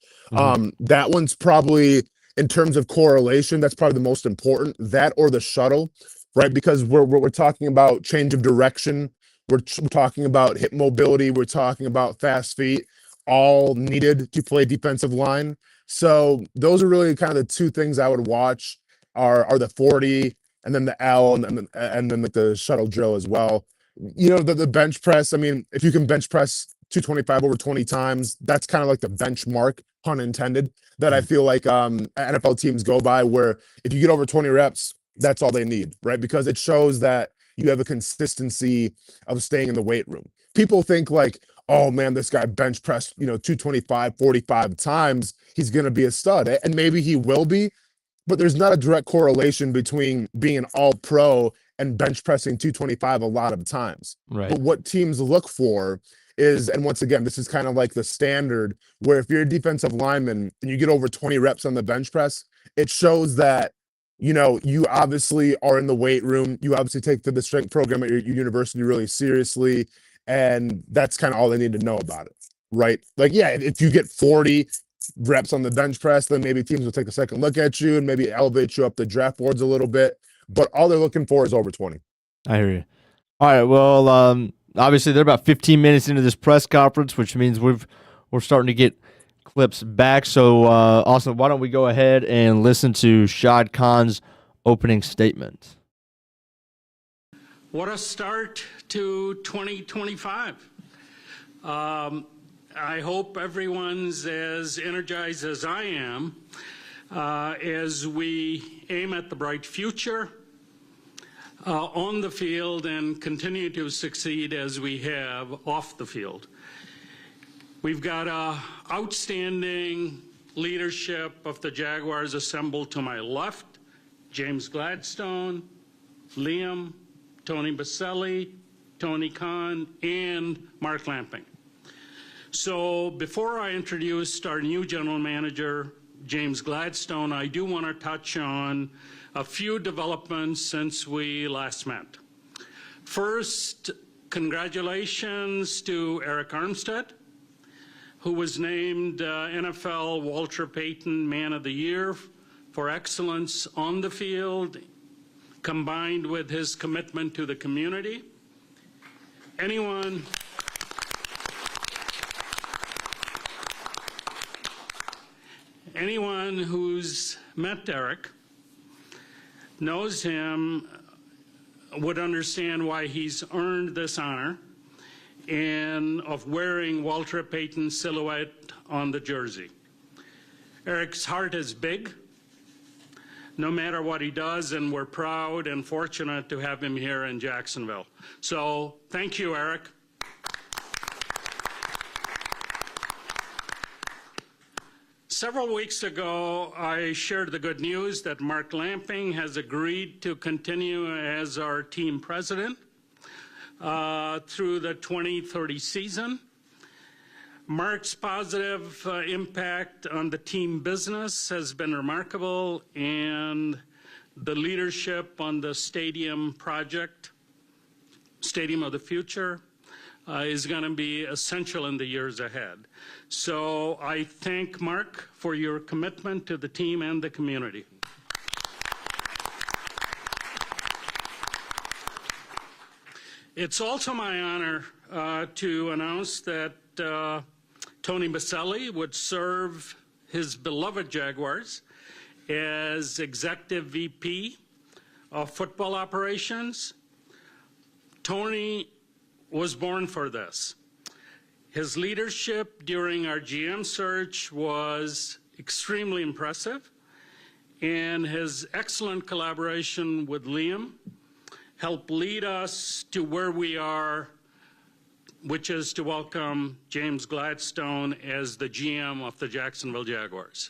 That one's probably, in terms of correlation, that's probably the most important, that or the shuttle, right? Because we're talking about change of direction. We're talking about hip mobility. We're talking about fast feet, all needed to play defensive line. So those are really kind of the 2 things I would watch are the 40 and then the L and then like the shuttle drill as well. The bench press. I mean, if you can bench press 225 over 20 times, that's kind of like the benchmark, pun intended, that I feel like NFL teams go by, where if you get over 20 reps, that's all they need, right? Because it shows that you have a consistency of staying in the weight room. People think like, oh man, this guy bench pressed, 225, 45 times, he's going to be a stud. And maybe he will be, but there's not a direct correlation between being an all pro and bench pressing 225 a lot of times. Right. But what teams look for is, and once again, this is kind of like the standard, where if you're a defensive lineman and you get over 20 reps on the bench press, it shows that, you obviously are in the weight room. You obviously take the strength program at your university really seriously. And that's kind of all they need to know about it, right? Like, yeah, if you get 40 reps on the bench press, then maybe teams will take a second look at you and maybe elevate you up the draft boards a little bit. But all they're looking for is over 20. I hear you. All right, well, obviously they're about 15 minutes into this press conference, which means we're starting to get clips back. So, Austin, why don't we go ahead and listen to Shad Khan's opening statement? What a start to 2025. I hope everyone's as energized as I am as we aim at the bright future on the field and continue to succeed as we have off the field. We've got an outstanding leadership of the Jaguars assembled to my left: James Gladstone, Liam, Tony Baselli, Tony Khan, and Mark Lamping. So before I introduce our new general manager, James Gladstone, I do want to touch on a few developments since we last met. First, congratulations to Eric Armstead, who was named NFL Walter Payton Man of the Year for excellence on the field, combined with his commitment to the community. Anyone who's met Eric knows him would understand why he's earned this honor and of wearing Walter Payton's silhouette on the jersey. Eric's heart is big, no matter what he does, and we're proud and fortunate to have him here in Jacksonville. So thank you, Eric. Several weeks ago, I shared the good news that Mark Lamping has agreed to continue as our team president through the 2030 season. Mark's positive impact on the team business has been remarkable, and the leadership on the stadium project, Stadium of the Future, is going to be essential in the years ahead. So I thank Mark for your commitment to the team and the community. It's also my honor to announce that Tony Baselli would serve his beloved Jaguars as Executive VP of Football Operations. Tony was born for this. His leadership during our GM search was extremely impressive, and his excellent collaboration with Liam helped lead us to where we are, which is to welcome James Gladstone as the GM of the Jacksonville Jaguars.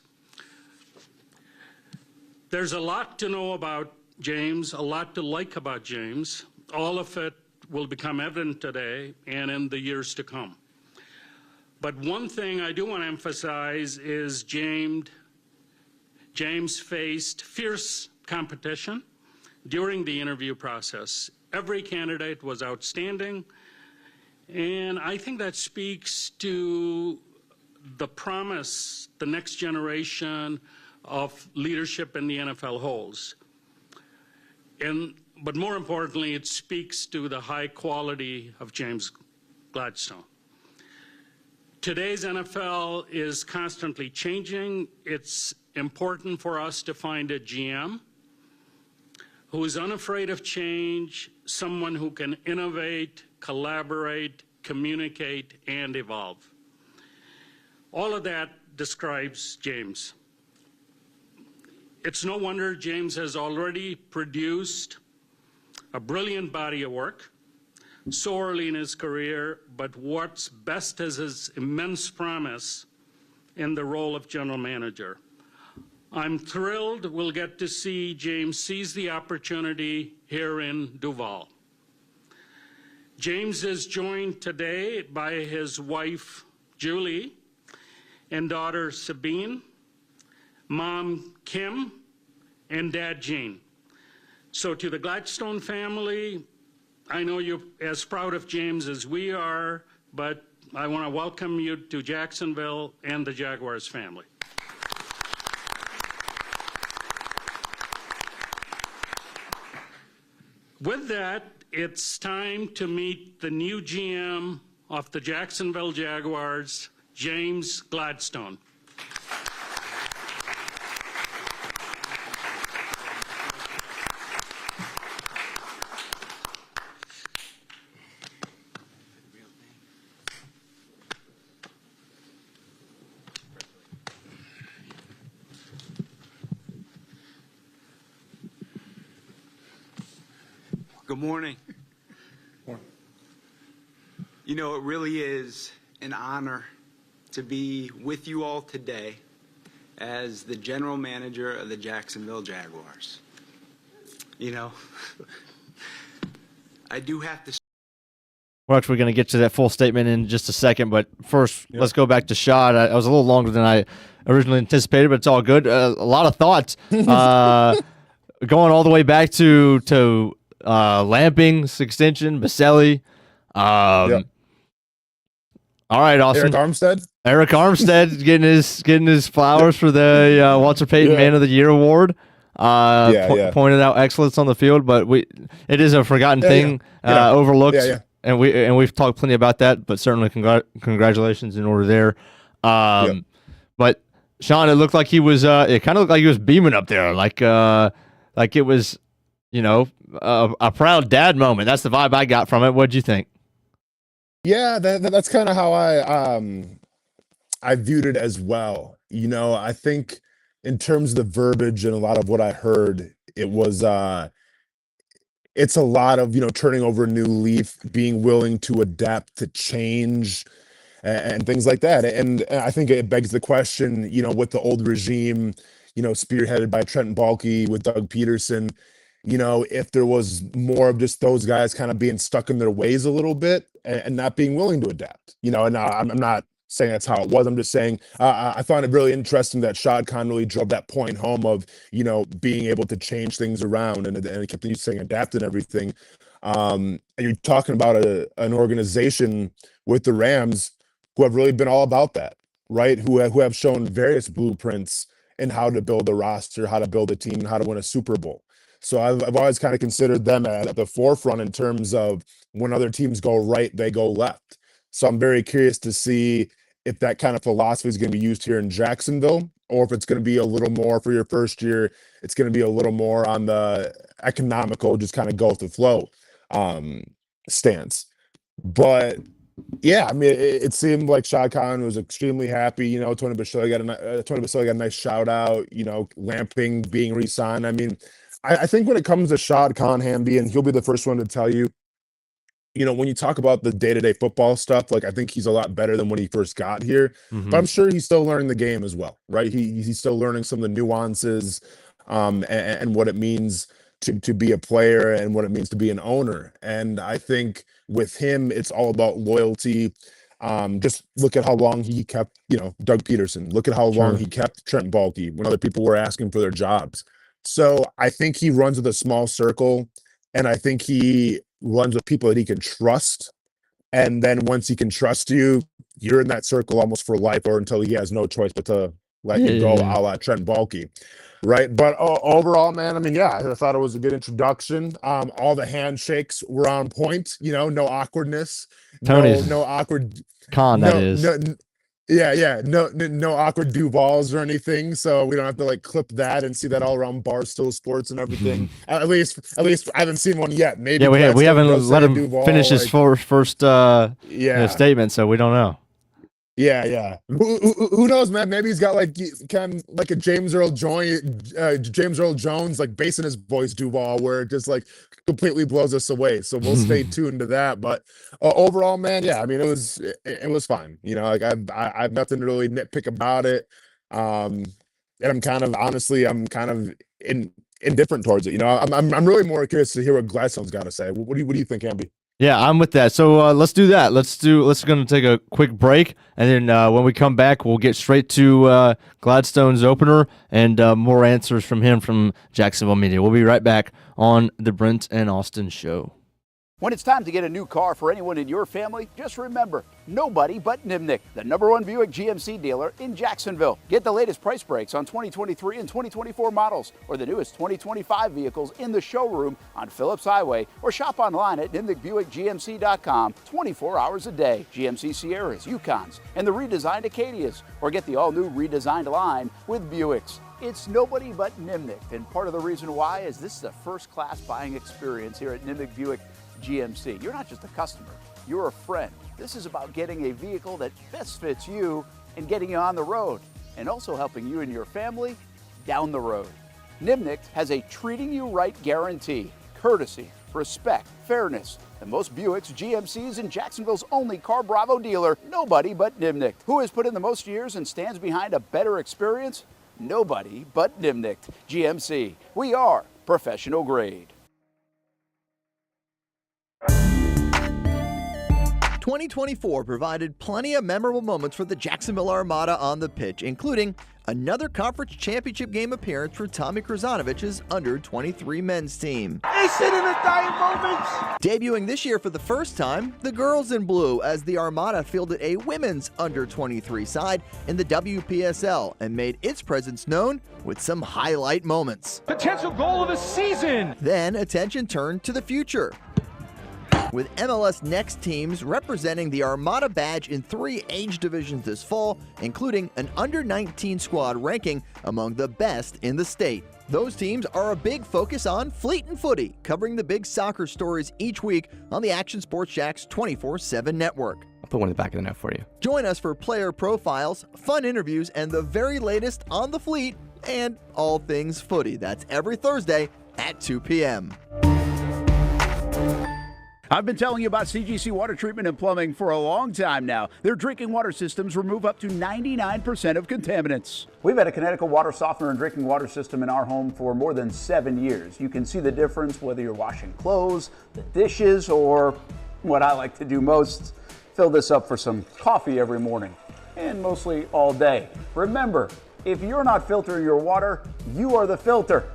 There's a lot to know about James, a lot to like about James. All of it will become evident today and in the years to come. But one thing I do want to emphasize is James faced fierce competition during the interview process. Every candidate was outstanding, and I think that speaks to the promise the next generation of leadership in the NFL holds. But more importantly, it speaks to the high quality of James Gladstone. Today's NFL is constantly changing. It's important for us to find a GM who is unafraid of change, someone who can innovate, collaborate, communicate, and evolve. All of that describes James. It's no wonder James has already produced a brilliant body of work so early in his career, but what's best is his immense promise in the role of general manager. I'm thrilled we'll get to see James seize the opportunity here in Duval. James is joined today by his wife, Julie, and daughter, Sabine, mom, Kim, and dad, Gene. So to the Gladstone family, I know you're as proud of James as we are, but I want to welcome you to Jacksonville and the Jaguars family. With that, it's time to meet the new GM of the Jacksonville Jaguars, James Gladstone. Good morning. You know, it really is an honor to be with you all today as the general manager of the Jacksonville Jaguars. You know, I do have to. We're actually going to get to that full statement in just a second, but first, let's go back to Shad. I was a little longer than I originally anticipated, but it's all good. A lot of thoughts going all the way back to Lamping's extension, Baselli. All right, Austin. Eric Armstead getting his flowers for the Walter Payton Man of the Year award. Pointed out excellence on the field, but it is a forgotten thing, overlooked. And we've talked plenty about that, but certainly congratulations in order there. But Sean, it looked like he was. It kind of looked like he was beaming up there, like it was, a proud dad moment. That's the vibe I got from it. What'd you think? Yeah, that's kind of how I viewed it as well. I think in terms of the verbiage and a lot of what I heard, it was. It's a lot of, turning over a new leaf, being willing to adapt to change and things like that. And I think it begs the question, with the old regime, spearheaded by Trent Baalke with Doug Peterson, if there was more of just those guys kind of being stuck in their ways a little bit and not being willing to adapt, and I'm not saying that's how it was. I'm just saying I found it really interesting that Shad Khan really drove that point home of, being able to change things around and he kept saying adapt and everything. And you're talking about an organization with the Rams who have really been all about that, right? Who have shown various blueprints in how to build a roster, how to build a team, and how to win a Super Bowl. So I've always kind of considered them at the forefront in terms of when other teams go right, they go left. So I'm very curious to see if that kind of philosophy is going to be used here in Jacksonville, or if it's going to be a little more for your first year. It's going to be a little more on the economical, just kind of go with the flow stance. But yeah, I mean, it seemed like Shad Khan was extremely happy. Tony Baselli got a nice shout out. Lamping being re-signed. I mean, I think when it comes to Shad Khan, Hamby, and he'll be the first one to tell you, when you talk about the day-to-day football stuff, like I think he's a lot better than when he first got here, but I'm sure he's still learning the game as well, right? He's still learning some of the nuances and what it means to be a player and what it means to be an owner. And I think with him, it's all about loyalty. Just look at how long he kept, Doug Peterson. Look at how long he kept Trent Baalke when other people were asking for their jobs. So I think he runs with a small circle, and I think he runs with people that he can trust. And then once he can trust you, you're in that circle almost for life, or until he has no choice but to let you go, a la Trent Baalke. Right. But overall, man, I mean, I thought it was a good introduction. All the handshakes were on point, no awkwardness. No awkward. No awkward Duvals or anything. So we don't have to clip that and see that all around Barstool Sports and everything. At least I haven't seen one yet. Maybe we haven't let him finish his first statement, so we don't know. Yeah. Who knows, man? Maybe he's got kind of like a James Earl Jones, bass in his voice Duval, where it just completely blows us away. So we'll stay tuned to that. But overall, man, I mean, it was fine. I have nothing to really nitpick about it. And I'm kind of indifferent towards it. I'm really more curious to hear what Gladstone's got to say. What do you think, Amby? Yeah, I'm with that. So let's do that. Let's going to take a quick break, and then when we come back, we'll get straight to Gladstone's opener and more answers from him from Jacksonville Media. We'll be right back on the Brent and Austin Show. When it's time to get a new car for anyone in your family, just remember, nobody but Nimnick, the #1 Buick GMC dealer in Jacksonville. Get the latest price breaks on 2023 and 2024 models, or the newest 2025 vehicles in the showroom on Phillips Highway, or shop online at nimnickbuickgmc.com 24 hours a day. GMC Sierras, Yukons, and the redesigned Acadias, or get the all-new redesigned line with Buicks. It's nobody but Nimnick, and part of the reason why is this is a first-class buying experience here at Nimnick Buick GMC. You're not just a customer, you're a friend. This is about getting a vehicle that best fits you and getting you on the road, and also helping you and your family down the road. Nimnick has a treating you right guarantee, courtesy, respect, fairness. And most Buicks, GMCs, and Jacksonville's only Car Bravo dealer, nobody but Nimnick. Who has put in the most years and stands behind a better experience? Nobody but Nimnicht. GMC, we are professional grade. 2024 provided plenty of memorable moments for the Jacksonville Armada on the pitch, including another conference championship game appearance for Tommy Kruzanovich's under-23 men's team. Ace it in the dying moments. Debuting this year for the first time, the girls in blue, as the Armada fielded a women's under-23 side in the WPSL and made its presence known with some highlight moments. Potential goal of the season. Then attention turned to the future, with MLS Next teams representing the Armada badge in 3 age divisions this fall, including an under-19 squad ranking among the best in the state. Those teams are a big focus on Fleet and Footy, covering the big soccer stories each week on the Action Sports Jax 24/7 network. I'll put one in the back of the net for you. Join us for player profiles, fun interviews, and the very latest on the Fleet and all things footy. That's every Thursday at 2 p.m. I've been telling you about CGC Water Treatment and Plumbing for a long time now. Their drinking water systems remove up to 99% of contaminants. We've had a Connecticut water softener and drinking water system in our home for more than 7 years. You can see the difference whether you're washing clothes, the dishes, or what I like to do most, fill this up for some coffee every morning, and mostly all day. Remember, if you're not filtering your water, you are the filter.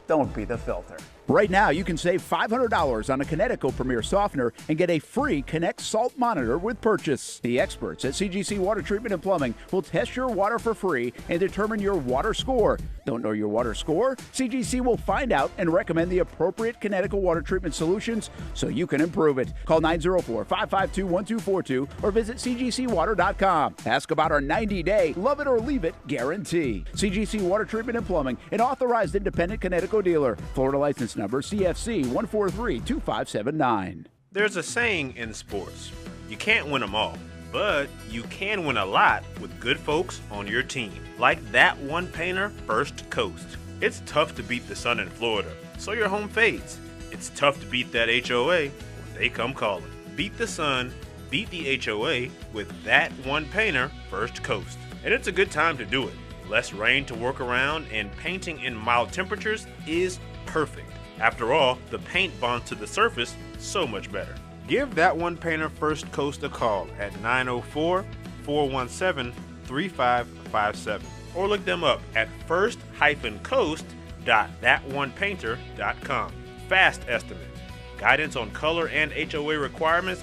Don't be the filter. Right now, you can save $500 on a Connecticut Premier Softener and get a free Connect Salt Monitor with purchase. The experts at CGC Water Treatment and Plumbing will test your water for free and determine your water score. Don't know your water score? CGC will find out and recommend the appropriate Connecticut water treatment solutions so you can improve it. Call 904-552-1242 or visit cgcwater.com. Ask about our 90-day love it or leave it guarantee. CGC Water Treatment and Plumbing, an authorized independent Connecticut dealer. Florida license number CFC 1432579. There's a saying in sports, you can't win them all, but you can win a lot with good folks on your team. Like that one painter, First Coast. It's tough to beat the sun in Florida, so your home fades. It's tough to beat that HOA when they come calling. Beat the sun, beat the HOA with that one painter, First Coast. And it's a good time to do it. Less rain to work around, and painting in mild temperatures is perfect. After all, the paint bonds to the surface so much better. Give that one painter First Coast a call at 904-417-3557 or look them up at first-coast.thatonepainter.com. Fast estimate, guidance on color and HOA requirements,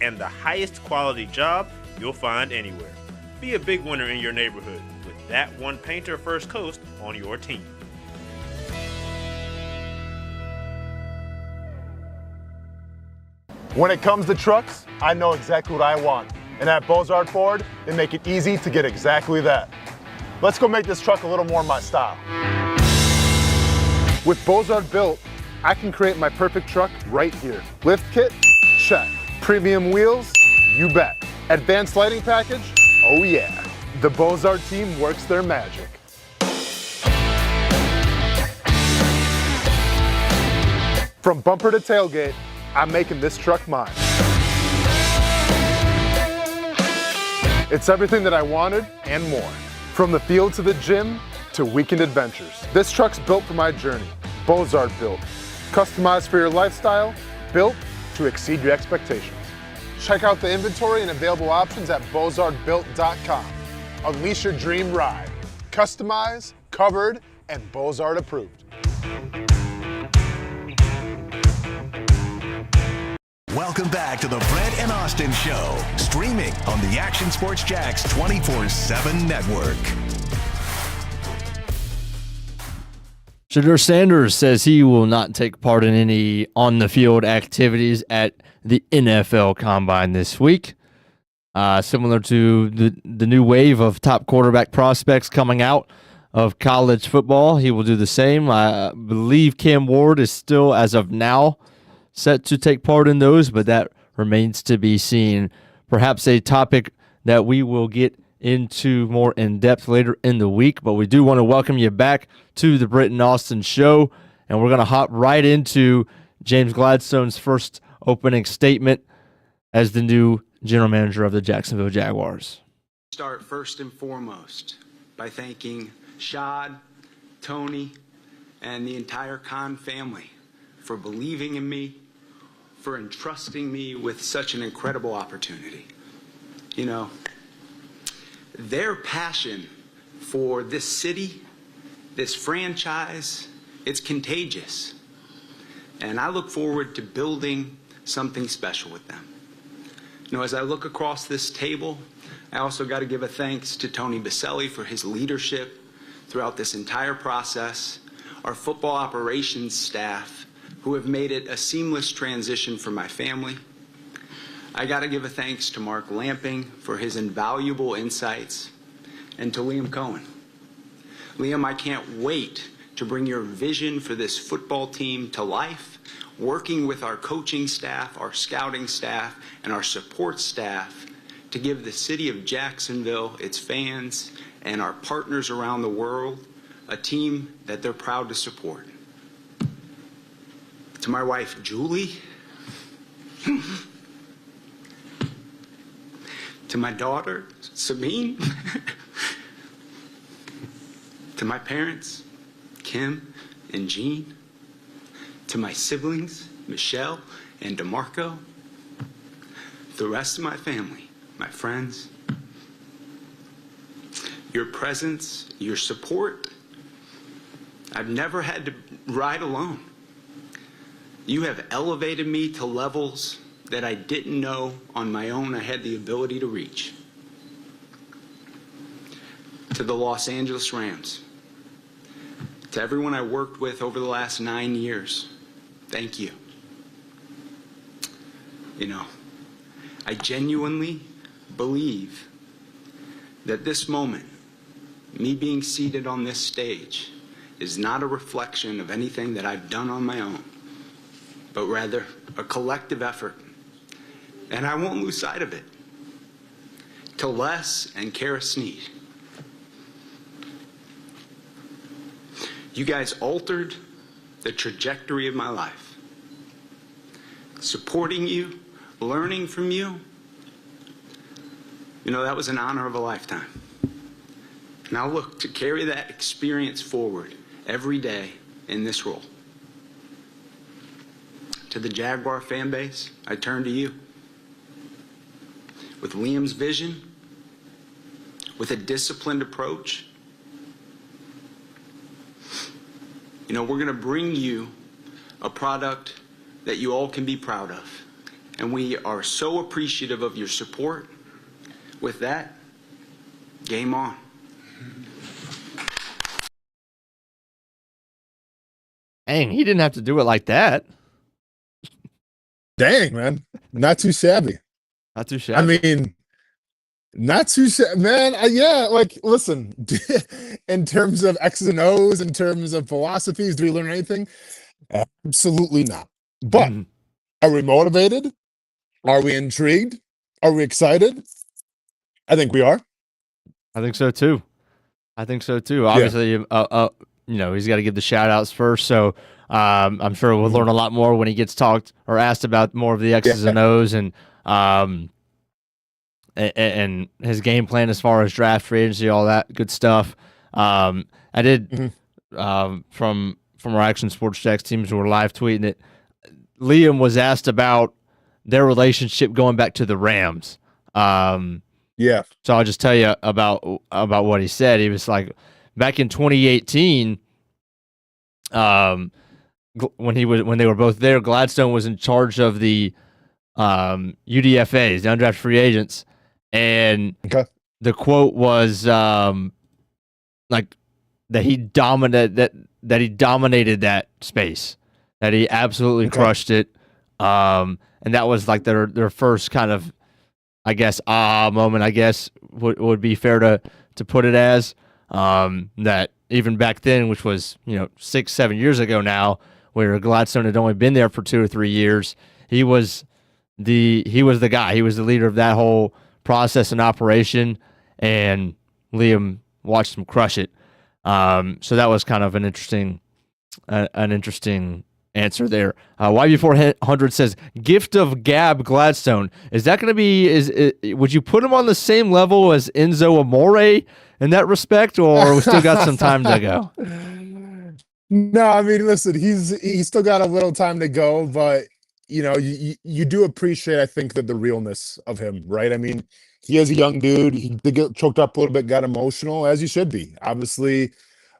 and the highest quality job you'll find anywhere. Be a big winner in your neighborhood with that one painter First Coast on your team. When it comes to trucks, I know exactly what I want. And at Bozard Ford, they make it easy to get exactly that. Let's go make this truck a little more my style. With Bozard Built, I can create my perfect truck right here. Lift kit? Check. Premium wheels? You bet. Advanced lighting package? Oh yeah. The Bozard team works their magic. From bumper to tailgate, I'm making this truck mine. It's everything that I wanted and more. From the field to the gym to weekend adventures. This truck's built for my journey. Bozard Built. Customized for your lifestyle, built to exceed your expectations. Check out the inventory and available options at bozardbuilt.com. Unleash your dream ride. Customized, covered, and Bozard approved. Welcome back to the Brent and Austen Show, streaming on the Action Sports Jax 24/7 network. Shedeur Sanders says he will not take part in any on-the-field activities at the NFL Combine this week. Similar to the new wave of top quarterback prospects coming out of college football, he will do the same. I believe Cam Ward is still, as of now, set to take part in those, but that remains to be seen. Perhaps a topic that we will get into more in depth later in the week, but we do want to welcome you back to the Brent and Austen Show, and we're going to hop right into James Gladstone's first opening statement as the new general manager of the Jacksonville Jaguars. Start first and foremost by thanking Shad, Tony, and the entire Khan family for believing in me, for entrusting me with such an incredible opportunity. You know, their passion for this city, this franchise, it's contagious. And I look forward to building something special with them. You know, as I look across this table, I also got to give a thanks to Tony Baselli for his leadership throughout this entire process, our football operations staff who have made it a seamless transition for my family. I got to give a thanks to Mark Lamping for his invaluable insights, and to Liam Cohen. Liam, I can't wait to bring your vision for this football team to life, working with our coaching staff, our scouting staff, and our support staff to give the city of Jacksonville, its fans, and our partners around the world a team that they're proud to support. To my wife, Julie, to my daughter, Sabine, to my parents, Kim and Jean, to my siblings, Michelle and DeMarco, the rest of my family, my friends, your presence, your support. I've never had to ride alone. You have elevated me to levels that I didn't know on my own I had the ability to reach. To the Los Angeles Rams, to everyone I worked with over the last 9 years, thank you. You know, I genuinely believe that this moment, me being seated on this stage, is not a reflection of anything that I've done on my own, but rather a collective effort. And I won't lose sight of it. To Les and Kara Sneed, you guys altered the trajectory of my life. Supporting you, learning from you, you know, that was an honor of a lifetime. And I'll look to carry that experience forward every day in this role. To the Jaguar fan base, I turn to you. With Liam's vision, with a disciplined approach, you know, we're going to bring you a product that you all can be proud of. And we are so appreciative of your support. With that, game on. Dang, he didn't have to do it like that. Dang, man. Not too savvy. Not too shabby. I mean, not too savvy, man. Yeah, like, listen, in terms of X's and O's, in terms of philosophies, do we learn anything? Absolutely not. But are we motivated? Are we intrigued? Are we excited? I think we are. I think so too. Obviously, you know, he's got to give the shout outs first. So I'm sure we'll learn a lot more when he gets talked or asked about more of the X's and O's and his game plan as far as draft, free agency, all that good stuff. I did from our Action Sports Jacks teams who were live tweeting it. Liam was asked about their relationship going back to the Rams. Yeah. So I'll just tell you about what he said. He was like, back in 2018, when they were both there, Gladstone was in charge of the UDFAs, the undrafted free agents, and the quote was like that he dominated that space, that he absolutely crushed it, and that was like their first kind of, I guess, moment, I guess would be fair to put it as. That even back then, which was, 6-7 years ago now, where Gladstone had only been there for 2 or 3 years, he was the guy. He was the leader of that whole process and operation, and Liam watched him crush it. So that was kind of an interesting answer there. YB400 says, gift of Gab Gladstone. Is that going to be, would you put him on the same level as Enzo Amore in that respect, or we still got some time to go? No, I mean, listen, he's still got a little time to go, but you do appreciate, I think, that the realness of him, right? I mean, he is a young dude. He did get choked up a little bit, got emotional, as you should be. Obviously,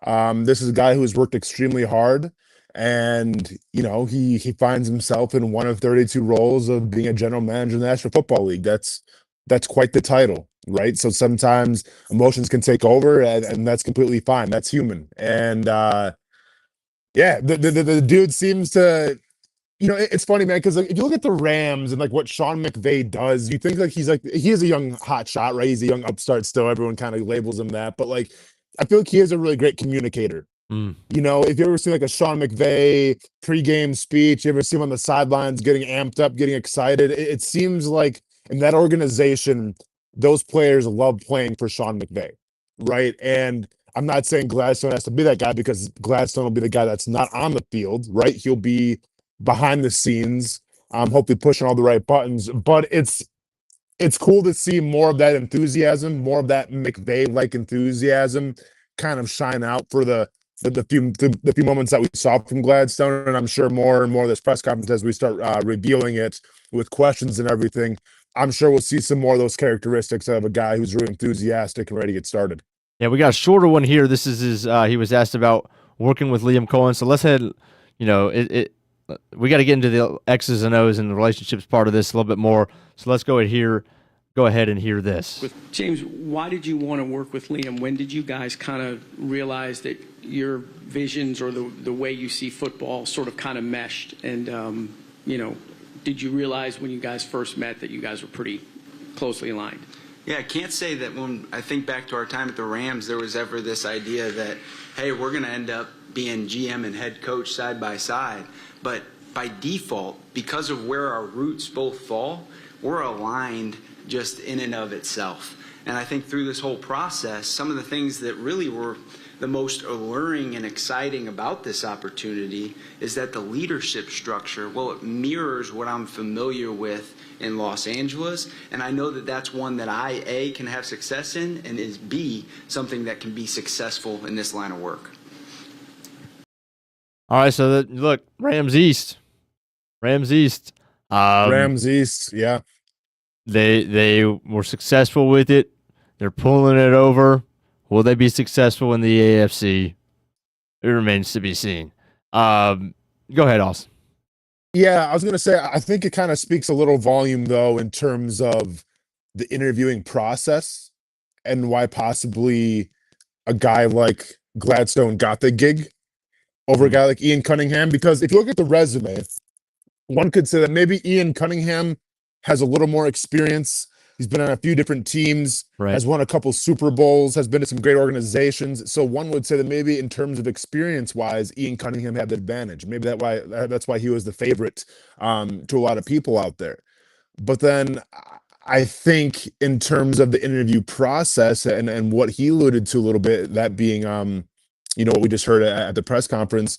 this is a guy who has worked extremely hard, and he finds himself in one of 32 roles of being a general manager in the National Football League. That's quite the title, right? So sometimes emotions can take over, and that's completely fine. That's human. And yeah, the dude seems to. It's funny, man, because if you look at the Rams and what Sean McVay does, you think he is a young hot shot, right? He's a young upstart still. Everyone kind of labels him that, but I feel like he is a really great communicator. If you ever see a Sean McVay pregame speech, you ever see him on the sidelines getting amped up, getting excited, it seems like in that organization, those players love playing for Sean McVay, right? And I'm not saying Gladstone has to be that guy, because Gladstone will be the guy that's not on the field, right? He'll be behind the scenes, hopefully pushing all the right buttons. But it's cool to see more of that enthusiasm, more of that McVay-like enthusiasm kind of shine out for the few moments that we saw from Gladstone. And I'm sure more and more of this press conference, as we start revealing it with questions and everything, I'm sure we'll see some more of those characteristics of a guy who's really enthusiastic and ready to get started. Yeah, we got a shorter one here. This is his, he was asked about working with Liam Cohen. So let's head, we got to get into the X's and O's and the relationships part of this a little bit more. So let's go ahead and hear this. With James, why did you want to work with Liam? When did you guys kind of realize that your visions or the way you see football sort of kind of meshed? And, did you realize when you guys first met that you guys were pretty closely aligned? Yeah, I can't say that when I think back to our time at the Rams, there was ever this idea that, hey, we're going to end up being GM and head coach side by side. But by default, because of where our roots both fall, we're aligned just in and of itself. And I think through this whole process, some of the things that really were the most alluring and exciting about this opportunity is that the leadership structure, well, it mirrors what I'm familiar with in Los Angeles. And I know that that's one that I, A, can have success in, and is, B, something that can be successful in this line of work. All right, so look, Rams East. Yeah. They were successful with it. They're pulling it over. Will they be successful in the AFC? It remains to be seen. Go ahead, Austin. Yeah, I was going to say, I think it kind of speaks a little volume, though, in terms of the interviewing process and why possibly a guy like Gladstone got the gig over a guy like Ian Cunningham. Because if you look at the resume, one could say that maybe Ian Cunningham has a little more experience. He's been on a few different teams, right, has won a couple Super Bowls, has been to some great organizations. So one would say that maybe in terms of experience-wise, Ian Cunningham had the advantage. Maybe that's why he was the favorite to a lot of people out there. But then I think in terms of the interview process and what he alluded to a little bit, that being what we just heard at the press conference,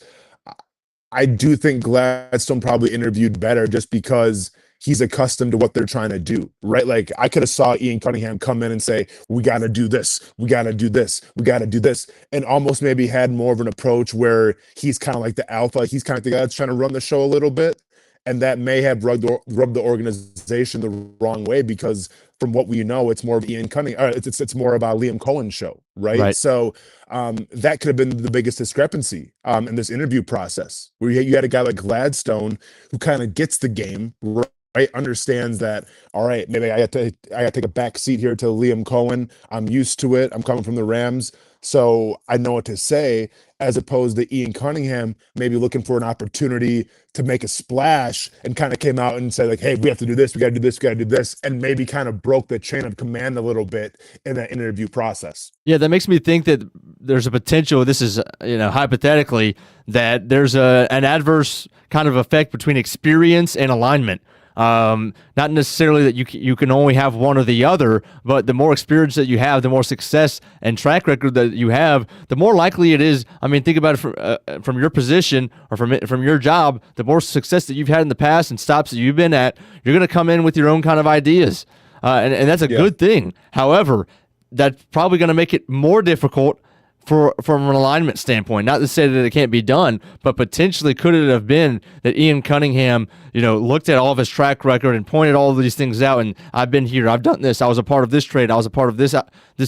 I do think Gladstone probably interviewed better just because he's accustomed to what they're trying to do, right? Like I could have saw Ian Cunningham come in and say, we got to do this, we got to do this, we got to do this, and almost maybe had more of an approach where he's kind of like the alpha. He's kind of the guy that's trying to run the show a little bit. And that may have rubbed the organization the wrong way, because from what we know, it's more of Ian Cunningham. It's more about Liam Cohen's show, right? So that could have been the biggest discrepancy in this interview process, where you had a guy like Gladstone who kind of gets the game, right? Understands that, all right, maybe I got to take a back seat here to Liam Cohen. I'm used to it. I'm coming from the Rams, so I know what to say, as opposed to Ian Cunningham maybe looking for an opportunity to make a splash and kind of came out and said like, hey, we have to do this, we got to do this, we got to do this, and maybe kind of broke the chain of command a little bit in that interview process. Yeah, that makes me think that there's a potential, this is, hypothetically, that there's an adverse kind of effect between experience and alignment. Not necessarily that you can only have one or the other, but the more experience that you have, the more success and track record that you have, the more likely it is. I mean, think about it from your position or from your job. The more success that you've had in the past and stops that you've been at, you're going to come in with your own kind of ideas, and that's a good thing. However, that's probably going to make it more difficult from an alignment standpoint. Not to say that it can't be done, but potentially could it have been that Ian Cunningham, looked at all of his track record and pointed all of these things out, and I've been here, I've done this, I was a part of this trade, I was a part of this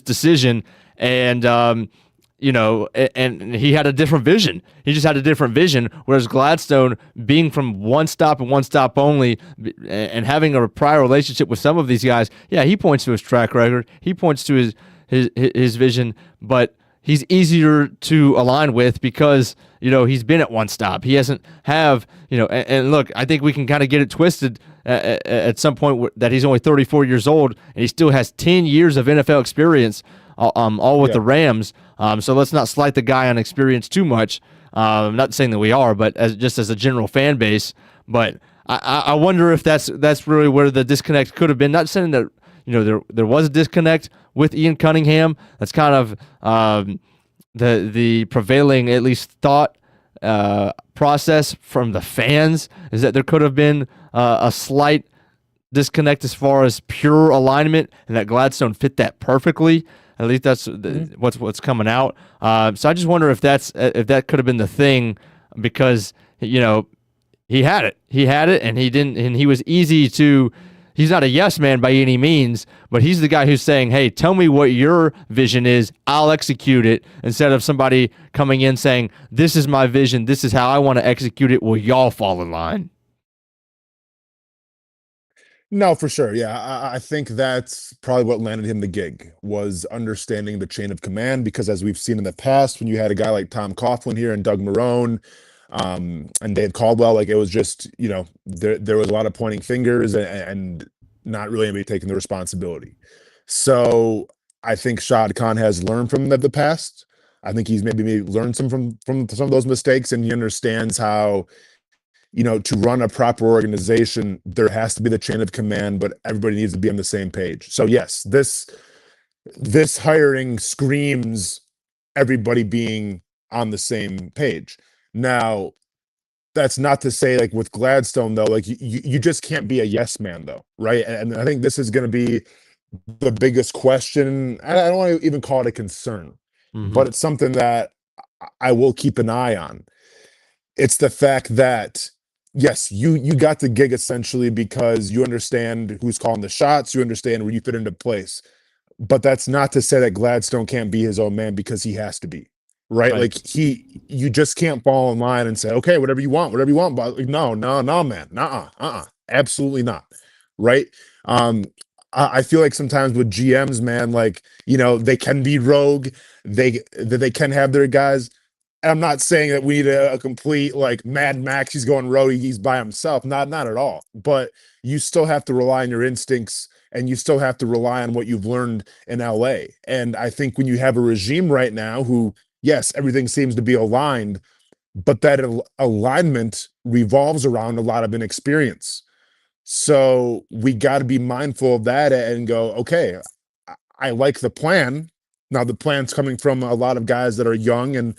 decision, and and he had a different vision. He just had a different vision, whereas Gladstone, being from one stop and one stop only, and having a prior relationship with some of these guys, he points to his track record, he points to his vision, but he's easier to align with because, he's been at one stop. He hasn't and look, I think we can kind of get it twisted at some point that he's only 34 years old and he still has 10 years of NFL experience, all with the Rams. So let's not slight the guy on experience too much. I'm not saying that we are, but as a general fan base. But I wonder if that's really where the disconnect could have been. Not saying that there was a disconnect with Ian Cunningham. That's kind of the prevailing, at least, thought process from the fans, is that there could have been a slight disconnect as far as pure alignment, and that Gladstone fit that perfectly. At least that's what's coming out. So I just wonder if that could have been the thing, because he had it, and he didn't, and he was easy to. He's not a yes man by any means, but he's the guy who's saying, hey, tell me what your vision is, I'll execute it, instead of somebody coming in saying, this is my vision, this is how I want to execute it, will y'all fall in line? No, for sure. Yeah, I think that's probably what landed him the gig, was understanding the chain of command, because as we've seen in the past, when you had a guy like Tom Coughlin here and Doug Marrone, and Dave Caldwell, like, it was just, there was a lot of pointing fingers and not really anybody taking the responsibility. So I think Shad Khan has learned from the past. I think he's maybe learned some from some of those mistakes, and he understands how, to run a proper organization, there has to be the chain of command, but everybody needs to be on the same page. So yes, this hiring screams everybody being on the same page. Now, that's not to say, like, with Gladstone, though, like, you just can't be a yes man, though, right? And I think this is going to be the biggest question. I don't want to even call it a concern, but it's something that I will keep an eye on. It's the fact that, yes, you got the gig essentially because you understand who's calling the shots, you understand where you fit into place. But that's not to say that Gladstone can't be his own man, because he has to be. Right? Like, you just can't fall in line and say, okay, whatever you want, but like, no, man, absolutely not. Right? I feel like sometimes with GMs, man, like, they can be rogue, they can have their guys. And I'm not saying that we need a complete, like, Mad Max, he's going rogue, he's by himself, not at all. But you still have to rely on your instincts, and you still have to rely on what you've learned in LA. And I think when you have a regime right now who, yes, everything seems to be aligned, but that alignment revolves around a lot of inexperience. So we got to be mindful of that and go, okay, I like the plan. Now, the plan's coming from a lot of guys that are young and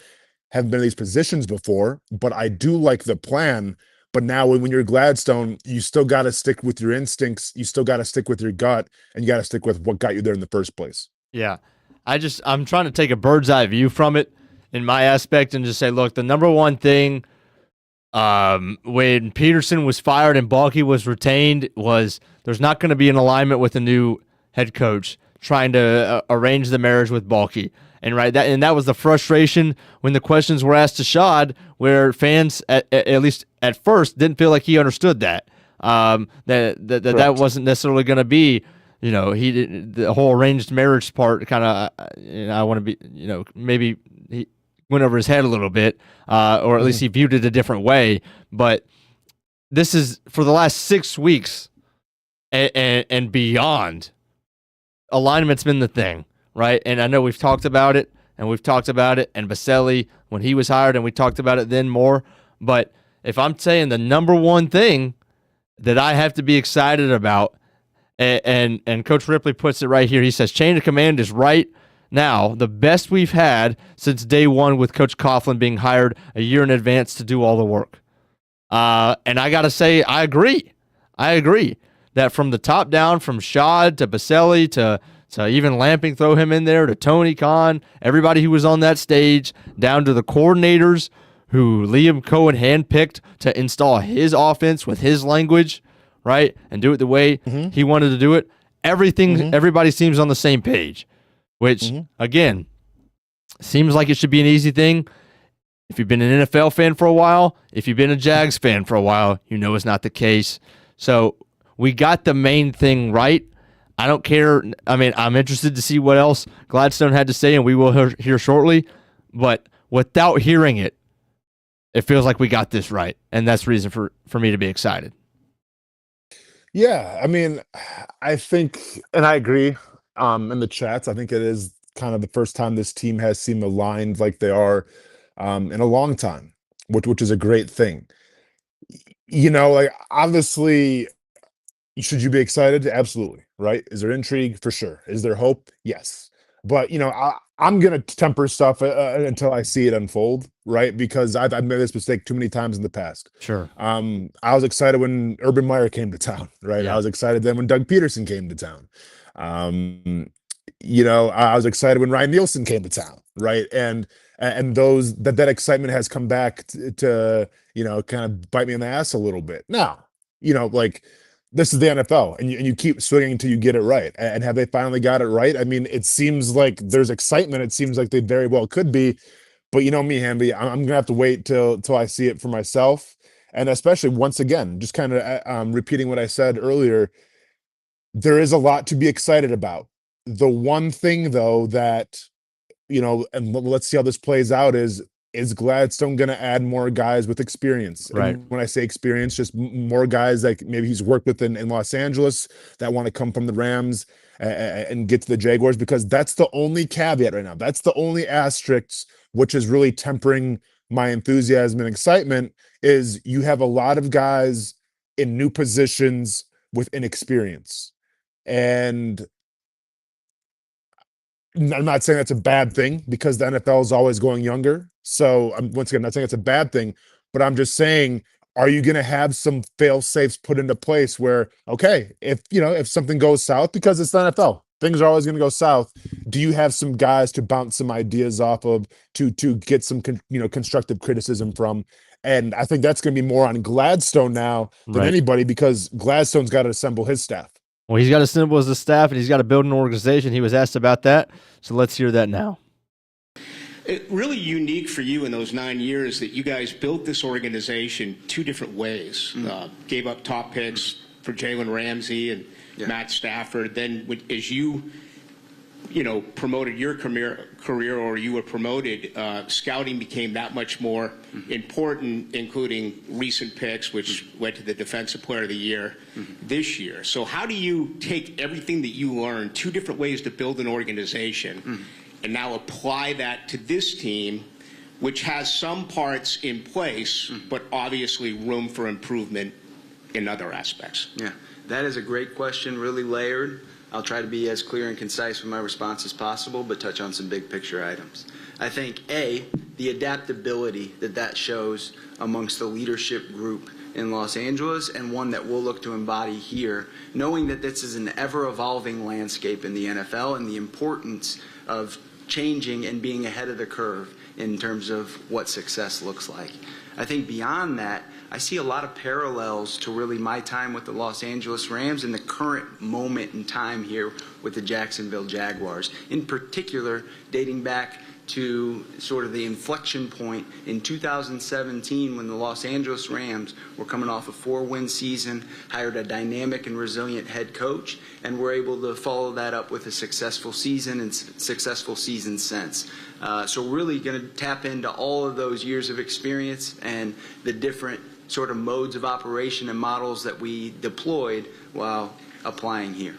haven't been in these positions before, but I do like the plan. But now when you're Gladstone, you still got to stick with your instincts. You still got to stick with your gut, and you got to stick with what got you there in the first place. Yeah. I'm trying to take a bird's eye view from it in my aspect and just say, look, the number one thing when Peterson was fired and Balky was retained was there's not going to be an alignment with a new head coach trying to arrange the marriage with Balky. And that was the frustration when the questions were asked to Shad, where fans, at least at first, didn't feel like he understood that. That wasn't necessarily going to be, the whole arranged marriage part kind of, I want to be, maybe he went over his head a little bit, or at least he viewed it a different way. But this is for the last 6 weeks and beyond, alignment's been the thing, right? And I know we've talked about it, and Baselli when he was hired, and we talked about it then more. But if I'm saying the number one thing that I have to be excited about, and Coach Ripley puts it right here. He says, chain of command is right now the best we've had since day one, with Coach Coughlin being hired a year in advance to do all the work. And I got to say, I agree. That from the top down, from Shad to Baselli to even Lamping, throw him in there, to Tony Khan, everybody who was on that stage, down to the coordinators who Liam Cohen handpicked to install his offense with his language, right, and do it the way he wanted to do it. Everybody seems on the same page, which, again, seems like it should be an easy thing. If you've been an NFL fan for a while, if you've been a Jags fan for a while, you know it's not the case. So we got the main thing right. I don't care. I mean, I'm interested to see what else Gladstone had to say, and we will hear shortly. But without hearing it, it feels like we got this right, and that's reason for me to be excited. Yeah, I mean, I think, and I agree in the chats, I think it is kind of the first time this team has seemed aligned like they are in a long time, which is a great thing. Like, obviously, should you be excited? Absolutely, right? Is there intrigue? For sure. Is there hope? Yes. But, I'm going to temper stuff until I see it unfold, right? Because I've made this mistake too many times in the past. Sure. I was excited when Urban Meyer came to town, right? Yeah. I was excited then when Doug Peterson came to town. I was excited when Ryan Nielsen came to town, right? And that excitement has come back to kind of bite me in the ass a little bit. Now, this is the NFL, and you keep swinging until you get it right. And have they finally got it right? I mean, it seems like there's excitement. It seems like they very well could be. But you know me, Hamby, I'm going to have to wait till I see it for myself. And especially, once again, just kind of repeating what I said earlier, there is a lot to be excited about. The one thing, though, that, and let's see how this plays out, is Gladstone going to add more guys with experience? Right. And when I say experience, just more guys that maybe he's worked with in Los Angeles that want to come from the Rams and get to the Jaguars, because that's the only caveat right now. That's the only asterisk, which is really tempering my enthusiasm and excitement, is you have a lot of guys in new positions with inexperience. And I'm not saying that's a bad thing, because the NFL is always going younger. So once again, I'm not saying it's a bad thing, but I'm just saying, are you going to have some fail safes put into place where, okay, if something goes south, because it's the NFL, things are always going to go south. Do you have some guys to bounce some ideas off of, to get some constructive criticism from? And I think that's going to be more on Gladstone now than anybody, because Gladstone's got to assemble his staff. Well, he's got to assemble his staff, and he's got to build an organization. He was asked about that, so let's hear that now. It really unique for you in those 9 years that you guys built this organization two different ways. Gave up top picks for Jalen Ramsey and Matt Stafford. Then as you promoted your career, or you were promoted, scouting became that much more important, including recent picks, which went to the Defensive Player of the Year this year. So how do you take everything that you learned, two different ways to build an organization, and now apply that to this team, which has some parts in place, but obviously room for improvement in other aspects? Yeah, that is a great question, really layered. I'll try to be as clear and concise with my response as possible, but touch on some big picture items. I think, the adaptability that shows amongst the leadership group in Los Angeles, and one that we'll look to embody here, knowing that this is an ever-evolving landscape in the NFL, and the importance of changing and being ahead of the curve in terms of what success looks like. I think beyond that, I see a lot of parallels to really my time with the Los Angeles Rams and the current moment in time here with the Jacksonville Jaguars. In particular, dating back to sort of the inflection point in 2017 when the Los Angeles Rams were coming off a 4-win season, hired a dynamic and resilient head coach, and were able to follow that up with a successful season and successful season since. So really going to tap into all of those years of experience and the different sort of modes of operation and models that we deployed while applying here.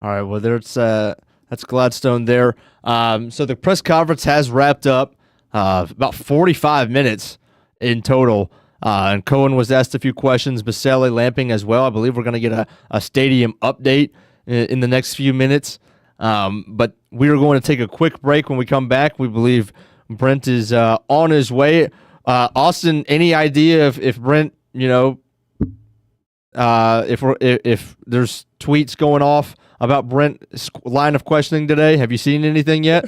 All right, well, that's Gladstone there. So the press conference has wrapped up, about 45 minutes in total. And Cohen was asked a few questions, Baselli, Lamping as well. I believe we're going to get a stadium update in the next few minutes. But we are going to take a quick break. When we come back, we believe Brent is on his way. Austin, any idea if Brent, if there's tweets going off about Brent's line of questioning today? Have you seen anything yet?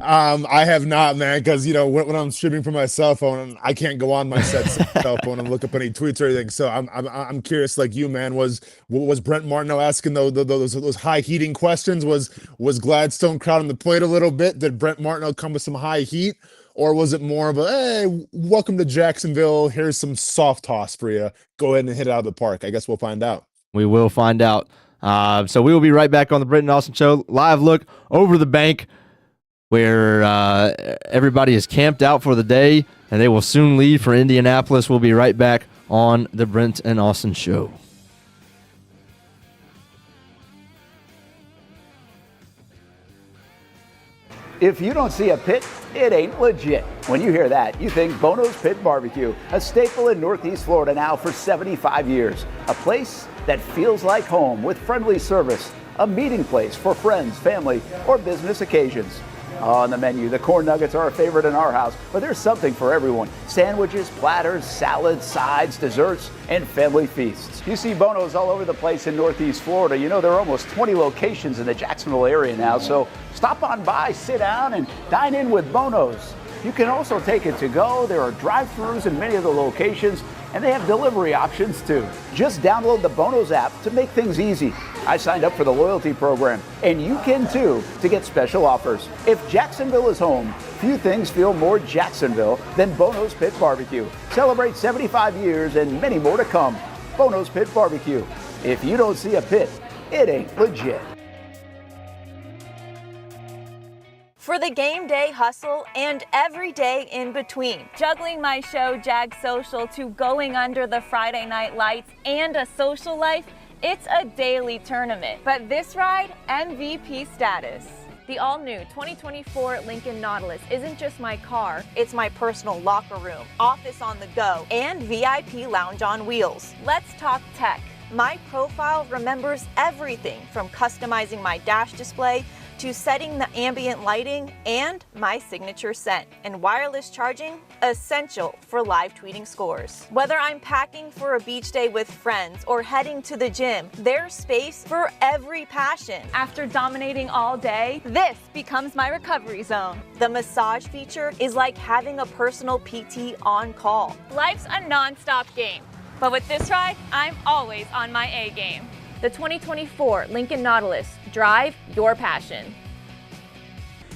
I have not, man, because when I'm streaming from my cell phone, I can't go on my cell phone and look up any tweets or anything. So I'm curious, like you, man. Was Brent Martineau asking those high heating questions? Was Gladstone crowding the plate a little bit? Did Brent Martineau come with some high heat, or was it more of a hey, welcome to Jacksonville? Here's some soft toss for you. Go ahead and hit it out of the park. I guess we'll find out. We will find out. So we will be right back on the Brent and Austin Show. Live look over the bank, where everybody is camped out for the day, and they will soon leave for Indianapolis. We'll be right back on the Brent and Austin Show. If you don't see a pit, it ain't legit. When you hear that, you think Bono's Pit Barbecue, a staple in Northeast Florida now for 75 years. A place that feels like home with friendly service, a meeting place for friends, family, or business occasions. On the menu, the corn nuggets are a favorite in our house, but there's something for everyone. Sandwiches, platters, salads, sides, desserts, and family feasts. You see Bono's all over the place in Northeast Florida. There are almost 20 locations in the Jacksonville area now, so stop on by, sit down, and dine in with Bono's. You can also take it to go. There are drive-thrus in many of the locations, and they have delivery options too. Just download the Bono's app to make things easy. I signed up for the loyalty program, and you can too, to get special offers. If Jacksonville is home, few things feel more Jacksonville than Bono's Pit Barbecue. Celebrate 75 years and many more to come. Bono's Pit Barbecue. If you don't see a pit, it ain't legit. For the game day hustle and every day in between. Juggling my show, Jags Social, to going under the Friday night lights and a social life, it's a daily tournament. But this ride, MVP status. The all-new 2024 Lincoln Nautilus isn't just my car, it's my personal locker room, office on the go, and VIP lounge on wheels. Let's talk tech. My profile remembers everything from customizing my dash display to setting the ambient lighting and my signature scent. And wireless charging, essential for live tweeting scores. Whether I'm packing for a beach day with friends or heading to the gym, there's space for every passion. After dominating all day, this becomes my recovery zone. The massage feature is like having a personal PT on call. Life's a non-stop game, but with this ride, I'm always on my A game. The 2024 Lincoln Nautilus. Drive your passion.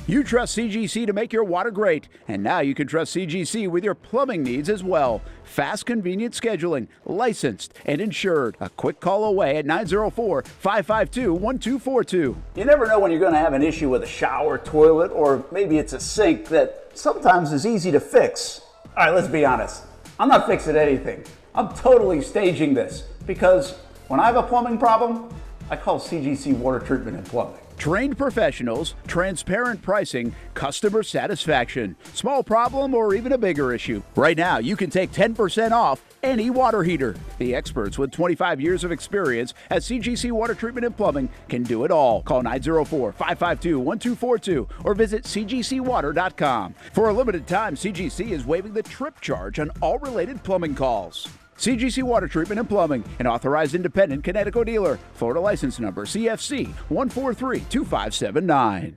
You trust CGC to make your water great, and now you can trust CGC with your plumbing needs as well. Fast, convenient scheduling, licensed and insured. A quick call away at 904-552-1242. You never know when you're going to have an issue with a shower, toilet, or maybe it's a sink that sometimes is easy to fix. All right, let's be honest. I'm not fixing anything. I'm totally staging this because when I have a plumbing problem, I call CGC Water Treatment and Plumbing. Trained professionals, transparent pricing, customer satisfaction. Small problem or even a bigger issue. Right now, you can take 10% off any water heater. The experts with 25 years of experience at CGC Water Treatment and Plumbing can do it all. Call 904-552-1242 or visit cgcwater.com. For a limited time, CGC is waiving the trip charge on all related plumbing calls. CGC Water Treatment and Plumbing, an authorized independent Connecticut dealer. Florida license number CFC 1432579.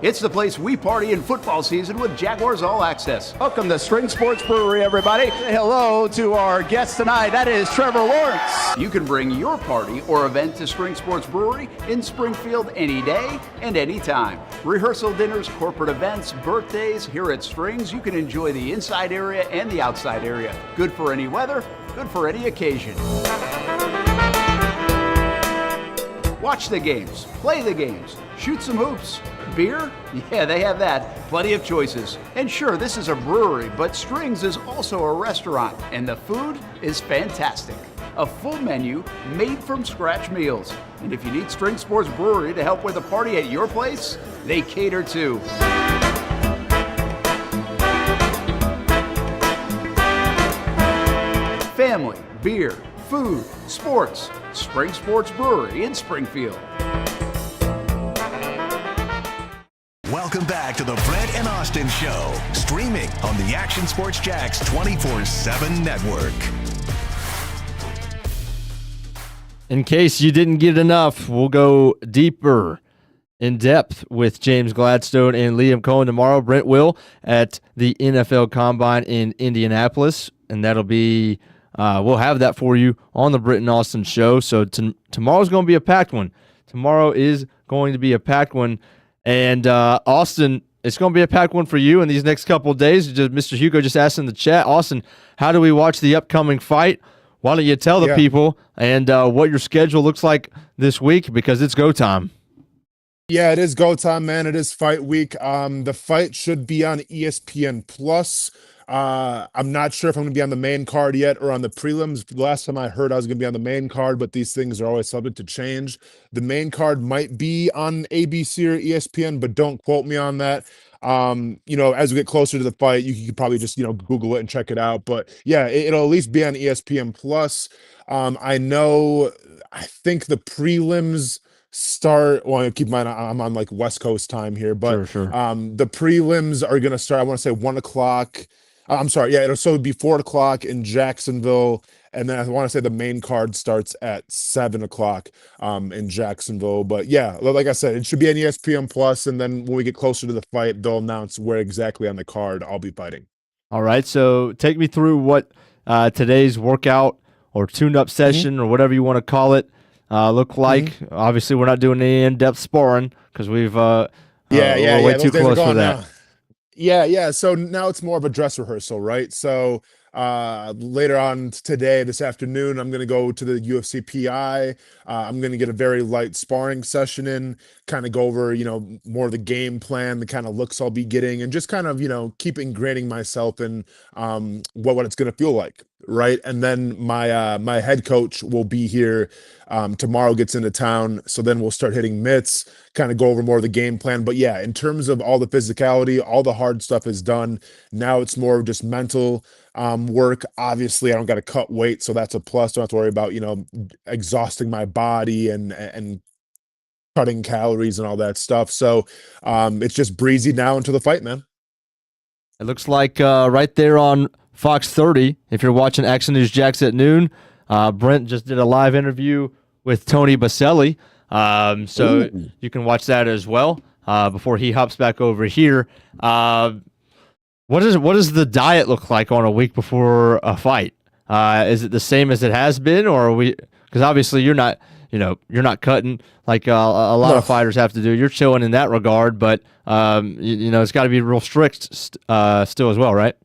It's the place we party in football season with Jaguars All Access. Welcome to String Sports Brewery, everybody. Say hello to our guest tonight. That is Trevor Lawrence. You can bring your party or event to String Sports Brewery in Springfield any day and any time. Rehearsal dinners, corporate events, birthdays. Here at Strings, you can enjoy the inside area and the outside area. Good for any weather, good for any occasion. Watch the games, play the games, shoot some hoops. Beer? Yeah, they have that. Plenty of choices. And sure, this is a brewery, but Strings is also a restaurant, and the food is fantastic. A full menu made from scratch meals. And if you need String Sports Brewery to help with a party at your place, they cater too. Family, beer, food, sports. Spring Sports Brewery in Springfield. Welcome back to the Brent and Austin Show, streaming on the Action Sports Jags 24/7 network. In case you didn't get enough, we'll go deeper in depth with James Gladstone and Liam Cohen tomorrow. Brent will at the NFL Combine in Indianapolis, and that'll be we'll have that for you on the Brent and Austin Show. So tomorrow's going to be a packed one. Tomorrow is going to be a packed one. And Austin, it's going to be a packed one for you in these next couple of days. Mr. Hugo just asked in the chat, Austin, how do we watch the upcoming fight? Why don't you tell the people and what your schedule looks like this week, because it's go time. Yeah, it is go time, man. It is fight week. The fight should be on ESPN Plus. I'm not sure if I'm going to be on the main card yet or on the prelims. The last time I heard I was going to be on the main card, but these things are always subject to change. The main card might be on ABC or ESPN, but don't quote me on that. As we get closer to the fight, you could probably just, Google it and check it out. But yeah, it'll at least be on ESPN Plus. I think the prelims start, well, keep in mind I'm on like West Coast time here, but sure. The prelims are going to start, I want to say 1 o'clock. I'm sorry. Yeah, it'll be 4 o'clock in Jacksonville. And then I want to say the main card starts at 7 o'clock in Jacksonville. But yeah, like I said, it should be on ESPN Plus. And then when we get closer to the fight, they'll announce where exactly on the card I'll be fighting. All right. So take me through what today's workout or tune-up session or whatever you want to call it look like. Obviously, we're not doing any in-depth sparring because we've we're way too close for that. Now. Yeah. So now it's more of a dress rehearsal, right? So later on today, this afternoon, I'm going to go to the UFC PI. I'm going to get a very light sparring session in, kind of go over, more of the game plan, the kind of looks I'll be getting, and just kind of, keep ingraining myself in what it's going to feel like. Right. And then my head coach will be here tomorrow, gets into town. So then we'll start hitting mitts, kind of go over more of the game plan. But yeah, in terms of all the physicality, all the hard stuff is done. Now it's more of just mental work. Obviously, I don't got to cut weight, so that's a plus. Don't have to worry about, exhausting my body and cutting calories and all that stuff. So it's just breezy now into the fight, man. It looks like right there on Fox 30, if you're watching Action News Jax at noon, Brent just did a live interview with Tony Baselli. So you can watch that as well before he hops back over here. What does the diet look like on a week before a fight? Is it the same as it has been, or are we? Because obviously you're not cutting like a lot of fighters have to do. You're chilling in that regard, but it's got to be real strict still as well, right?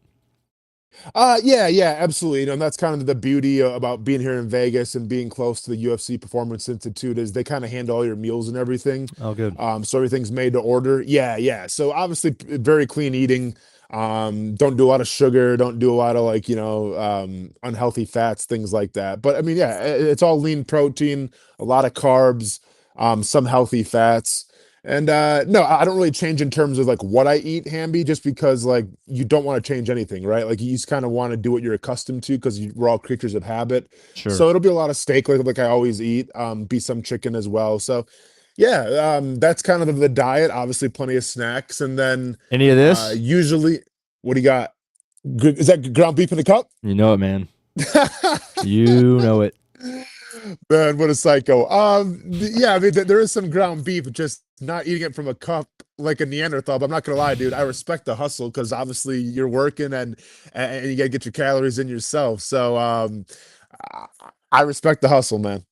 Yeah, absolutely. And that's kind of the beauty about being here in Vegas and being close to the UFC Performance Institute is they kind of handle all your meals and everything. Oh, good. So everything's made to order. Yeah. So obviously very clean eating. Don't do a lot of sugar. Don't do a lot of unhealthy fats, things like that. But I mean, yeah, it's all lean protein, a lot of carbs, some healthy fats. And no, I don't really change in terms of like what I eat, Hamby, just because like you don't want to change anything, right? Like you just kind of want to do what you're accustomed to because we're all creatures of habit. Sure. So it'll be a lot of steak like I always eat, be some chicken as well. So yeah, that's kind of the diet. Obviously, plenty of snacks, and then any of this. Usually, what do you got? Is that ground beef in the cup? You know it, man. You know it. Man, what a psycho. Yeah, I mean, there is some ground beef, just not eating it from a cup like a Neanderthal. But I'm not gonna lie, dude. I respect the hustle because obviously you're working and you gotta get your calories in yourself. So I I respect the hustle, man.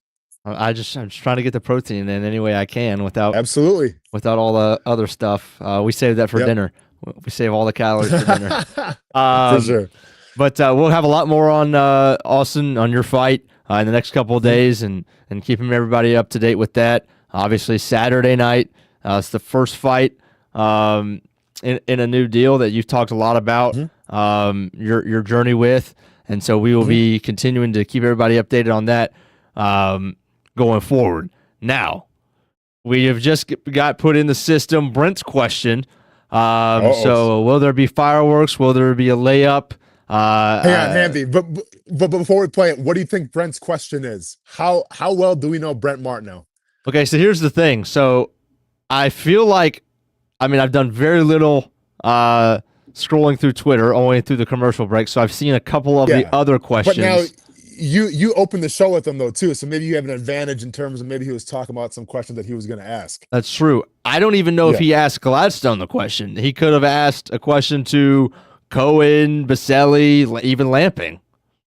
I'm just trying to get the protein in any way I can Absolutely. without all the other stuff. We save that for Yep. dinner. We save all the calories for dinner. For sure. But we'll have a lot more on Austin, on your fight in the next couple of days, and keeping everybody up to date with that. Obviously, Saturday night, it's the first fight in a new deal that you've talked a lot about your journey with, and so we will be continuing to keep everybody updated on that going forward. Now, we have just got put in the system Brent's question. So will there be fireworks? Will there be a layup? Hang on, Handy. But before we play it, what do you think Brent's question is? How well do we know Brent Martineau? Okay, so here's the thing. So I feel like, I mean, I've done very little scrolling through Twitter, only through the commercial break. So I've seen a couple of the other questions. But now you opened the show with him though too, so maybe you have an advantage in terms of maybe he was talking about some questions that he was going to ask. That's true. I don't even know if he asked Gladstone the question. He could have asked a question to Cohen, Baselli, even Lamping.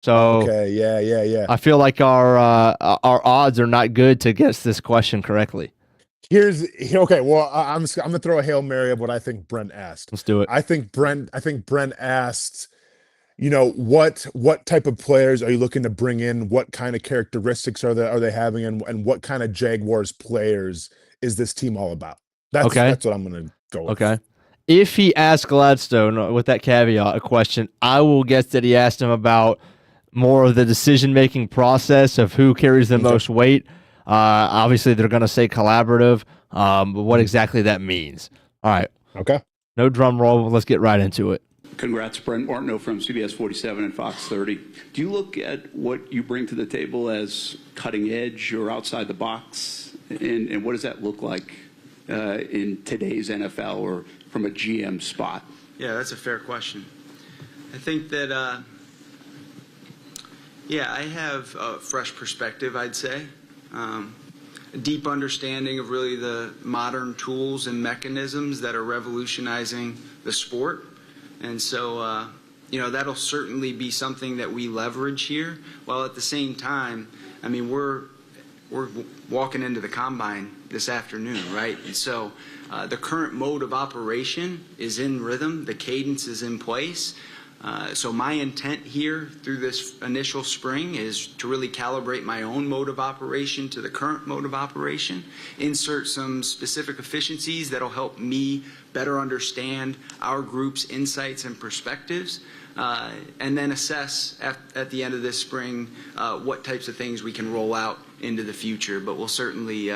So okay, yeah. I feel like our odds are not good to guess this question correctly. Okay. Well, I'm gonna throw a Hail Mary of what I think Brent asked. Let's do it. I think Brent asked, what type of players are you looking to bring in? What kind of characteristics are they having, and what kind of Jaguars players is this team all about? That's what I'm gonna go with. Okay. If he asked Gladstone with that caveat a question, I will guess that he asked him about more of the decision-making process of who carries the most weight. Obviously, they're going to say collaborative, but what exactly that means. All right. Okay. No drum roll. Let's get right into it. Congrats, Brent Martineau from CBS 47 and Fox 30. Do you look at what you bring to the table as cutting edge or outside the box? And what does that look like in today's NFL or from a GM spot? Yeah, that's a fair question. I think that, I have a fresh perspective, I'd say. A deep understanding of really the modern tools and mechanisms that are revolutionizing the sport. And so, that'll certainly be something that we leverage here. While at the same time, I mean, we're walking into the combine this afternoon, right? And so the current mode of operation is in rhythm. The cadence is in place. So my intent here through this initial spring is to really calibrate my own mode of operation to the current mode of operation, insert some specific efficiencies that'll help me better understand our group's insights and perspectives, and then assess at the end of this spring what types of things we can roll out into the future. But we'll certainly,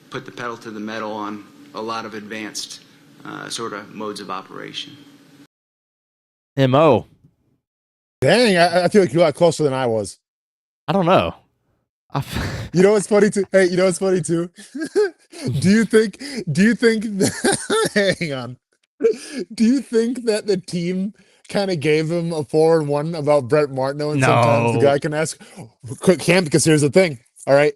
put the pedal to the metal on a lot of advanced sort of modes of operation. M.O. Dang, I feel like you're a lot closer than I was. I don't know. You know what's funny too? Hey, you know what's funny too? Do you think hang on. Do you think that the team kind of gave him a 4-1 about Brent Martineau, and sometimes the guy can ask quick hand? Because here's the thing. All right.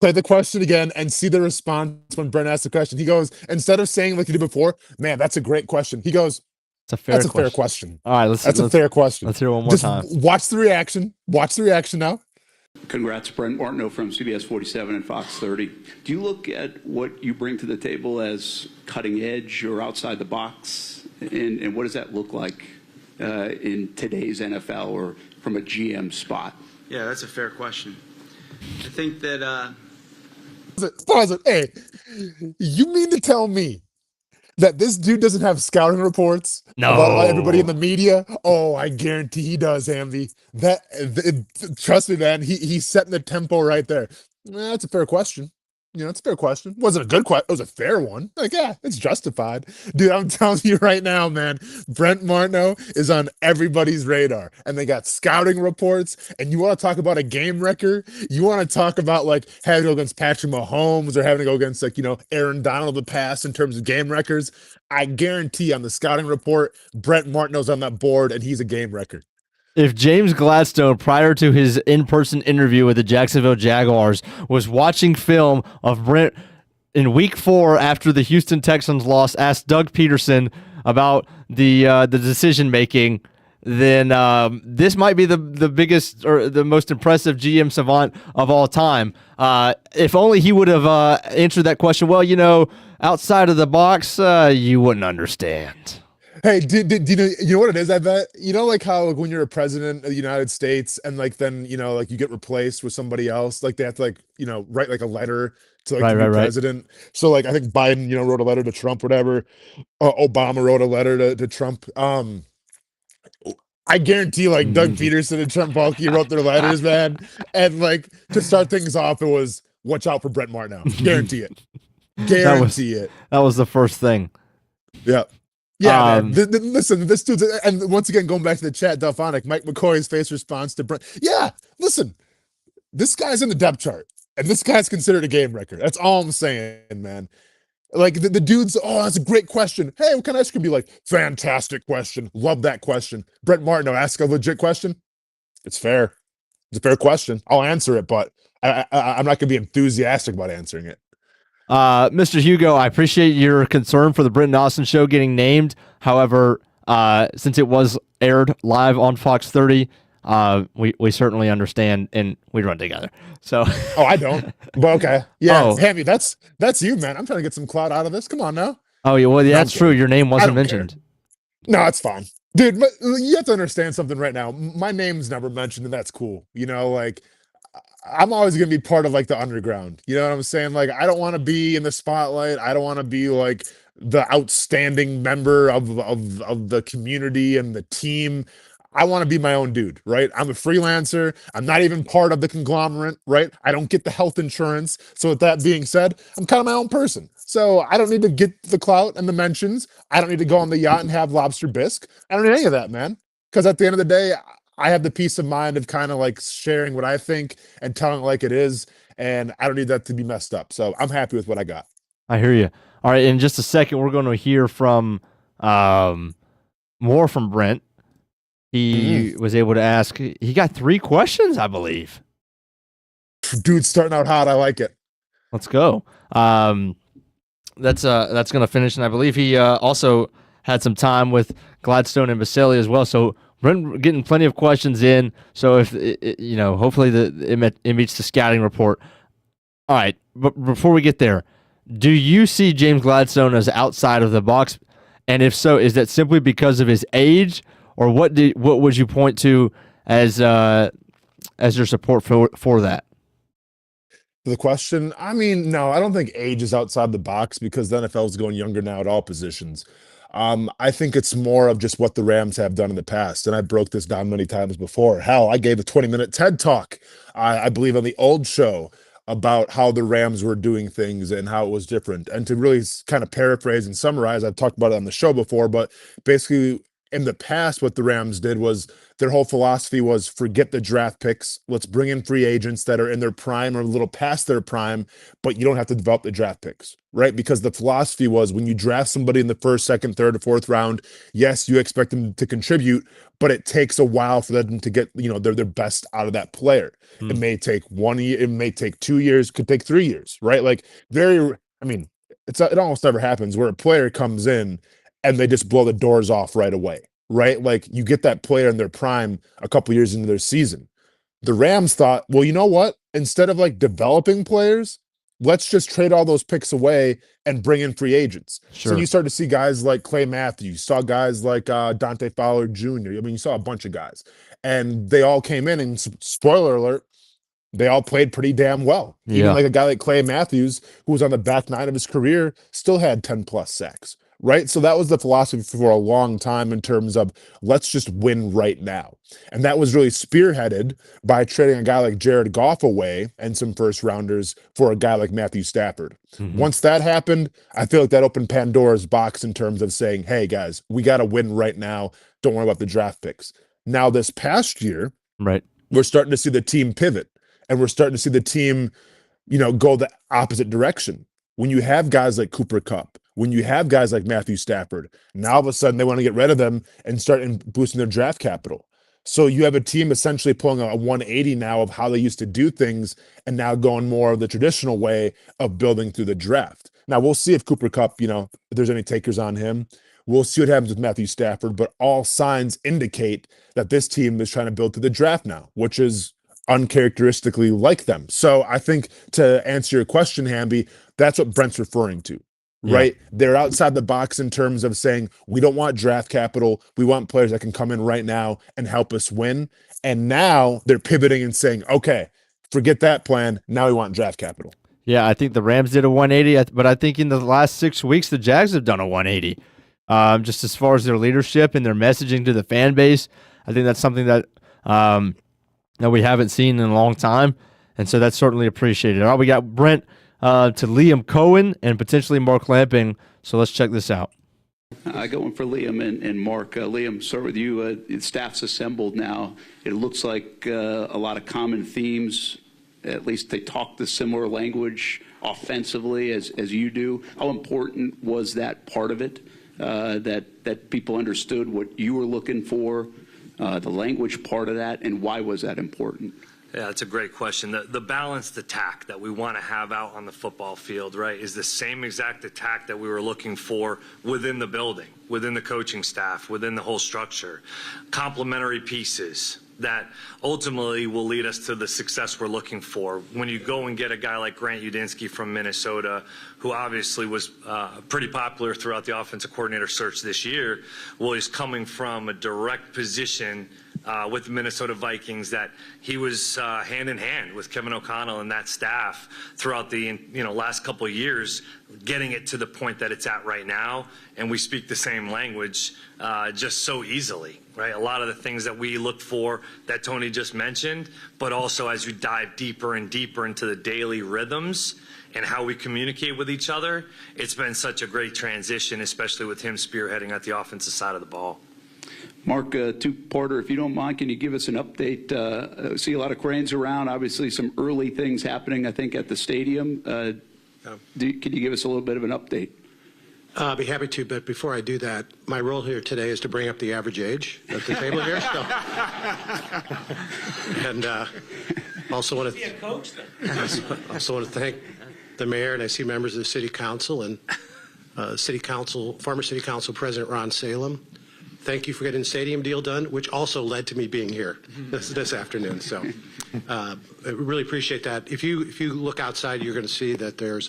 Play the question again and see the response when Brent asks the question. He goes, instead of saying like he did before, man, that's a great question. He goes, that's a fair question. All right, that's a fair question. Let's hear it one more time. Watch the reaction. Watch the reaction now. Congrats, Brent Martineau from CBS 47 and Fox 30. Do you look at what you bring to the table as cutting edge or outside the box? And what does that look like in today's NFL or from a GM spot? Yeah, that's a fair question. I think that... Pause it. Hey, you mean to tell me that this dude doesn't have scouting reports about everybody in the media? Oh, I guarantee he does, Hamby. Trust me, man. He's setting the tempo right there. That's a fair question. It's a fair question. Wasn't a good question. It was a fair one. Like, yeah, it's justified. Dude, I'm telling you right now, man, Brent Martineau is on everybody's radar. And they got scouting reports. And you want to talk about a game wrecker? You want to talk about, like, having to go against Patrick Mahomes or having to go against, like, Aaron Donald of the past in terms of game wreckers? I guarantee on the scouting report, Brent Martineau's on that board, and he's a game wrecker. If James Gladstone, prior to his in-person interview with the Jacksonville Jaguars, was watching film of Brent in Week 4 after the Houston Texans lost, asked Doug Peterson about the decision making, then this might be the biggest or the most impressive GM savant of all time. If only he would have answered that question. Well, outside of the box, you wouldn't understand. Hey, do you know what it is? I bet like how like when you're a president of the United States and like then like you get replaced with somebody else, like they have to like write like a letter to like the new president. So like I think Biden wrote a letter to Trump, whatever. Obama wrote a letter to Trump. I guarantee like Doug Peterson and Trent Baalke wrote their letters, man. And like to start things off, it was watch out for Brent Martineau. Guarantee it. Guarantee it. That was the first thing. Yeah. Yeah, man. Listen, this dude's, and once again, going back to the chat, Delphonic, Mike McCoy's face response to Brent. Yeah, listen, this guy's in the depth chart, and this guy's considered a game record. That's all I'm saying, man. Like the dude's, that's a great question. Hey, what kind of ice cream do you like? Fantastic question. Love that question. Brent Martineau, ask a legit question. It's fair. It's a fair question. I'll answer it, but I'm not going to be enthusiastic about answering it. Mr. Hugo, I appreciate your concern for the Brent and Austin show getting named. However, since it was aired live on Fox 30, we certainly understand, and we run together. So, I don't. But okay, yeah, Hammy, that's you, man. I'm trying to get some clout out of this. Come on now. Oh yeah, well that's true. Your name wasn't mentioned. No, it's fine, dude. But you have to understand something right now. My name's never mentioned, and that's cool. Like. I'm always going to be part of like the underground. You know what I'm saying? Like, I don't want to be in the spotlight. I don't want to be like the outstanding member of the community and the team. I want to be my own dude, right? I'm a freelancer. I'm not even part of the conglomerate, right? I don't get the health insurance. So with that being said, I'm kind of my own person. So I don't need to get the clout and the mentions. I don't need to go on the yacht and have lobster bisque. I don't need any of that, man. Because at the end of the day, I have the peace of mind of kind of like sharing what I think and telling it like it is. And I don't need that to be messed up. So I'm happy with what I got. I hear you. All right. In just a second, we're going to hear from more from Brent. He was able to ask, he got 3 questions, I believe. Dude's starting out hot. I like it. Let's go. That's going to finish. And I believe he also had some time with Gladstone and Baselli as well. So Brent getting plenty of questions in, so if hopefully it meets the scouting report. All right, but before we get there, do you see James Gladstone as outside of the box? And if so, is that simply because of his age, or what would you point to as your support for that? The question, I mean, no, I don't think age is outside the box because the NFL is going younger now at all positions. I think it's more of just what the Rams have done in the past. And I broke this down many times before. Hell, I gave a 20-minute TED talk, I believe, on the old show about how the Rams were doing things and how it was different. And to really kind of paraphrase and summarize, I've talked about it on the show before, but basically in the past, what the Rams did was their whole philosophy was forget the draft picks. Let's bring in free agents that are in their prime or a little past their prime, but you don't have to develop the draft picks, right? Because the philosophy was when you draft somebody in the first, second, third, or fourth round, yes, you expect them to contribute, but it takes a while for them to get, their best out of that player. It may take 1 year, it may take 2 years, could take 3 years, right? Like it almost never happens where a player comes in and they just blow the doors off right away, right? Like you get that player in their prime a couple years into their season. The Rams thought, well, you know what? Instead of like developing players, let's just trade all those picks away and bring in free agents. Sure. So you start to see guys like Clay Matthews, you saw guys like Dante Fowler Jr. I mean, you saw a bunch of guys, and they all came in, and spoiler alert, they all played pretty damn well. Even like a guy like Clay Matthews, who was on the back nine of his career, still had 10 plus sacks, right? So that was the philosophy for a long time in terms of let's just win right now. And that was really spearheaded by trading a guy like Jared Goff away and some first rounders for a guy like Matthew Stafford. Once that happened, I feel like that opened Pandora's box in terms of saying, hey guys, we got to win right now. Don't worry about the draft picks. Now this past year, right, we're starting to see the team pivot. And we're starting to see the team, go the opposite direction. When you have guys like Cooper Kupp, when you have guys like Matthew Stafford, now all of a sudden they want to get rid of them and start boosting their draft capital. So you have a team essentially pulling a 180 now of how they used to do things and now going more of the traditional way of building through the draft. Now we'll see if Cooper Kupp, if there's any takers on him. We'll see what happens with Matthew Stafford, but all signs indicate that this team is trying to build through the draft now, which is uncharacteristically like them. So I think, to answer your question, Hamby, that's what Brent's referring to. Right? They're outside the box in terms of saying, we don't want draft capital. We want players that can come in right now and help us win. And now they're pivoting and saying, okay, forget that plan. Now we want draft capital. Yeah, I think the Rams did a 180, but I think in the last 6 weeks, the Jags have done a 180. Just as far as their leadership and their messaging to the fan base, I think that's something that that we haven't seen in a long time. And so that's certainly appreciated. All right, we got Brent to Liam Cohen and potentially Mark Lamping. So let's check this out. I got one for Liam and Mark. Liam, start with you. Staff's assembled now. It looks like a lot of common themes. At least they talk the similar language offensively as you do. How important was that part of it? That people understood what you were looking for, the language part of that, and why was that important? Yeah, that's a great question. The balanced attack that we want to have out on the football field, right, is the same exact attack that we were looking for within the building, within the coaching staff, within the whole structure. Complementary pieces that ultimately will lead us to the success we're looking for. When you go and get a guy like Grant Udinski from Minnesota, who obviously was pretty popular throughout the offensive coordinator search this year, well, he's coming from a direct position with the Minnesota Vikings that he was hand in hand with Kevin O'Connell and that staff throughout the last couple of years, getting it to the point that it's at right now. And we speak the same language just so easily, right? A lot of the things that we look for that Tony just mentioned, but also as you dive deeper and deeper into the daily rhythms and how we communicate with each other, it's been such a great transition, especially with him spearheading at the offensive side of the ball. Mark, two-parter, if you don't mind, can you give us an update? See a lot of cranes around, obviously some early things happening, I think, at the stadium. Can you give us a little bit of an update? I'll be happy to, but before I do that, my role here today is to bring up the average age at the table here. So. And also want to be a coach. Also want to thank the mayor, and I see members of the city council and former city council president Ron Salem. Thank you for getting the stadium deal done, which also led to me being here this afternoon. So I really appreciate that. If you look outside, you're going to see that there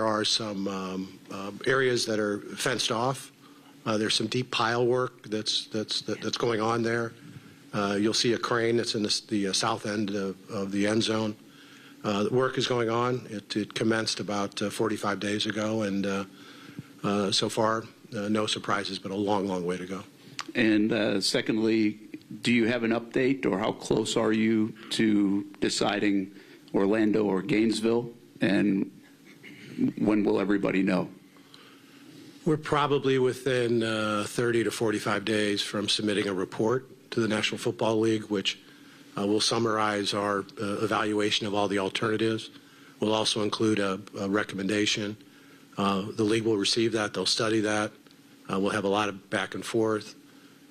are some areas that are fenced off. There's some deep pile work that's going on there. You'll see a crane that's in the south end of the end zone. The work is going on. It commenced about 45 days ago, and so far, no surprises, but a long, long way to go. And secondly, do you have an update, or how close are you to deciding Orlando or Gainesville? And when will everybody know? We're probably within 30 to 45 days from submitting a report to the National Football League, which will summarize our evaluation of all the alternatives. We'll also include a recommendation. The league will receive that. They'll study that. We'll have a lot of back and forth.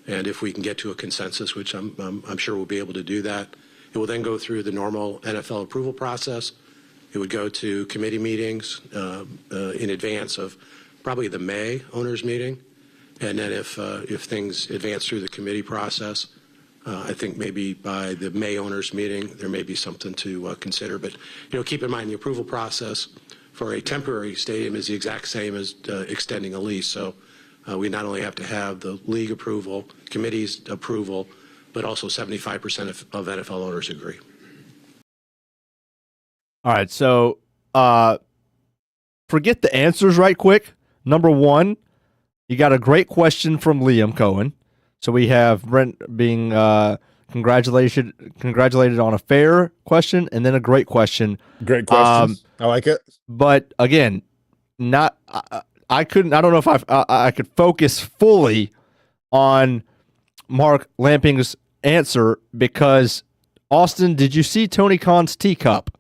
And if we can get to a consensus, which I'm sure we'll be able to do that, it will then go through the normal NFL approval process. It would go to committee meetings in advance of probably the May owners meeting. And then if things advance through the committee process, I think maybe by the May owners meeting, there may be something to consider. But, keep in mind the approval process for a temporary stadium is the exact same as extending a lease. So we not only have to have the league approval, committee's approval, but also 75% of NFL owners agree. All right, so forget the answers right quick. Number one, you got a great question from Liam Cohen. So we have Brent being congratulated on a fair question, and then a great question. Great question. I like it. But again, I couldn't. I don't know if I could focus fully on Mark Lamping's answer because Austin, did you see Tony Khan's teacup?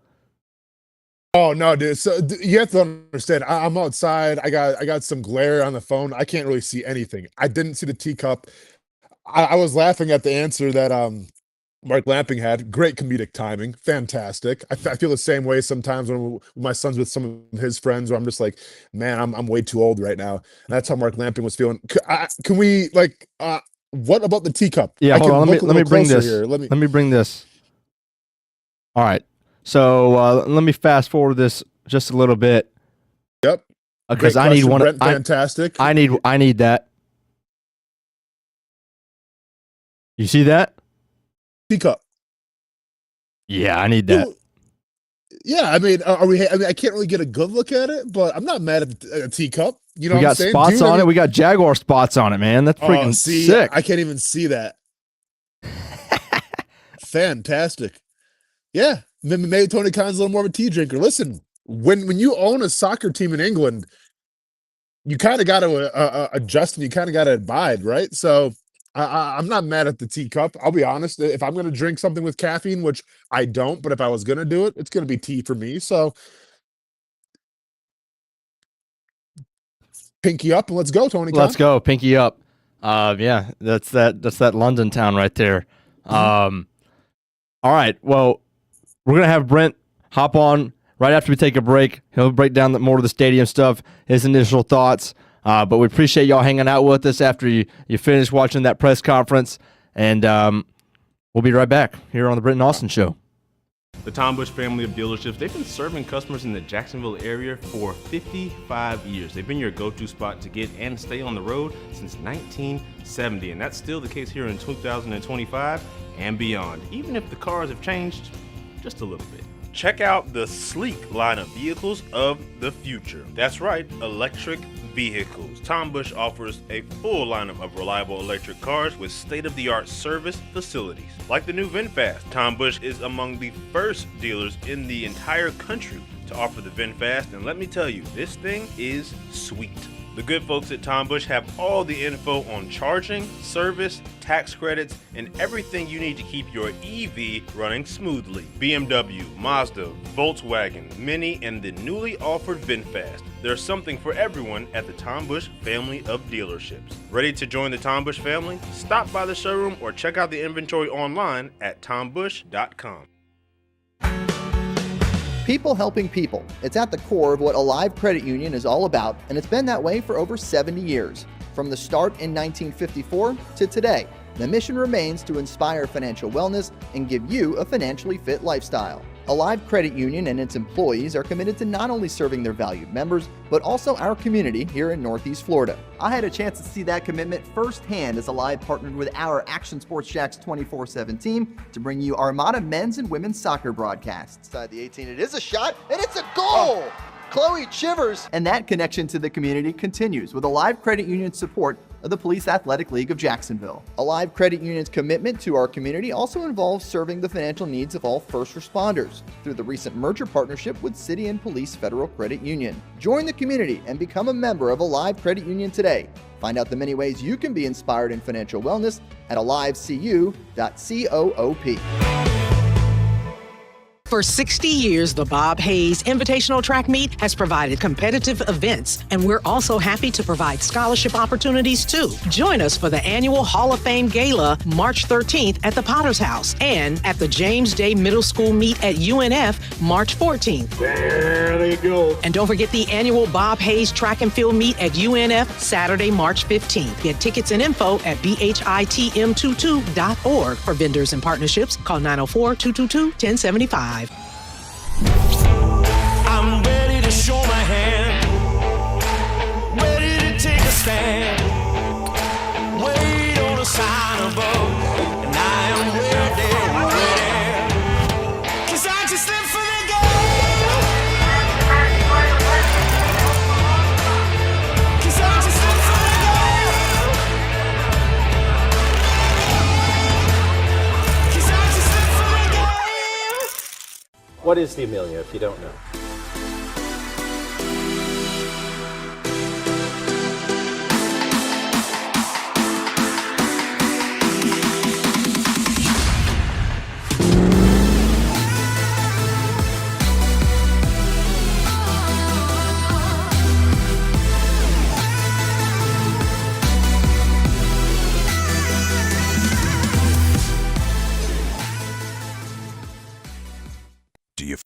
Oh no, dude. So you have to understand. I'm outside. I got some glare on the phone. I can't really see anything. I didn't see the teacup. I was laughing at the answer that Mark Lamping had. Great comedic timing, fantastic. I feel the same way sometimes when my son's with some of his friends, where I'm just like, man, I'm way too old right now. And that's how Mark Lamping was feeling. Can we what about the teacup? Yeah, hold on. Let me bring this. Here. Let me bring this. All right. So let me fast forward this just a little bit. Yep. Because I need one. Brent, fantastic. I need that. You see that? Teacup. Yeah, I need that. Yeah, I mean, I can't really get a good look at it, but I'm not mad at a teacup. You know, We got spots on it. We got Jaguar spots on it, man. That's freaking sick. I can't even see that. Fantastic. Yeah, maybe Tony Khan's a little more of a tea drinker. Listen, when you own a soccer team in England, you kind of got to adjust and you kind of got to abide, right? So I'm not mad at the teacup. I'll be honest. If I'm going to drink something with caffeine, which I don't, but if I was going to do it, it's going to be tea for me. So pinky up and let's go, Tony Khan. Let's go, pinky up. Yeah, that's that London town right there. All right, well, we're gonna have Brent hop on right after we take a break. He'll break down more of the stadium stuff, his initial thoughts. But we appreciate y'all hanging out with us after you finish watching that press conference, and we'll be right back here on the Brent and Austen Show. The Tom Bush family of dealerships, they've been serving customers in the Jacksonville area for 55 years. They've been your go-to spot to get and stay on the road since 1970, and that's still the case here in 2025 and beyond, even if the cars have changed just a little bit. Check out the sleek line of vehicles of the future. That's right, electric vehicles. Tom Bush offers a full lineup of reliable electric cars with state-of-the-art service facilities. Like the new VinFast, Tom Bush is among the first dealers in the entire country to offer the VinFast, and let me tell you, this thing is sweet. The good folks at Tom Bush have all the info on charging, service, tax credits, and everything you need to keep your EV running smoothly. BMW, Mazda, Volkswagen, Mini, and the newly offered VinFast. There's something for everyone at the Tom Bush family of dealerships. Ready to join the Tom Bush family? Stop by the showroom or check out the inventory online at tombush.com. People helping people. It's at the core of what Alive Credit Union is all about, and it's been that way for over 70 years. From the start in 1954 to today, the mission remains to inspire financial wellness and give you a financially fit lifestyle. Alive Credit Union and its employees are committed to not only serving their valued members, but also our community here in Northeast Florida. I had a chance to see that commitment firsthand as Alive partnered with our Action Sports Jacks 24/7 team to bring you Armada men's and women's soccer broadcasts. Inside the 18, it is a shot, and it's a goal! Chloe Chivers! And that connection to the community continues with Alive Credit Union's support of the Police Athletic League of Jacksonville. Alive Credit Union's commitment to our community also involves serving the financial needs of all first responders through the recent merger partnership with City and Police Federal Credit Union. Join the community and become a member of Alive Credit Union today. Find out the many ways you can be inspired in financial wellness at alivecu.coop. For 60 years, the Bob Hayes Invitational Track Meet has provided competitive events, and we're also happy to provide scholarship opportunities too. Join us for the annual Hall of Fame Gala March 13th at the Potter's House and at the James Day Middle School Meet at UNF March 14th. There they go. And don't forget the annual Bob Hayes Track and Field Meet at UNF Saturday, March 15th. Get tickets and info at bhitm22.org. For vendors and partnerships, call 904-222-1075. I'm ready to show my hand, ready to take a stand, wait on a sign above, and I am ready, ready, 'cause I just live for the game, 'cause I just live for the game, 'cause I just live for the game. What is the Amelia, if you don't know?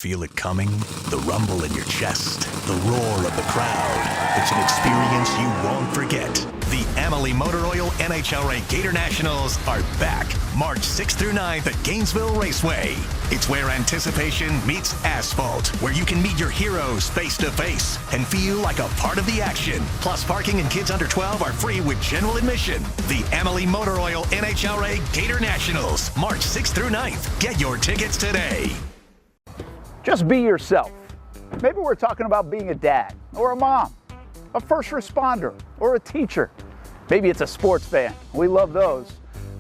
Feel it coming? The rumble in your chest, the roar of the crowd. It's an experience you won't forget. The Emily Motor Oil NHLRA Gator Nationals are back March 6th through 9th at Gainesville Raceway. It's where anticipation meets asphalt, where you can meet your heroes face to face and feel like a part of the action. Plus, parking and kids under 12 are free with general admission. The Emily Motor Oil NHLRA Gator Nationals, March 6th through 9th. Get your tickets today. Just be yourself. Maybe we're talking about being a dad or a mom, a first responder or a teacher. Maybe it's a sports fan. We love those.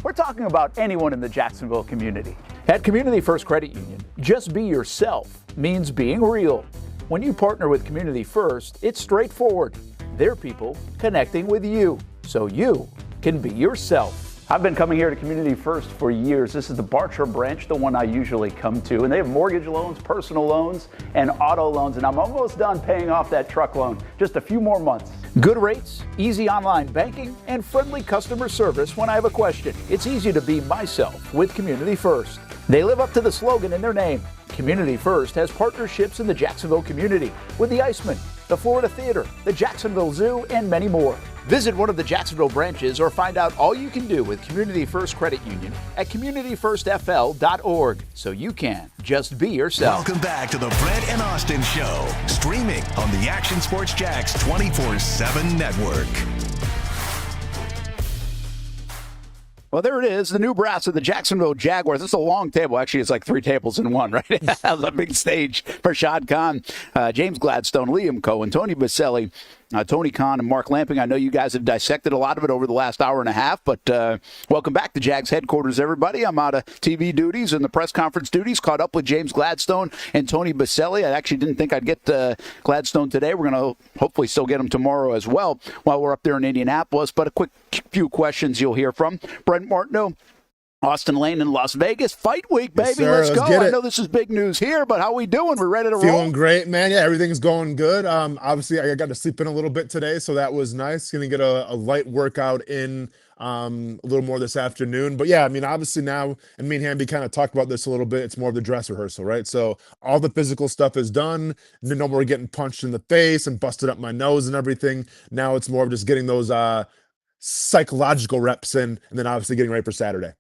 We're talking about anyone in the Jacksonville community. At Community First Credit Union, just be yourself means being real. When you partner with Community First, it's straightforward. They're people connecting with you so you can be yourself. I've been coming here to Community First for years. This is the Bartram branch, the one I usually come to. And they have mortgage loans, personal loans, and auto loans. And I'm almost done paying off that truck loan. Just a few more months. Good rates, easy online banking, and friendly customer service when I have a question. It's easy to be myself with Community First. They live up to the slogan in their name. Community First has partnerships in the Jacksonville community with the Iceman, the Florida Theater, the Jacksonville Zoo, and many more. Visit one of the Jacksonville branches or find out all you can do with Community First Credit Union at communityfirstfl.org so you can just be yourself. Welcome back to the Brent and Austin Show, streaming on the Action Sports Jax 24/7 network. Well, there it is, the new brass of the Jacksonville Jaguars. It's a long table. Actually, it's like 3 tables in one, right? That was a big stage for Shad Khan, James Gladstone, Liam Cohen, Tony Baselli, Tony Khan, and Mark Lamping. I know you guys have dissected a lot of it over the last hour and a half, but welcome back to Jags headquarters, everybody. I'm out of TV duties and the press conference duties, caught up with James Gladstone and Tony Baselli. I actually didn't think I'd get Gladstone today. We're going to hopefully still get him tomorrow as well while we're up there in Indianapolis. But a quick few questions you'll hear from Brent Martineau Austen Lane in Las Vegas. Fight week, baby. Yes, Let's go. I know this is big news here, but how we doing? We're ready to roll? Feeling great, man. Yeah, everything's going good. Obviously, I got to sleep in a little bit today, so that was nice. Going to get a light workout in a little more this afternoon. But yeah, I mean, obviously now, and me and Hamby kind of talked about this a little bit, it's more of the dress rehearsal, right? So all the physical stuff is done. No more getting punched in the face and busted up my nose and everything. Now it's more of just getting those psychological reps in, and then obviously getting ready for Saturday.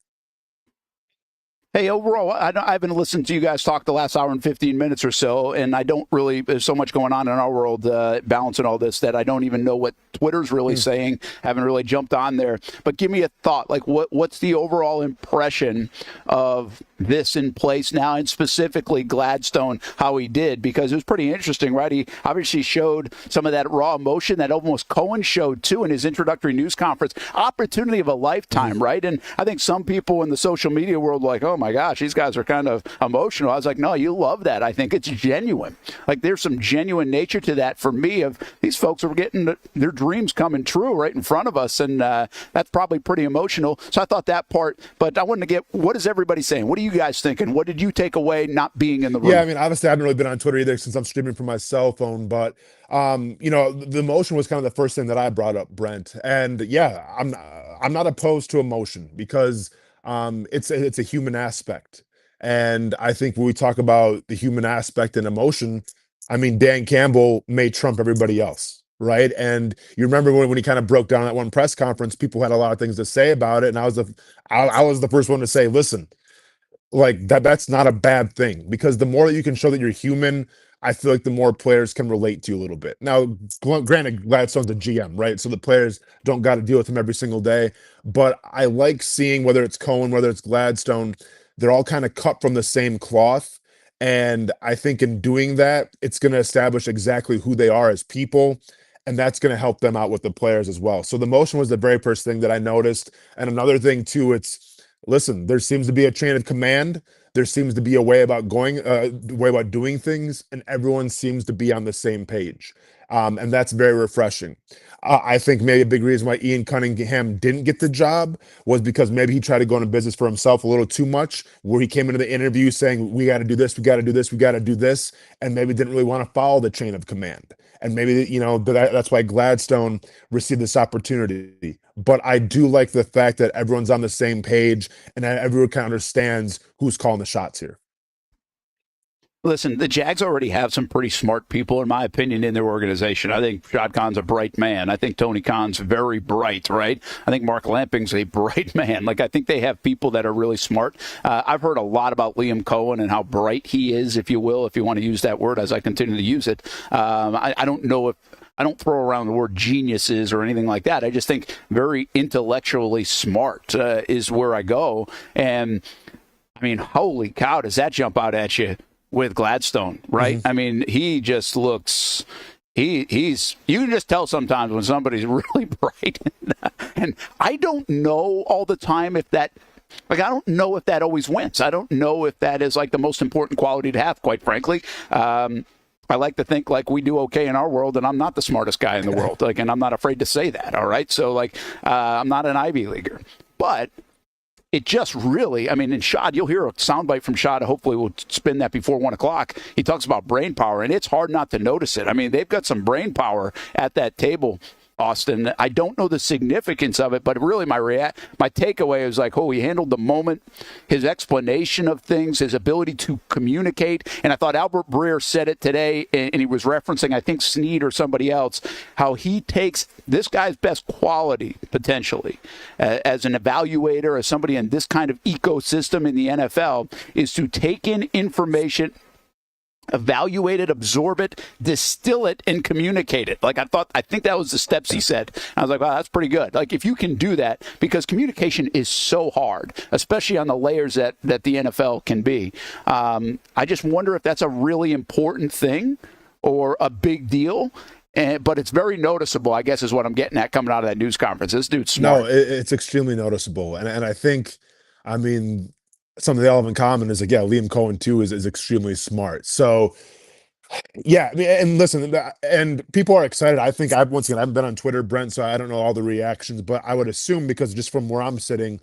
Hey, overall, I haven't listened to you guys talk the last hour and 15 minutes or so, and I don't really, there's so much going on in our world, balancing all this, that I don't even know what Twitter's really saying. Haven't really jumped on there. But give me a thought, like what's the overall impression of this in place now, and specifically Gladstone, how he did? Because it was pretty interesting, right? He obviously showed some of that raw emotion that almost Cohen showed, too, in his introductory news conference. Opportunity of a lifetime, right? And I think some people in the social media world are like, oh, my gosh, these guys are kind of emotional. I was like, no, you love that. I think it's genuine. Like, there's some genuine nature to that for me of these folks are getting their dreams coming true right in front of us, and that's probably pretty emotional. So I thought that part, but I wanted to get, what is everybody saying? What are you guys thinking? What did you take away not being in the room? Yeah, I mean, obviously I haven't really been on Twitter either since I'm streaming from my cell phone, but you know, the emotion was kind of the first thing that I brought up, Brent. And yeah, I'm not opposed to emotion because it's a human aspect. And I think when we talk about the human aspect and emotion, I mean, Dan Campbell may trump everybody else, right? And you remember when he kind of broke down that one press conference, people had a lot of things to say about it. And I was the first one to say, listen, like that's not a bad thing, because the more that you can show that you're human, I feel like the more players can relate to you a little bit. Now, granted, Gladstone's a GM, right? So the players don't got to deal with him every single day. But I like seeing whether it's Cohen, whether it's Gladstone, they're all kind of cut from the same cloth. And I think in doing that, it's going to establish exactly who they are as people. And that's going to help them out with the players as well. So the motion was the very first thing that I noticed. And another thing, too, listen, there seems to be a chain of command. There seems to be a way about doing things, and everyone seems to be on the same page. And that's very refreshing. I think maybe a big reason why Ian Cunningham didn't get the job was because maybe he tried to go into business for himself a little too much, where he came into the interview saying, we got to do this, we got to do this, we got to do this, and maybe didn't really want to follow the chain of command. And maybe, you know, that's why Gladstone received this opportunity. But I do like the fact that everyone's on the same page and that everyone kind of understands who's calling the shots here. Listen, the Jags already have some pretty smart people, in my opinion, in their organization. I think Shad Khan's a bright man. I think Tony Khan's very bright, right? I think Mark Lamping's a bright man. Like, I think they have people that are really smart. I've heard a lot about Liam Cohen and how bright he is, if you will, if you want to use that word as I continue to use it. I don't know if I don't throw around the word geniuses or anything like that. I just think very intellectually smart is where I go. And, I mean, holy cow, does that jump out at you with Gladstone, right? I mean, he just looks... He's you can just tell sometimes when somebody's really bright. And I don't know all the time if that... Like, I don't know if that always wins. I don't know if that is, like, the most important quality to have, quite frankly. I like to think like we do okay in our world, and I'm not the smartest guy in the world. Like, and I'm not afraid to say that, all right? So, like, I'm not an Ivy Leaguer. But it just really, I mean, in Shad, you'll hear a soundbite from Shad. Hopefully we'll spin that before 1 o'clock. He talks about brain power, and it's hard not to notice it. I mean, they've got some brain power at that table, Austin. I don't know the significance of it, but really my takeaway is like, oh, he handled the moment, his explanation of things, his ability to communicate. And I thought Albert Breer said it today, and he was referencing, I think, Snead or somebody else, how he takes this guy's best quality, potentially, as an evaluator, as somebody in this kind of ecosystem in the NFL, is to take in information, evaluate it, absorb it, distill it, and communicate it. Like, I think that was the steps he said. I was like, wow, that's pretty good. Like, if you can do that, because communication is so hard, especially on the layers that the NFL can be. I just wonder if that's a really important thing or a big deal. But it's very noticeable, I guess, is what I'm getting at coming out of that news conference. This dude's smart. No, it's extremely noticeable. And I think, I mean, something they all have in common is, like, yeah, Liam Cohen too is extremely smart. So, yeah, I mean, and listen, and people are excited. I think I haven't been on Twitter, Brent, so I don't know all the reactions, but I would assume, because just from where I'm sitting,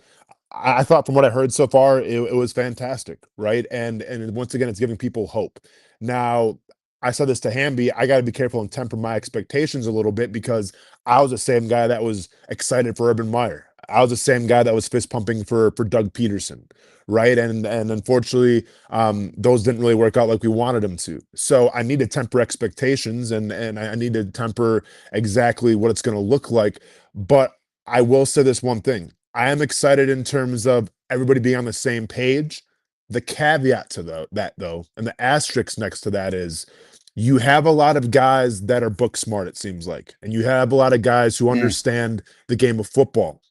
I thought from what I heard so far, it was fantastic, right? And once again, it's giving people hope. Now, I said this to Hamby, I got to be careful and temper my expectations a little bit, because I was the same guy that was excited for Urban Meyer. I was the same guy that was fist pumping for Doug Peterson, right? And unfortunately, those didn't really work out like we wanted them to. So I need to temper expectations, and I need to temper exactly what it's going to look like. But I will say this one thing. I am excited in terms of everybody being on the same page. The caveat to that, though, and the asterisk next to that is, you have a lot of guys that are book smart, it seems like, and you have a lot of guys who understand the game of football.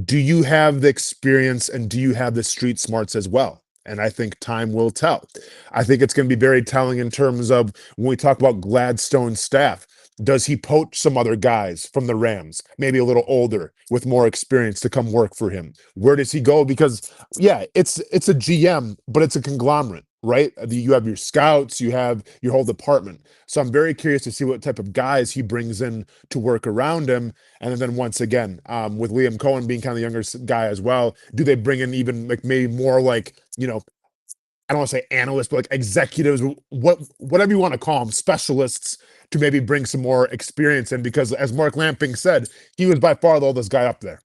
Do you have the experience, and do you have the street smarts as well? And I think time will tell. I think it's going to be very telling in terms of when we talk about Gladstone's staff. Does he poach some other guys from the Rams, maybe a little older with more experience, to come work for him? Where does he go? Because, yeah, it's a GM, but it's a conglomerate, right? You have your scouts, you have your whole department. So I'm very curious to see what type of guys he brings in to work around him. And then once again, with Liam Cohen being kind of the younger guy as well, do they bring in even like maybe more like, you know, I don't want to say analysts, but like executives, whatever you want to call them, specialists, to maybe bring some more experience in, because as Mark Lamping said, he was by far the oldest guy up there.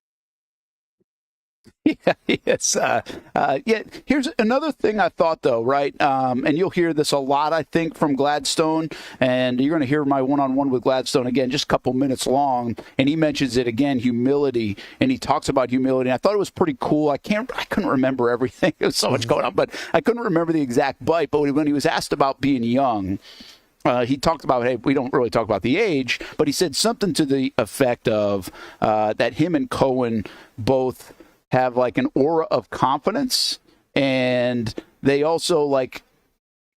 Yeah, yes. Yeah. Here's another thing I thought, though, right? And you'll hear this a lot, I think, from Gladstone. And you're going to hear my one-on-one with Gladstone again, just a couple minutes long. And he mentions it again, humility. And he talks about humility. And I thought it was pretty cool. I couldn't remember everything. There was so much going on, but I couldn't remember the exact bite. But when he was asked about being young, he talked about, hey, we don't really talk about the age, but he said something to the effect of that him and Cohen both have like an aura of confidence, and they also, like,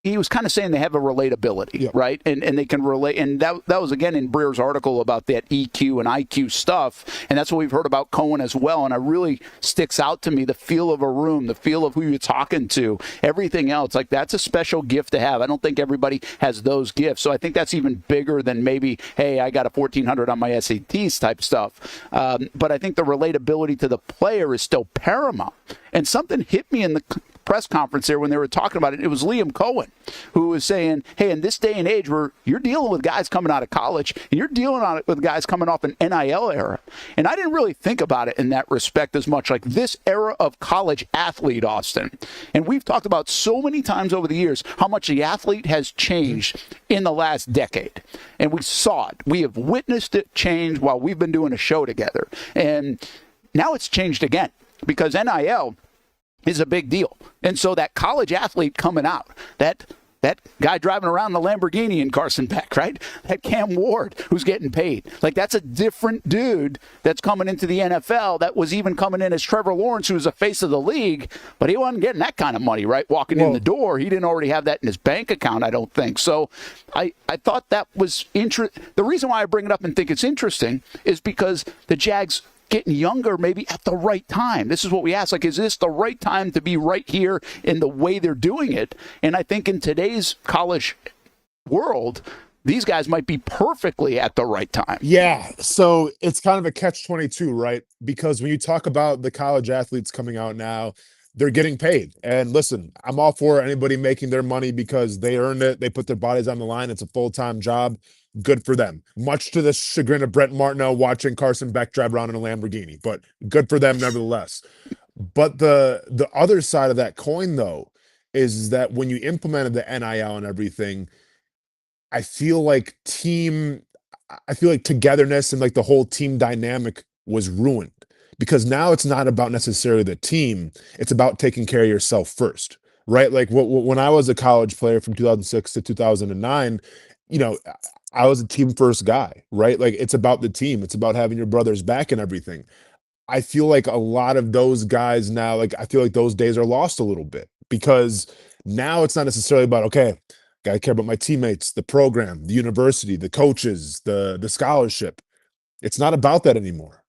he was kind of saying they have a relatability, right? And they can relate. And that was, again, in Breer's article about that EQ and IQ stuff. And that's what we've heard about Cohen as well. And it really sticks out to me, the feel of a room, the feel of who you're talking to, everything else. Like, that's a special gift to have. I don't think everybody has those gifts. So I think that's even bigger than maybe, hey, I got a 1,400 on my SATs type stuff. But I think the relatability to the player is still paramount. And something hit me in the press conference there when they were talking about it. It was Liam Cohen who was saying, hey, in this day and age where you're dealing with guys coming out of college and you're dealing with guys coming off an NIL era. And I didn't really think about it in that respect as much, like this era of college athlete, Austin. And we've talked about so many times over the years how much the athlete has changed in the last decade. And we saw it. We have witnessed it change while we've been doing a show together. And now it's changed again because NIL is a big deal. And so that college athlete coming out, that guy driving around the Lamborghini in Carson Beck, right? That Cam Ward who's getting paid. Like, that's a different dude that's coming into the NFL that was even coming in as Trevor Lawrence, who's the face of the league, but he wasn't getting that kind of money, right? Walking in the door. He didn't already have that in his bank account, I don't think. So I thought that was interesting. The reason why I bring it up and think it's interesting is because the Jags getting younger maybe at the right time. This is what we ask, like, is this the right time to be right here in the way they're doing it? And I think in today's college world, these guys might be perfectly at the right time. Yeah, so it's kind of a catch-22, right? Because when you talk about the college athletes coming out now, they're getting paid. And listen, I'm all for anybody making their money because they earned it. They put their bodies on the line. It's a full-time job. Good for them. Much to the chagrin of Brent Martineau watching Carson Beck drive around in a Lamborghini, but good for them nevertheless. But the other side of that coin, though, is that when you implemented the NIL and everything, I feel like togetherness and like the whole team dynamic was ruined because now it's not about necessarily the team. It's about taking care of yourself first, right? Like when I was a college player from 2006 to 2009, you know, I was a team first guy, right? Like, it's about the team. It's about having your brother's back and everything. I feel like a lot of those guys now, like, I feel like those days are lost a little bit because now it's not necessarily about, okay, got to care about my teammates, the program, the university, the coaches, the scholarship. It's not about that anymore.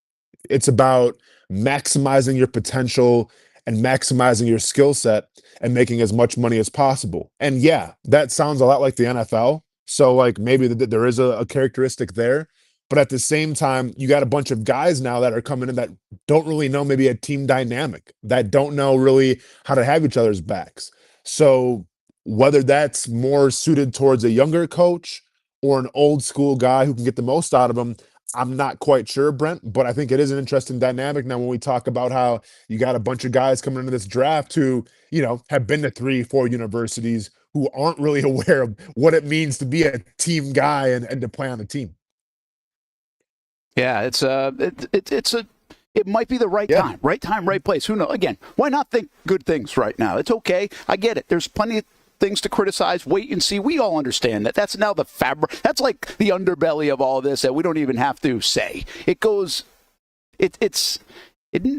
It's about maximizing your potential and maximizing your skill set and making as much money as possible. And yeah, that sounds a lot like the NFL. So, like, maybe there is a characteristic there. But at the same time, you got a bunch of guys now that are coming in that don't really know maybe a team dynamic, that don't know really how to have each other's backs. So whether that's more suited towards a younger coach or an old school guy who can get the most out of them, I'm not quite sure, Brent, but I think it is an interesting dynamic now when we talk about how you got a bunch of guys coming into this draft who, you know, have been to 3-4 universities who aren't really aware of what it means to be a team guy and to play on a team. Yeah, it might be the right time, right place. Who knows? Again, why not think good things right now? It's okay. I get it. There's plenty of things to criticize. Wait and see. We all understand that. That's now the fabric. That's like the underbelly of all this that we don't even have to say. It goes. It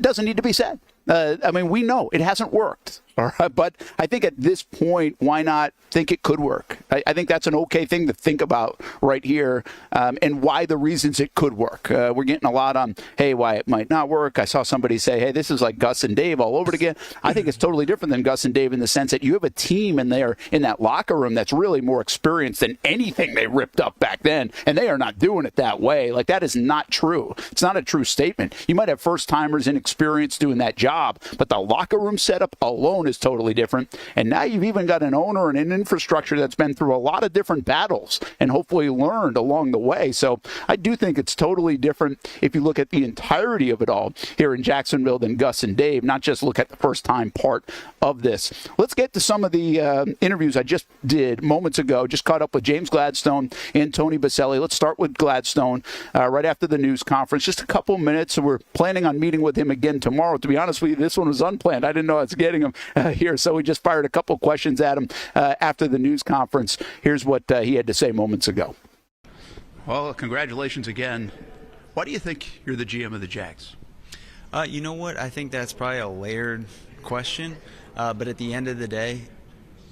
doesn't need to be said. I mean, we know it hasn't worked. All right, but I think at this point, why not think it could work? I think that's an okay thing to think about right here, and why the reasons it could work. We're getting a lot on, hey, why it might not work. I saw somebody say, hey, this is like Gus and Dave all over again. I think it's totally different than Gus and Dave in the sense that you have a team in there in that locker room that's really more experienced than anything they ripped up back then, and they are not doing it that way. Like, that is not true. It's not a true statement. You might have first-timers inexperienced doing that job, but the locker room setup alone is totally different. And now you've even got an owner and an infrastructure that's been through a lot of different battles and hopefully learned along the way. So I do think it's totally different if you look at the entirety of it all here in Jacksonville than Gus and Dave, not just look at the first time part of this. Let's get to some of the interviews I just did moments ago. Just caught up with James Gladstone and Tony Baselli. Let's start with Gladstone right after the news conference. Just a couple minutes. So we're planning on meeting with him again tomorrow. To be honest with you, this one was unplanned. I didn't know I was getting him here, so we just fired a couple questions at him after the news conference. Here's what he had to say moments ago. Well, congratulations again. Why do you think you're the GM of the Jags? You know what? I think that's probably a layered question, but at the end of the day,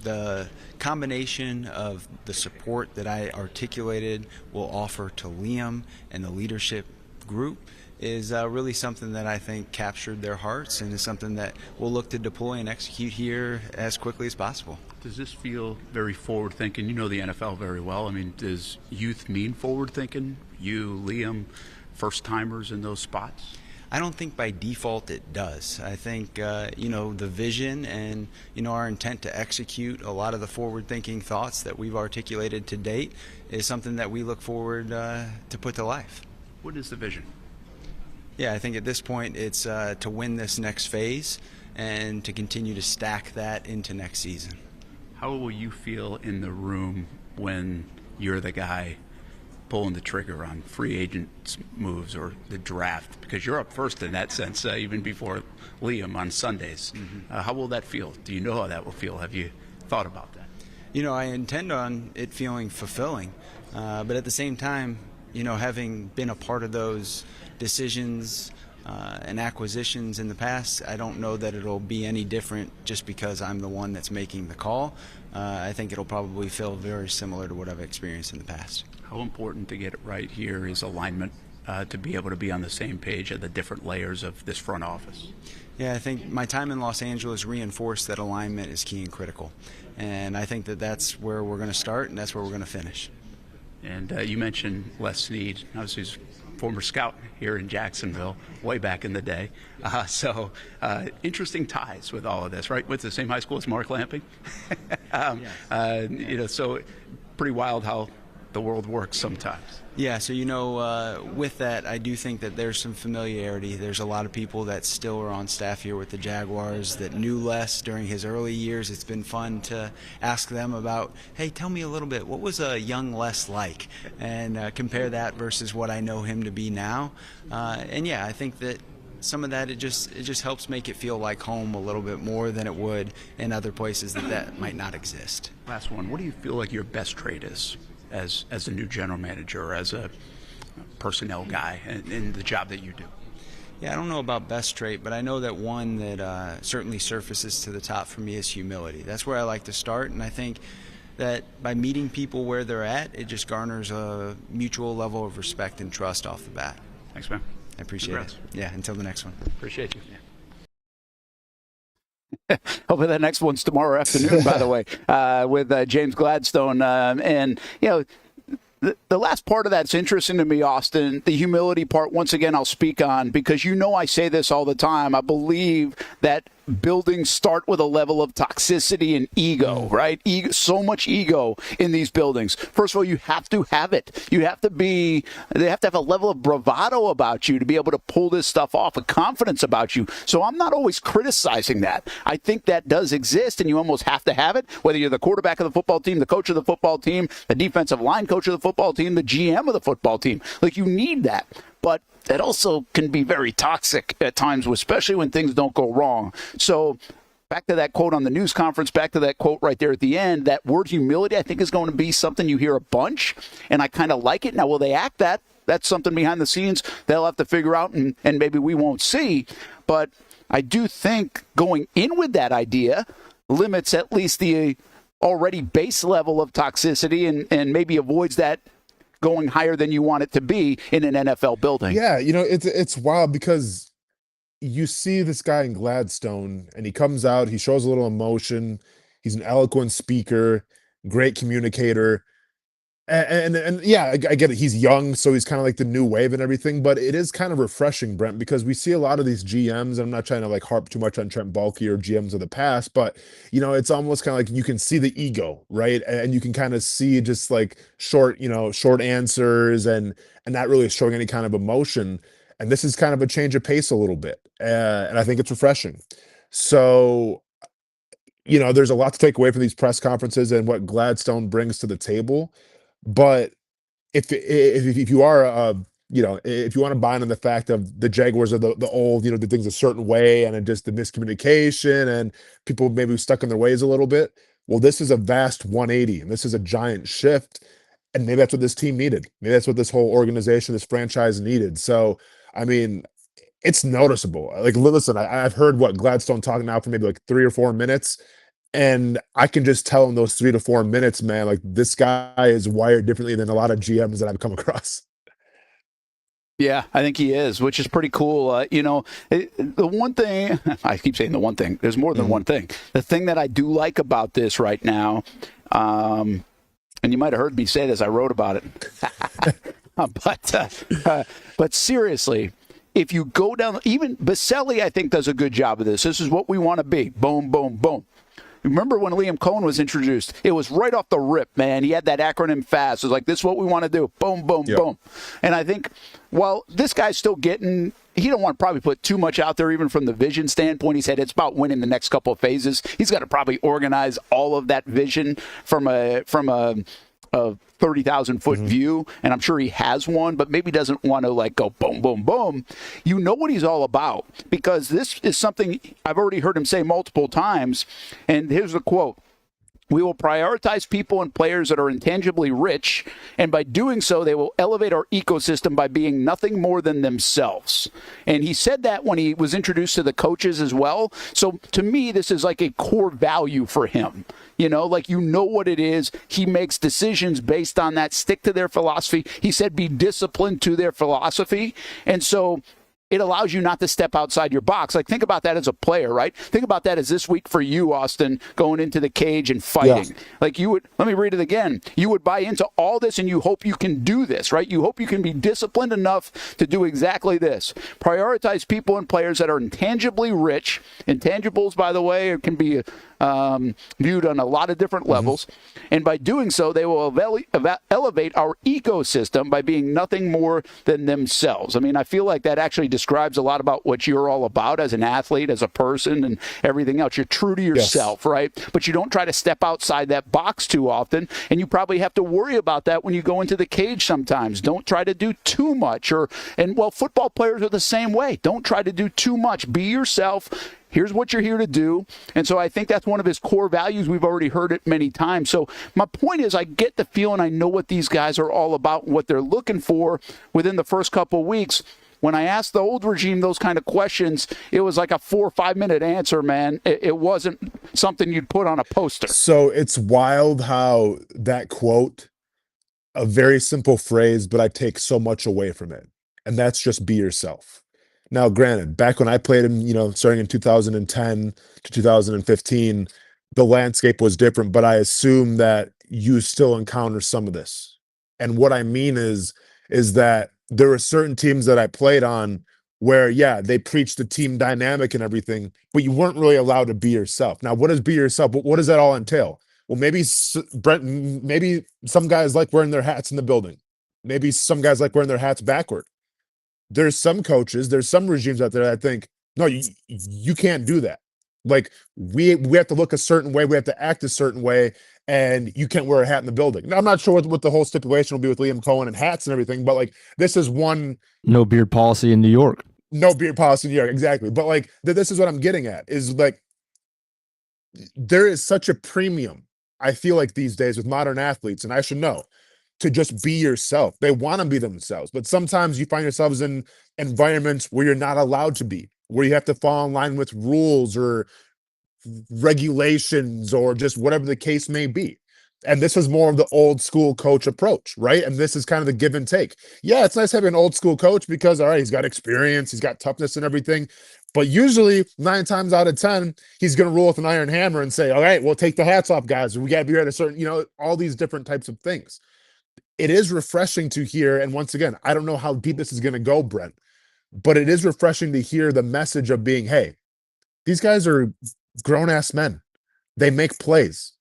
the combination of the support that I articulated will offer to Liam and the leadership group is really something that I think captured their hearts and is something that we'll look to deploy and execute here as quickly as possible. Does this feel very forward-thinking? You know the NFL very well. I mean, does youth mean forward-thinking? You, Liam, first-timers in those spots? I don't think by default it does. I think, the vision and, our intent to execute a lot of the forward-thinking thoughts that we've articulated to date is something that we look forward to put to life. What is the vision? Yeah, I think at this point it's to win this next phase and to continue to stack that into next season. How will you feel in the room when you're the guy pulling the trigger on free agent moves or the draft? Because you're up first in that sense, even before Liam on Sundays. How will that feel? Do you know how that will feel? Have you thought about that? I intend on it feeling fulfilling, but at the same time, having been a part of those decisions and acquisitions in the past, I don't know that it'll be any different just because I'm the one that's making the call. I think it'll probably feel very similar to what I've experienced in the past. How important to get it right here is alignment, to be able to be on the same page at the different layers of this front office. Yeah, I think my time in Los Angeles reinforced that alignment is key and critical. And I think that that's where we're going to start and that's where we're going to finish. And you mentioned Les Snead, obviously he's former scout here in Jacksonville way back in the day. So interesting ties with all of this, right? Went to the same high school as Mark Lamping. So pretty wild how the world works sometimes. Yeah, so with that, I do think that there's some familiarity. There's a lot of people that still are on staff here with the Jaguars that knew Les during his early years. It's been fun to ask them about, hey, tell me a little bit, what was a young Les like? And compare that versus what I know him to be now. I think that some of that, it just helps make it feel like home a little bit more than it would in other places that might not exist. Last one, what do you feel like your best trait is as a new general manager or as a personnel guy in the job that you do? Yeah, I don't know about best trait, but I know that one that certainly surfaces to the top for me is humility. That's where I like to start, and I think that by meeting people where they're at, it just garners a mutual level of respect and trust off the bat. Thanks, man. I appreciate it. Yeah, until the next one. Appreciate you. Hopefully that next one's tomorrow afternoon, by the way, with James Gladstone. The last part of that's interesting to me, Austen, the humility part, once again, I'll speak on because I say this all the time. I believe that buildings start with a level of toxicity and ego, right? So much ego in these buildings. First of all, you have to have it. They have to have a level of bravado about you to be able to pull this stuff off, a confidence about you. So I'm not always criticizing that. I think that does exist, and you almost have to have it, whether you're the quarterback of the football team, the coach of the football team, the defensive line coach of the football team, the GM of the football team. Like, you need that. But that also can be very toxic at times, especially when things don't go wrong. So back to that quote on the news conference, back to that quote right there at the end, that word humility, I think, is going to be something you hear a bunch, and I kind of like it. Now, will they act that? That's something behind the scenes they'll have to figure out, and maybe we won't see. But I do think going in with that idea limits at least the already base level of toxicity and maybe avoids that going higher than you want it to be in an NFL building. Yeah, it's wild because you see this guy in Gladstone and he comes out, he shows a little emotion. He's an eloquent speaker, great communicator. And yeah, I get it. He's young, so he's kind of like the new wave and everything, but it is kind of refreshing, Brent, because we see a lot of these GMs, and I'm not trying to like harp too much on Trent Baalke or GMs of the past, but it's almost kind of like you can see the ego, right? And you can kind of see just like short answers and not really showing any kind of emotion. And this is kind of a change of pace a little bit. And I think it's refreshing. So, there's a lot to take away from these press conferences and what Gladstone brings to the table. But if you are if you want to buy into the fact of the Jaguars are the old, did things a certain way and just the miscommunication and people maybe stuck in their ways a little bit, well, this is a vast 180 and this is a giant shift, and maybe that's what this team needed. Maybe that's what this whole organization, this franchise needed. So, I mean, it's noticeable. Like, listen, I've heard Gladstone talking now for maybe like 3 or 4 minutes. And I can just tell in those 3 to 4 minutes, man, like this guy is wired differently than a lot of GMs that I've come across. Yeah, I think he is, which is pretty cool. The one thing, I keep saying the one thing, there's more than one thing. The thing that I do like about this right now, and you might have heard me say this, I wrote about it. But seriously, if you go down, even Baselli, I think, does a good job of this. This is what we want to be. Boom, boom, boom. Remember when Liam Cohen was introduced? It was right off the rip, man. He had that acronym FAST. It was like, this is what we want to do. Boom, boom, boom. And I think, well, this guy's still getting, he don't want to probably put too much out there, even from the vision standpoint. He said it's about winning the next couple of phases. He's got to probably organize all of that vision from a 30,000-foot view, and I'm sure he has one, but maybe doesn't want to like go boom, boom, boom. You know what he's all about, because this is something I've already heard him say multiple times, and here's the quote. We will prioritize people and players that are intangibly rich, and by doing so, they will elevate our ecosystem by being nothing more than themselves. And he said that when he was introduced to the coaches as well. So to me, this is like a core value for him. You know, like, you know what it is. He makes decisions based on that. Stick to their philosophy. He said be disciplined to their philosophy. And so it allows you not to step outside your box. Like, think about that as a player, right? Think about that as this week for you, Austen, going into the cage and fighting. Yeah. Like, you would, let me read it again. You would buy into all this and you hope you can do this, right? You hope you can be disciplined enough to do exactly this. Prioritize people and players that are intangibly rich. Intangibles, by the way, can be viewed on a lot of different levels. And by doing so, they will elevate our ecosystem by being nothing more than themselves. I mean, I feel like that actually describes a lot about what you're all about as an athlete, as a person, and everything else. You're true to yourself, right? But you don't try to step outside that box too often, and you probably have to worry about that when you go into the cage sometimes. Don't try to do too much. Well, football players are the same way. Don't try to do too much. Be yourself. Here's what you're here to do. And so I think that's one of his core values. We've already heard it many times. So my point is, I get the feeling I know what these guys are all about, what they're looking for within the first couple of weeks. When I asked the old regime those kind of questions, it was like a 4 or 5 minute answer, man. It wasn't something you'd put on a poster. So it's wild how that quote, a very simple phrase, but I take so much away from it. And that's just be yourself. Now, granted, back when I played him, starting in 2010 to 2015, the landscape was different, but I assume that you still encounter some of this. And what I mean is that there were certain teams that I played on where, yeah, they preached the team dynamic and everything, but you weren't really allowed to be yourself. Now, what does be yourself? What does that all entail? Well, maybe Brent, maybe some guys like wearing their hats in the building. Maybe some guys like wearing their hats backward. There's some coaches, there's some regimes out there that think, no, you can't do that. Like, we have to look a certain way, we have to act a certain way, and you can't wear a hat in the building. Now, I'm not sure what the whole stipulation will be with Liam Cohen and hats and everything, but like, this is one. No beard policy in New York. No beard policy in New York, exactly. But like, this is what I'm getting at, is like, there is such a premium, I feel like, these days with modern athletes, and I should know, to just be yourself. They want to be themselves, but sometimes you find yourselves in environments where you're not allowed to be, where you have to fall in line with rules or regulations or just whatever the case may be. And this is more of the old school coach approach, right? And this is kind of the give and take. Yeah, it's nice having an old school coach because, all right, he's got experience, he's got toughness and everything. But usually 9 times out of 10, he's going to rule with an iron hammer and say, all right, we'll take the hats off, guys. We got to be at a certain, all these different types of things. It is refreshing to hear. And once again, I don't know how deep this is going to go, Brent, but it is refreshing to hear the message of being, hey, these guys are grown-ass men. They make plays.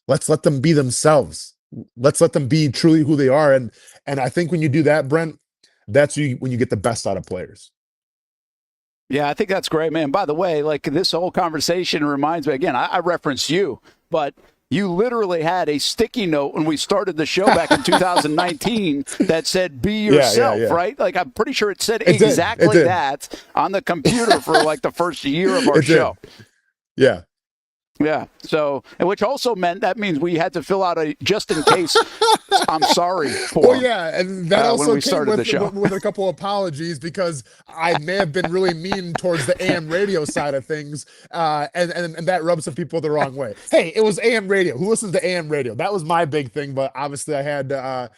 Let's let them be themselves. Let's let them be truly who they are. And I think when you do that, Brent, that's when you get the best out of players. Yeah, I think that's great, man. By the way, like, this whole conversation reminds me, again, I referenced you, but you literally had a sticky note when we started the show back in 2019 that said, be yourself, right? Like, I'm pretty sure it said exactly that on the computer for like the first year of our show. Yeah. Yeah. So, which also meant that means we had to fill out a just in case I'm sorry form. Well, yeah, and that also came with a couple apologies because I may have been really mean towards the AM radio side of things, and that rubs some people the wrong way. Hey, it was AM radio. Who listens to AM radio? That was my big thing, but obviously I had to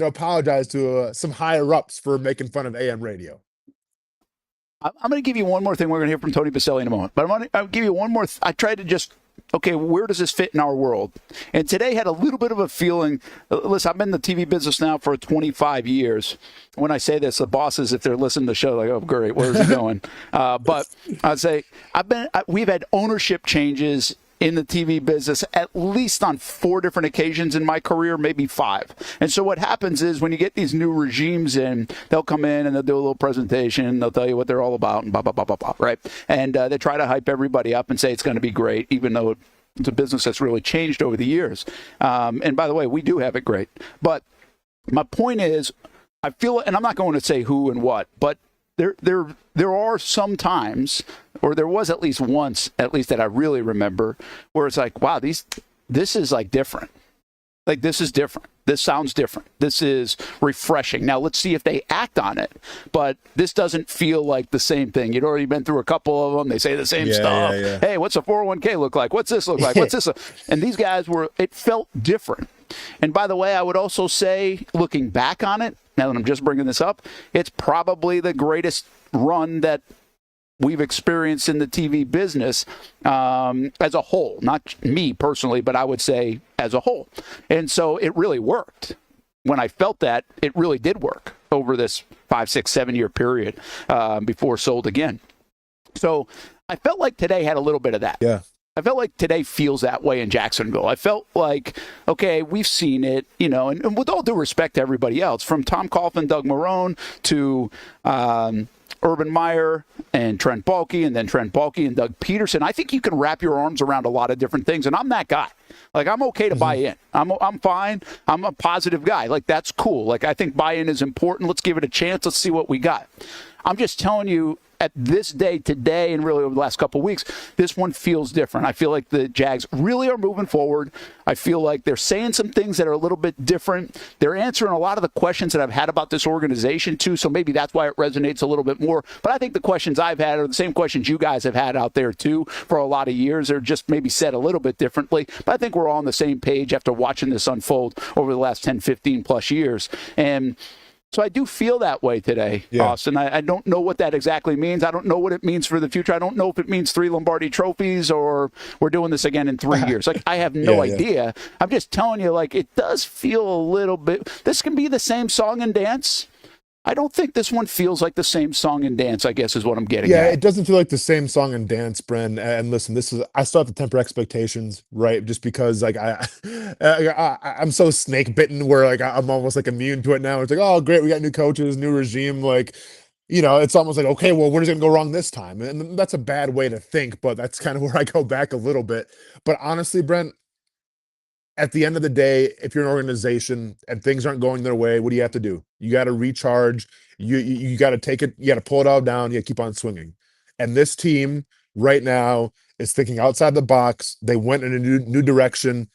apologize to some higher ups for making fun of AM radio. I'm going to give you one more thing. We're going to hear from Tony Baselli in a moment, but I'll give you one more. I tried to just okay, where does this fit in our world? And today had a little bit of a feeling. Listen, I've been in the TV business now for 25 years. When I say this, the bosses, if they're listening to the show, like, oh, great, where's it going? But I'd say we've had ownership changes in the TV business at least on 4 different occasions in my career, maybe 5. And so what happens is when you get these new regimes in, they'll come in and they'll do a little presentation, they'll tell you what they're all about, and blah, blah, blah, blah, blah, right? And they try to hype everybody up and say it's going to be great, even though it's a business that's really changed over the years. And by the way, we do have it great. But my point is, I feel, and I'm not going to say who and what, but there are some times, or there was at least once, at least that I really remember, where it's like, wow, this is like different. Like, this is different. This sounds different. This is refreshing. Now, let's see if they act on it. But this doesn't feel like the same thing. You'd already been through a couple of them. They say the same stuff. Yeah. Hey, what's a 401k look like? What's this look like? What's this? And these guys it felt different. And by the way, I would also say, looking back on it, now that I'm just bringing this up, it's probably the greatest run that we've experienced in the TV business as a whole. Not me personally, but I would say as a whole. And so it really worked. When I felt that, it really did work over this 5, 6, 7 year period before sold again. So I felt like today had a little bit of that. Yeah. I felt like today feels that way in Jacksonville. I felt like, okay, we've seen it, and with all due respect to everybody else, from Tom Coughlin, Doug Marrone to Urban Meyer and Trent Baalke, and then Trent Baalke and Doug Peterson. I think you can wrap your arms around a lot of different things, and I'm that guy. Like, I'm okay to buy in. I'm fine. I'm a positive guy. Like, that's cool. Like, I think buy-in is important. Let's give it a chance. Let's see what we got. I'm just telling you, at this day today, and really over the last couple of weeks, this one feels different. I feel like the Jags really are moving forward. I feel like they're saying some things that are a little bit different. They're answering a lot of the questions that I've had about this organization too, so maybe that's why it resonates a little bit more. But I think the questions I've had are the same questions you guys have had out there too for a lot of years. They're just maybe said a little bit differently. But I think we're all on the same page after watching this unfold over the last 10, 15 plus years. And so I do feel that way today, Austin. I don't know what that exactly means. I don't know what it means for the future. I don't know if it means 3 Lombardi trophies or we're doing this again in 3 years. Like, I have no idea. I'm just telling you, like, it does feel a little bit. This can be the same song and dance. I don't think this one feels like the same song and dance, I guess, is what I'm getting at. Yeah, it doesn't feel like the same song and dance, Brent. And listen, I still have to temper expectations, right? Just because, like, I'm so snake bitten where, like, I'm almost like immune to it now. It's like, oh, great, we got new coaches, new regime. Like, it's almost like, okay, well, where's it going to go wrong this time? And that's a bad way to think, but that's kind of where I go back a little bit. But honestly, Brent, at the end of the day, if you're an organization and things aren't going their way, what do you have to do? You got to recharge. You got to take it. You got to pull it all down. You got to keep on swinging. And this team right now is thinking outside the box. They went in a new direction,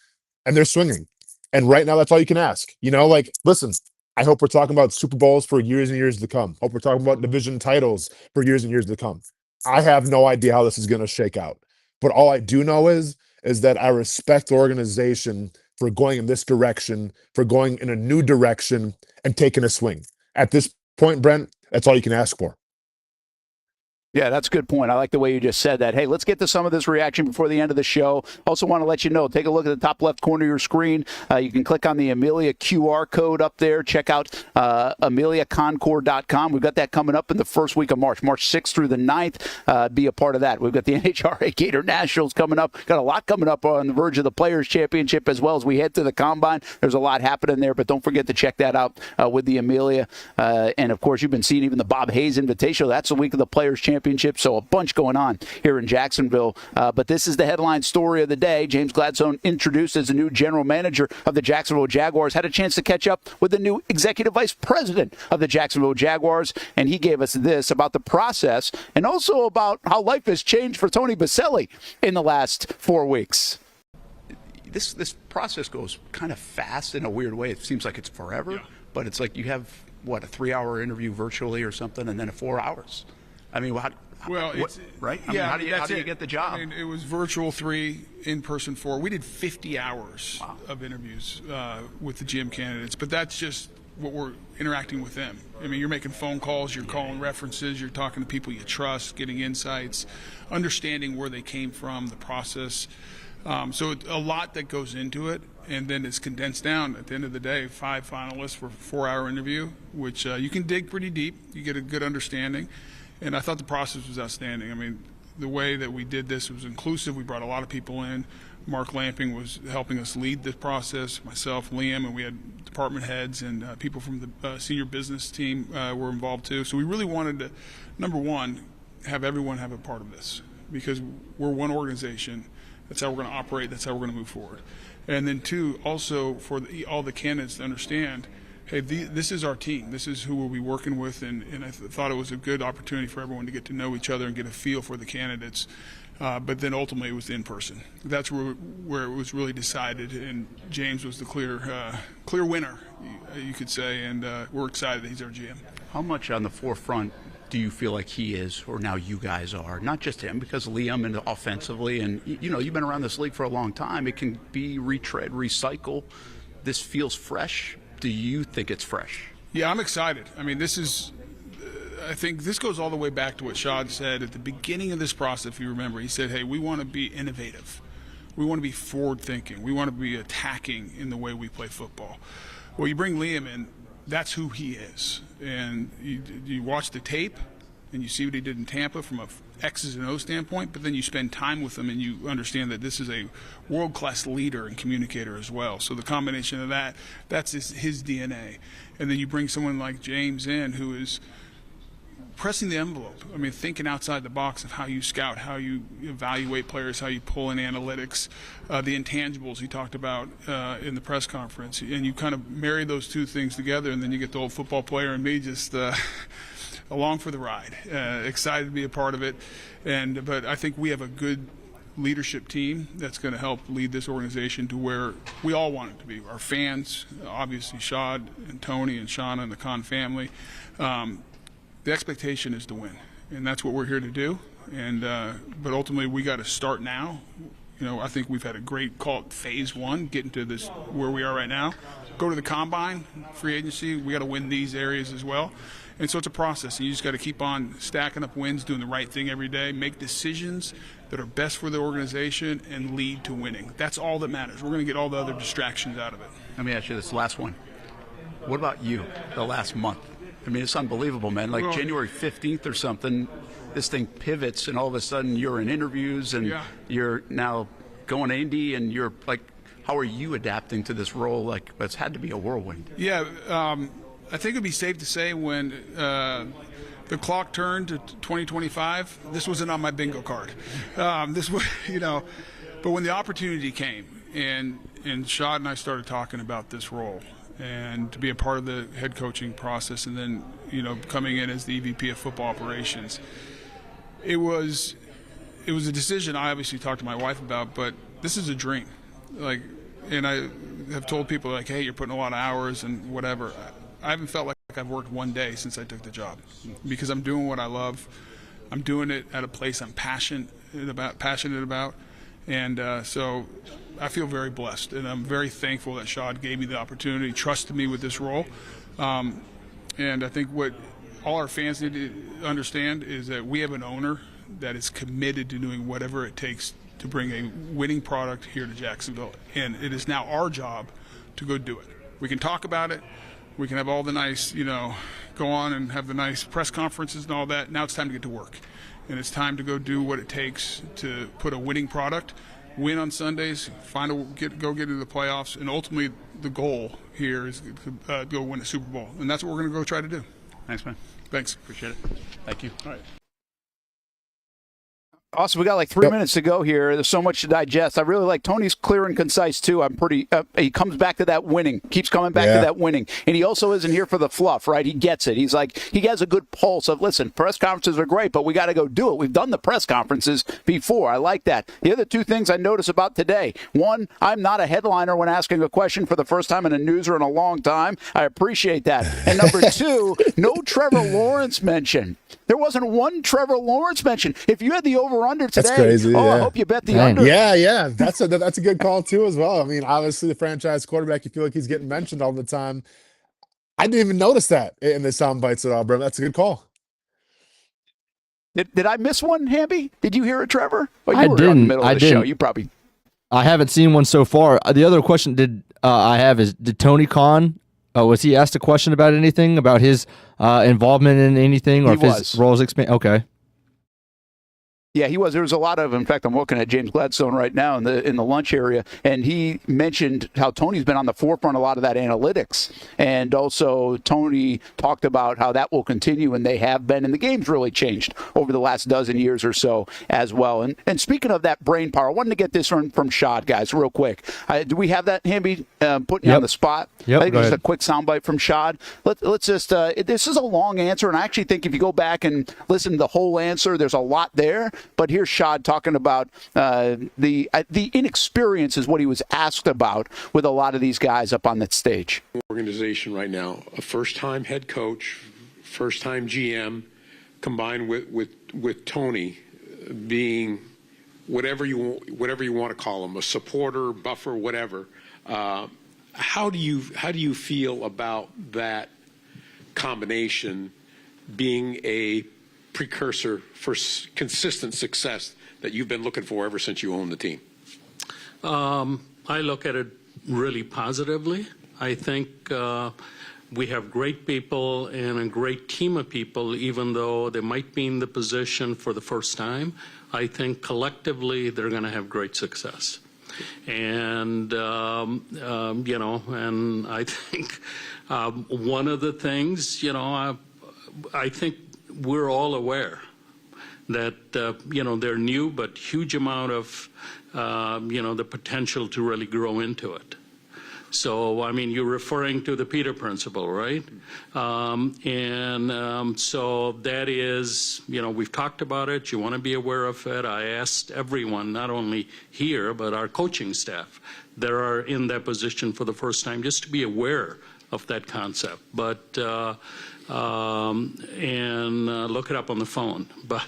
and they're swinging. And right now, that's all you can ask. Like, listen, I hope we're talking about Super Bowls for years and years to come. Hope we're talking about division titles for years and years to come. I have no idea how this is going to shake out. But all I do know is that I respect the organization for going in this direction, for going in a new direction and taking a swing. At this point, Brent, that's all you can ask for. Yeah, that's a good point. I like the way you just said that. Hey, let's get to some of this reaction before the end of the show. Also want to let you know, take a look at the top left corner of your screen. You can click on the Amelia QR code up there. Check out AmeliaConcord.com. We've got that coming up in the first week of March 6th through the 9th. Be a part of that. We've got the NHRA Gator Nationals coming up. Got a lot coming up on the verge of the Players' Championship as well as we head to the Combine. There's a lot happening there, but don't forget to check that out with the Amelia. And, of course, you've been seeing even the Bob Hayes Invitational. That's the week of the Players' Championship. So a bunch going on here in Jacksonville. But this is the headline story of the day. James Gladstone, introduced as the new general manager of the Jacksonville Jaguars, had a chance to catch up with the new executive vice president of the Jacksonville Jaguars. And he gave us this about the process and also about how life has changed for Tony Baselli in the last 4 weeks. This process goes kind of fast in a weird way. It seems like it's forever, but it's like you have, a 3-hour interview virtually or something, and then 4 hours. I mean, right? I mean, how do you get the job? I mean, it was virtual 3, in-person 4. We did 50 hours of interviews with the GM candidates, but that's just what we're interacting with them. I mean, you're making phone calls, you're calling references, you're talking to people you trust, getting insights, understanding where they came from, the process. So a lot that goes into it, and then it's condensed down at the end of the day. 5 finalists for a 4-hour interview, which you can dig pretty deep. You get a good understanding, and I thought the process was outstanding. I mean, the way that we did this was inclusive. We brought a lot of people in. Mark Lamping was helping us lead this process, myself, Liam, and we had department heads and people from the senior business team were involved too. So we really wanted to, number one, have everyone have a part of this, because we're one organization. That's how we're going to operate. That's how we're going to move forward. And then two, also for all the candidates to understand, hey, this is our team. This is who we'll be working with, and I thought it was a good opportunity for everyone to get to know each other and get a feel for the candidates. But then ultimately it was in person. That's where it was really decided, and James was the clear winner, you could say, and we're excited that he's our GM. How much on the forefront do you feel like he is, or now you guys are? Not just him, because Liam and offensively, and you've been around this league for a long time. It can be retread, recycle. This feels fresh. Do you think it's fresh? Yeah, I'm excited. I mean, I think this goes all the way back to what Shad said at the beginning of this process, if you remember. He said, hey, we want to be innovative. We want to be forward-thinking. We want to be attacking in the way we play football. Well, you bring Liam in, that's who he is. And you watch the tape, and you see what he did in Tampa from a X's and O's standpoint, but then you spend time with him and you understand that this is a world-class leader and communicator as well. So the combination of that's his DNA. And then you bring someone like James in who is pressing the envelope. I mean, thinking outside the box of how you scout, how you evaluate players, how you pull in analytics, the intangibles he talked about in the press conference. And you kind of marry those two things together, and then you get the old football player and me just along for the ride, excited to be a part of it. But I think we have a good leadership team that's going to help lead this organization to where we all want it to be. Our fans, obviously Shad and Tony and Shauna and the Khan family. The expectation is to win, and that's what we're here to do. But ultimately, we got to start now. I think we've had a great phase one, getting to this where we are right now. Go to the combine, free agency. We got to win these areas as well. And so it's a process, and you just got to keep on stacking up wins, doing the right thing every day, make decisions that are best for the organization, and lead to winning. That's all that matters. We're going to get all the other distractions out of it. Let me ask you this last one. What about you, the last month? I mean, it's unbelievable, man. Like January 15th or something, this thing pivots, and all of a sudden you're in interviews, and you're now going to Indy, and you're like, how are you adapting to this role? Like, it's had to be a whirlwind. Yeah, I think it'd be safe to say when the clock turned to 2025, this wasn't on my bingo card. This was, but when the opportunity came, and Shad and I started talking about this role, and to be a part of the head coaching process, and then coming in as the EVP of football operations, it was a decision I obviously talked to my wife about, but this is a dream. And I have told people, like, hey, you're putting a lot of hours and whatever. I haven't felt like I've worked one day since I took the job, because I'm doing what I love. I'm doing it at a place I'm passionate about. And so I feel very blessed, and I'm very thankful that Shad gave me the opportunity, trusted me with this role. And I think what all our fans need to understand is that we have an owner that is committed to doing whatever it takes to bring a winning product here to Jacksonville. And it is now our job to go do it. We can talk about it. We can have all the nice, go on and have the nice press conferences and all that. Now it's time to get to work. And it's time to go do what it takes to put a winning product, win on Sundays, go get into the playoffs, and ultimately the goal here is to go win a Super Bowl. And that's what we're going to go try to do. Thanks, man. Thanks. Appreciate it. Thank you. All right. Also, we got like 3 minutes to go here. There's so much to digest. I really like Tony's clear and concise, too. He comes back to that winning, keeps coming back to that winning. And he also isn't here for the fluff, right? He gets it. He's like, he has a good pulse of, listen, press conferences are great, but we got to go do it. We've done the press conferences before. I like that. The other two things I notice about today. One, I'm not a headliner when asking a question for the first time in a newser in a long time. I appreciate that. And number two, no Trevor Lawrence mention. There wasn't one Trevor Lawrence mention. If you had the over-under today, that's crazy, I hope you bet the under. Yeah. That's a good call, too, as well. I mean, obviously, the franchise quarterback, you feel like he's getting mentioned all the time. I didn't even notice that in the sound bites at all, bro. That's a good call. Did I miss one, Hamby? Did you hear it, Trevor? Oh, you I were didn't. in the middle of I the didn't. show. You probably I haven't seen one so far. The other question I have is, did Tony Khan, was he asked a question about anything, about his involvement in anything, or He if was. his roles expand? Okay. Yeah, he was. There was a lot of, in fact, I'm looking at James Gladstone right now in the lunch area, and he mentioned how Tony's been on the forefront of a lot of that analytics. And also Tony talked about how that will continue, and they have been, and the game's really changed over the last dozen years or so as well. And speaking of that brain power, I wanted to get this from Shad, guys, real quick. Do we have that, Hamby, putting you on the spot? Yep, I think go just ahead. a quick soundbite from Shad. Let's just, this is a long answer, and I actually think if you go back and listen to the whole answer, there's a lot there. But here's Shad talking about the inexperience is what he was asked about with a lot of these guys up on that stage. Organization right now, a first-time head coach, first-time GM, combined with Tony being whatever you want to call him, a supporter, buffer, whatever. How do you feel about that combination being a precursor for consistent success that you've been looking for ever since you owned the team? I look at it really positively. I think we have great people and a great team of people, even though they might be in the position for the first time. I think collectively they're going to have great success. And, and I think one of the things, I think we're all aware that, they're new, but huge amount of, the potential to really grow into it. So, I mean, you're referring to the Peter Principle, right? So that is, we've talked about it. You want to be aware of it. I asked everyone, not only here, but our coaching staff that are in that position for the first time, just to be aware of that concept. But look it up on the phone. But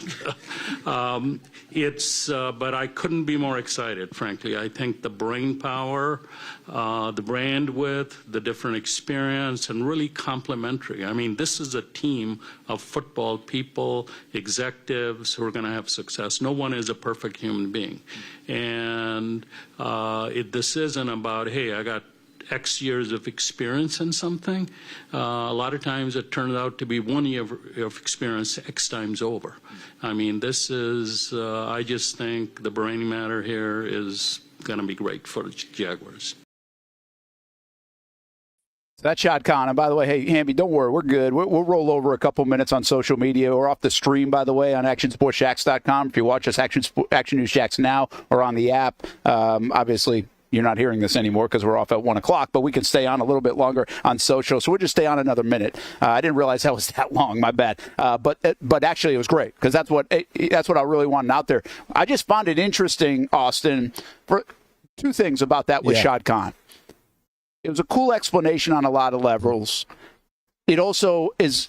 but I couldn't be more excited, frankly. I think the brain power, the bandwidth, the different experience, and really complementary. I mean, this is a team of football people, executives who are going to have success. No one is a perfect human being. And this isn't about, hey, I got X years of experience in something. A lot of times it turns out to be 1 year of experience X times over. I mean, this is, I just think the brain matter here is going to be great for the Jaguars. That's Shad Khan. And by the way, hey, Hamby, don't worry. We're good. We'll roll over a couple minutes on social media. We're off the stream, by the way, on actionsportshacks.com. If you watch us, Action News Shacks now or on the app, obviously, you're not hearing this anymore because we're off at 1 o'clock, but we can stay on a little bit longer on social. So we'll just stay on another minute. I didn't realize that was that long. My bad. But actually, it was great because that's what I really wanted out there. I just found it interesting, Austen, for two things about that with Shad Khan. It was a cool explanation on a lot of levels. It also is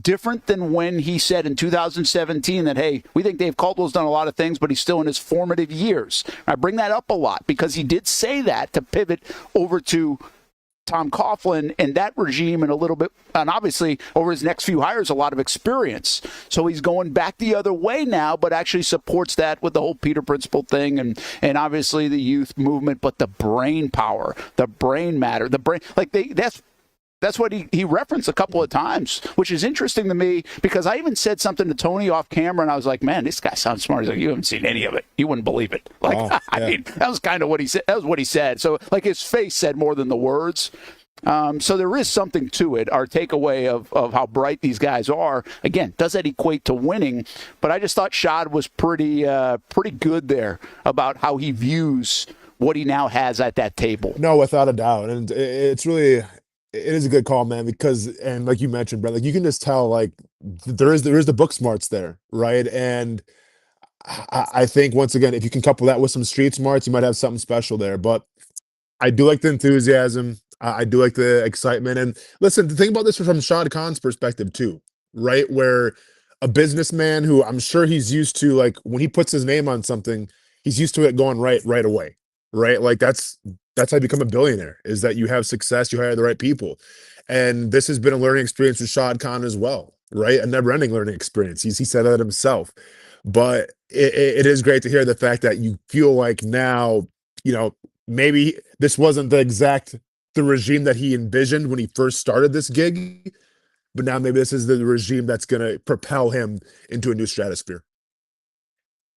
different than when he said in 2017 that, hey, we think Dave Caldwell's done a lot of things, but he's still in his formative years. I bring that up a lot because he did say that to pivot over to Tom Coughlin and that regime and a little bit, and obviously over his next few hires, a lot of experience. So he's going back the other way now, but actually supports that with the whole Peter Principle thing and obviously the youth movement, but the brain power, the brain matter, the brain, like that's what he referenced a couple of times, which is interesting to me because I even said something to Tony off camera and I was like, man, this guy sounds smart. He's like, you haven't seen any of it. You wouldn't believe it. Like, I mean, that was kind of what he said. That was what he said. So like his face said more than the words. So there is something to it. Our takeaway of how bright these guys are. Again, does that equate to winning? But I just thought Shad was pretty good there about how he views what he now has at that table. No, without a doubt. And it's really... It is a good call, man, because, and like you mentioned, Brett, like you can just tell, like there is the book smarts there, right? And I think once again, if you can couple that with some street smarts, you might have something special there. But I do like the enthusiasm. I do like the excitement. And listen, the thing about this from Shad Khan's perspective too, right? Where a businessman who I'm sure he's used to, like when he puts his name on something, he's used to it going right away, right? Like that's how you become a billionaire, is that you have success, you hire the right people. And this has been a learning experience with Shad Khan as well, right? A never-ending learning experience. He said that himself. But it is great to hear the fact that you feel like now maybe this wasn't the regime that he envisioned when he first started this gig, but now maybe this is the regime that's going to propel him into a new stratosphere.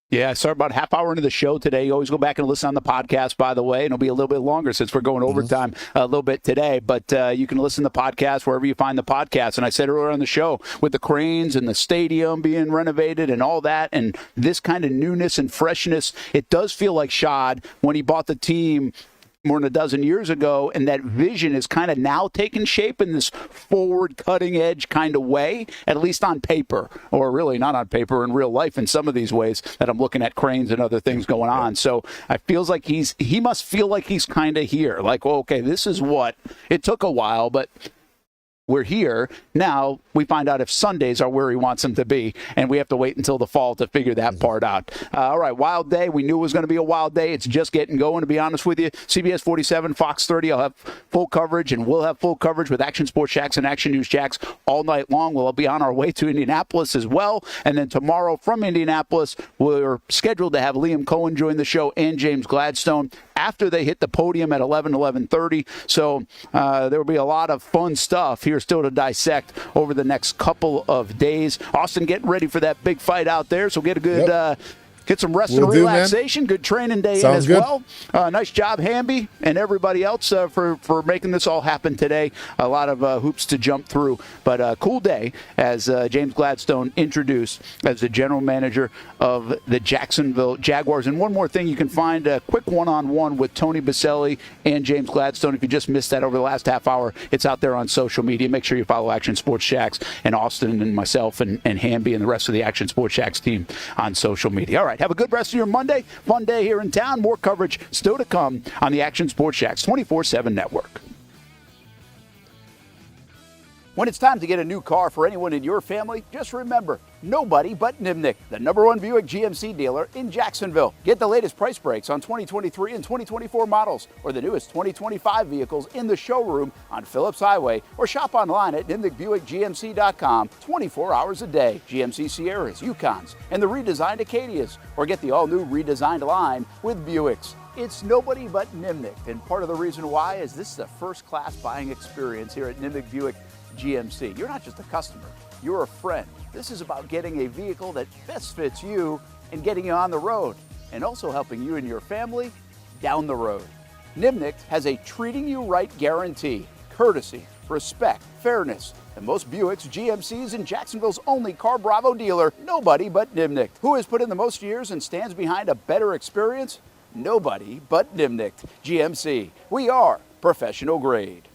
Yeah, I started about a half hour into the show today. You always go back and listen on the podcast, by the way, and it'll be a little bit longer since we're going overtime a little bit today. But you can listen to the podcast wherever you find the podcast. And I said earlier on the show, with the cranes and the stadium being renovated and all that, and this kind of newness and freshness, it does feel like Shad, when he bought the team more than a dozen years ago, and that vision is kind of now taking shape in this forward cutting edge kind of way, at least on paper, or really not on paper, in real life in some of these ways that I'm looking at cranes and other things going on. So I feels like he must feel like he's kind of here, like, well, okay, this is what it took a while, but we're here. Now we find out if Sundays are where he wants them to be, and we have to wait until the fall to figure that part out. All right, wild day. We knew it was going to be a wild day. It's just getting going, to be honest with you. CBS 47, Fox 30, I'll have full coverage, and we'll have full coverage with Action Sports Jacks and Action News Jacks all night long. We'll be on our way to Indianapolis as well, and then tomorrow from Indianapolis, we're scheduled to have Liam Cohen join the show and James Gladstone after they hit the podium at 11:30. So there will be a lot of fun stuff here still to dissect over the next couple of days. Austin getting ready for that big fight out there, so get a good get some rest and relaxation. Good training day in as well. Nice job, Hamby, and everybody else for making this all happen today. A lot of hoops to jump through, but a cool day as James Gladstone introduced as the general manager of the Jacksonville Jaguars. And one more thing, you can find a quick one-on-one with Tony Baselli and James Gladstone. If you just missed that over the last half hour, it's out there on social media. Make sure you follow Action Sports Jacks and Austin and myself and Hamby and the rest of the Action Sports Jacks team on social media. All right. Have a good rest of your Monday. Fun day here in town. More coverage still to come on the Action Sports Jacks 24/7 network. When it's time to get a new car for anyone in your family, just remember, nobody but Nimnick, the #1 Buick GMC dealer in Jacksonville. Get the latest price breaks on 2023 and 2024 models or the newest 2025 vehicles in the showroom on Phillips Highway, or shop online at nimnickbuickgmc.com 24 hours a day. GMC Sierras, Yukons, and the redesigned Acadias, or get the all-new redesigned line with Buicks. It's nobody but Nimnick, and part of the reason why is this is a first-class buying experience here at Nimnick Buick GMC. You're not just a customer, you're a friend. This is about getting a vehicle that best fits you and getting you on the road, and also helping you and your family down the road. Nimnick has a treating you right guarantee, courtesy, respect, fairness. And most Buicks, GMCs, and Jacksonville's only Car Bravo dealer, nobody but Nimnick. Who has put in the most years and stands behind a better experience? Nobody but Nimnick. GMC, we are professional grade.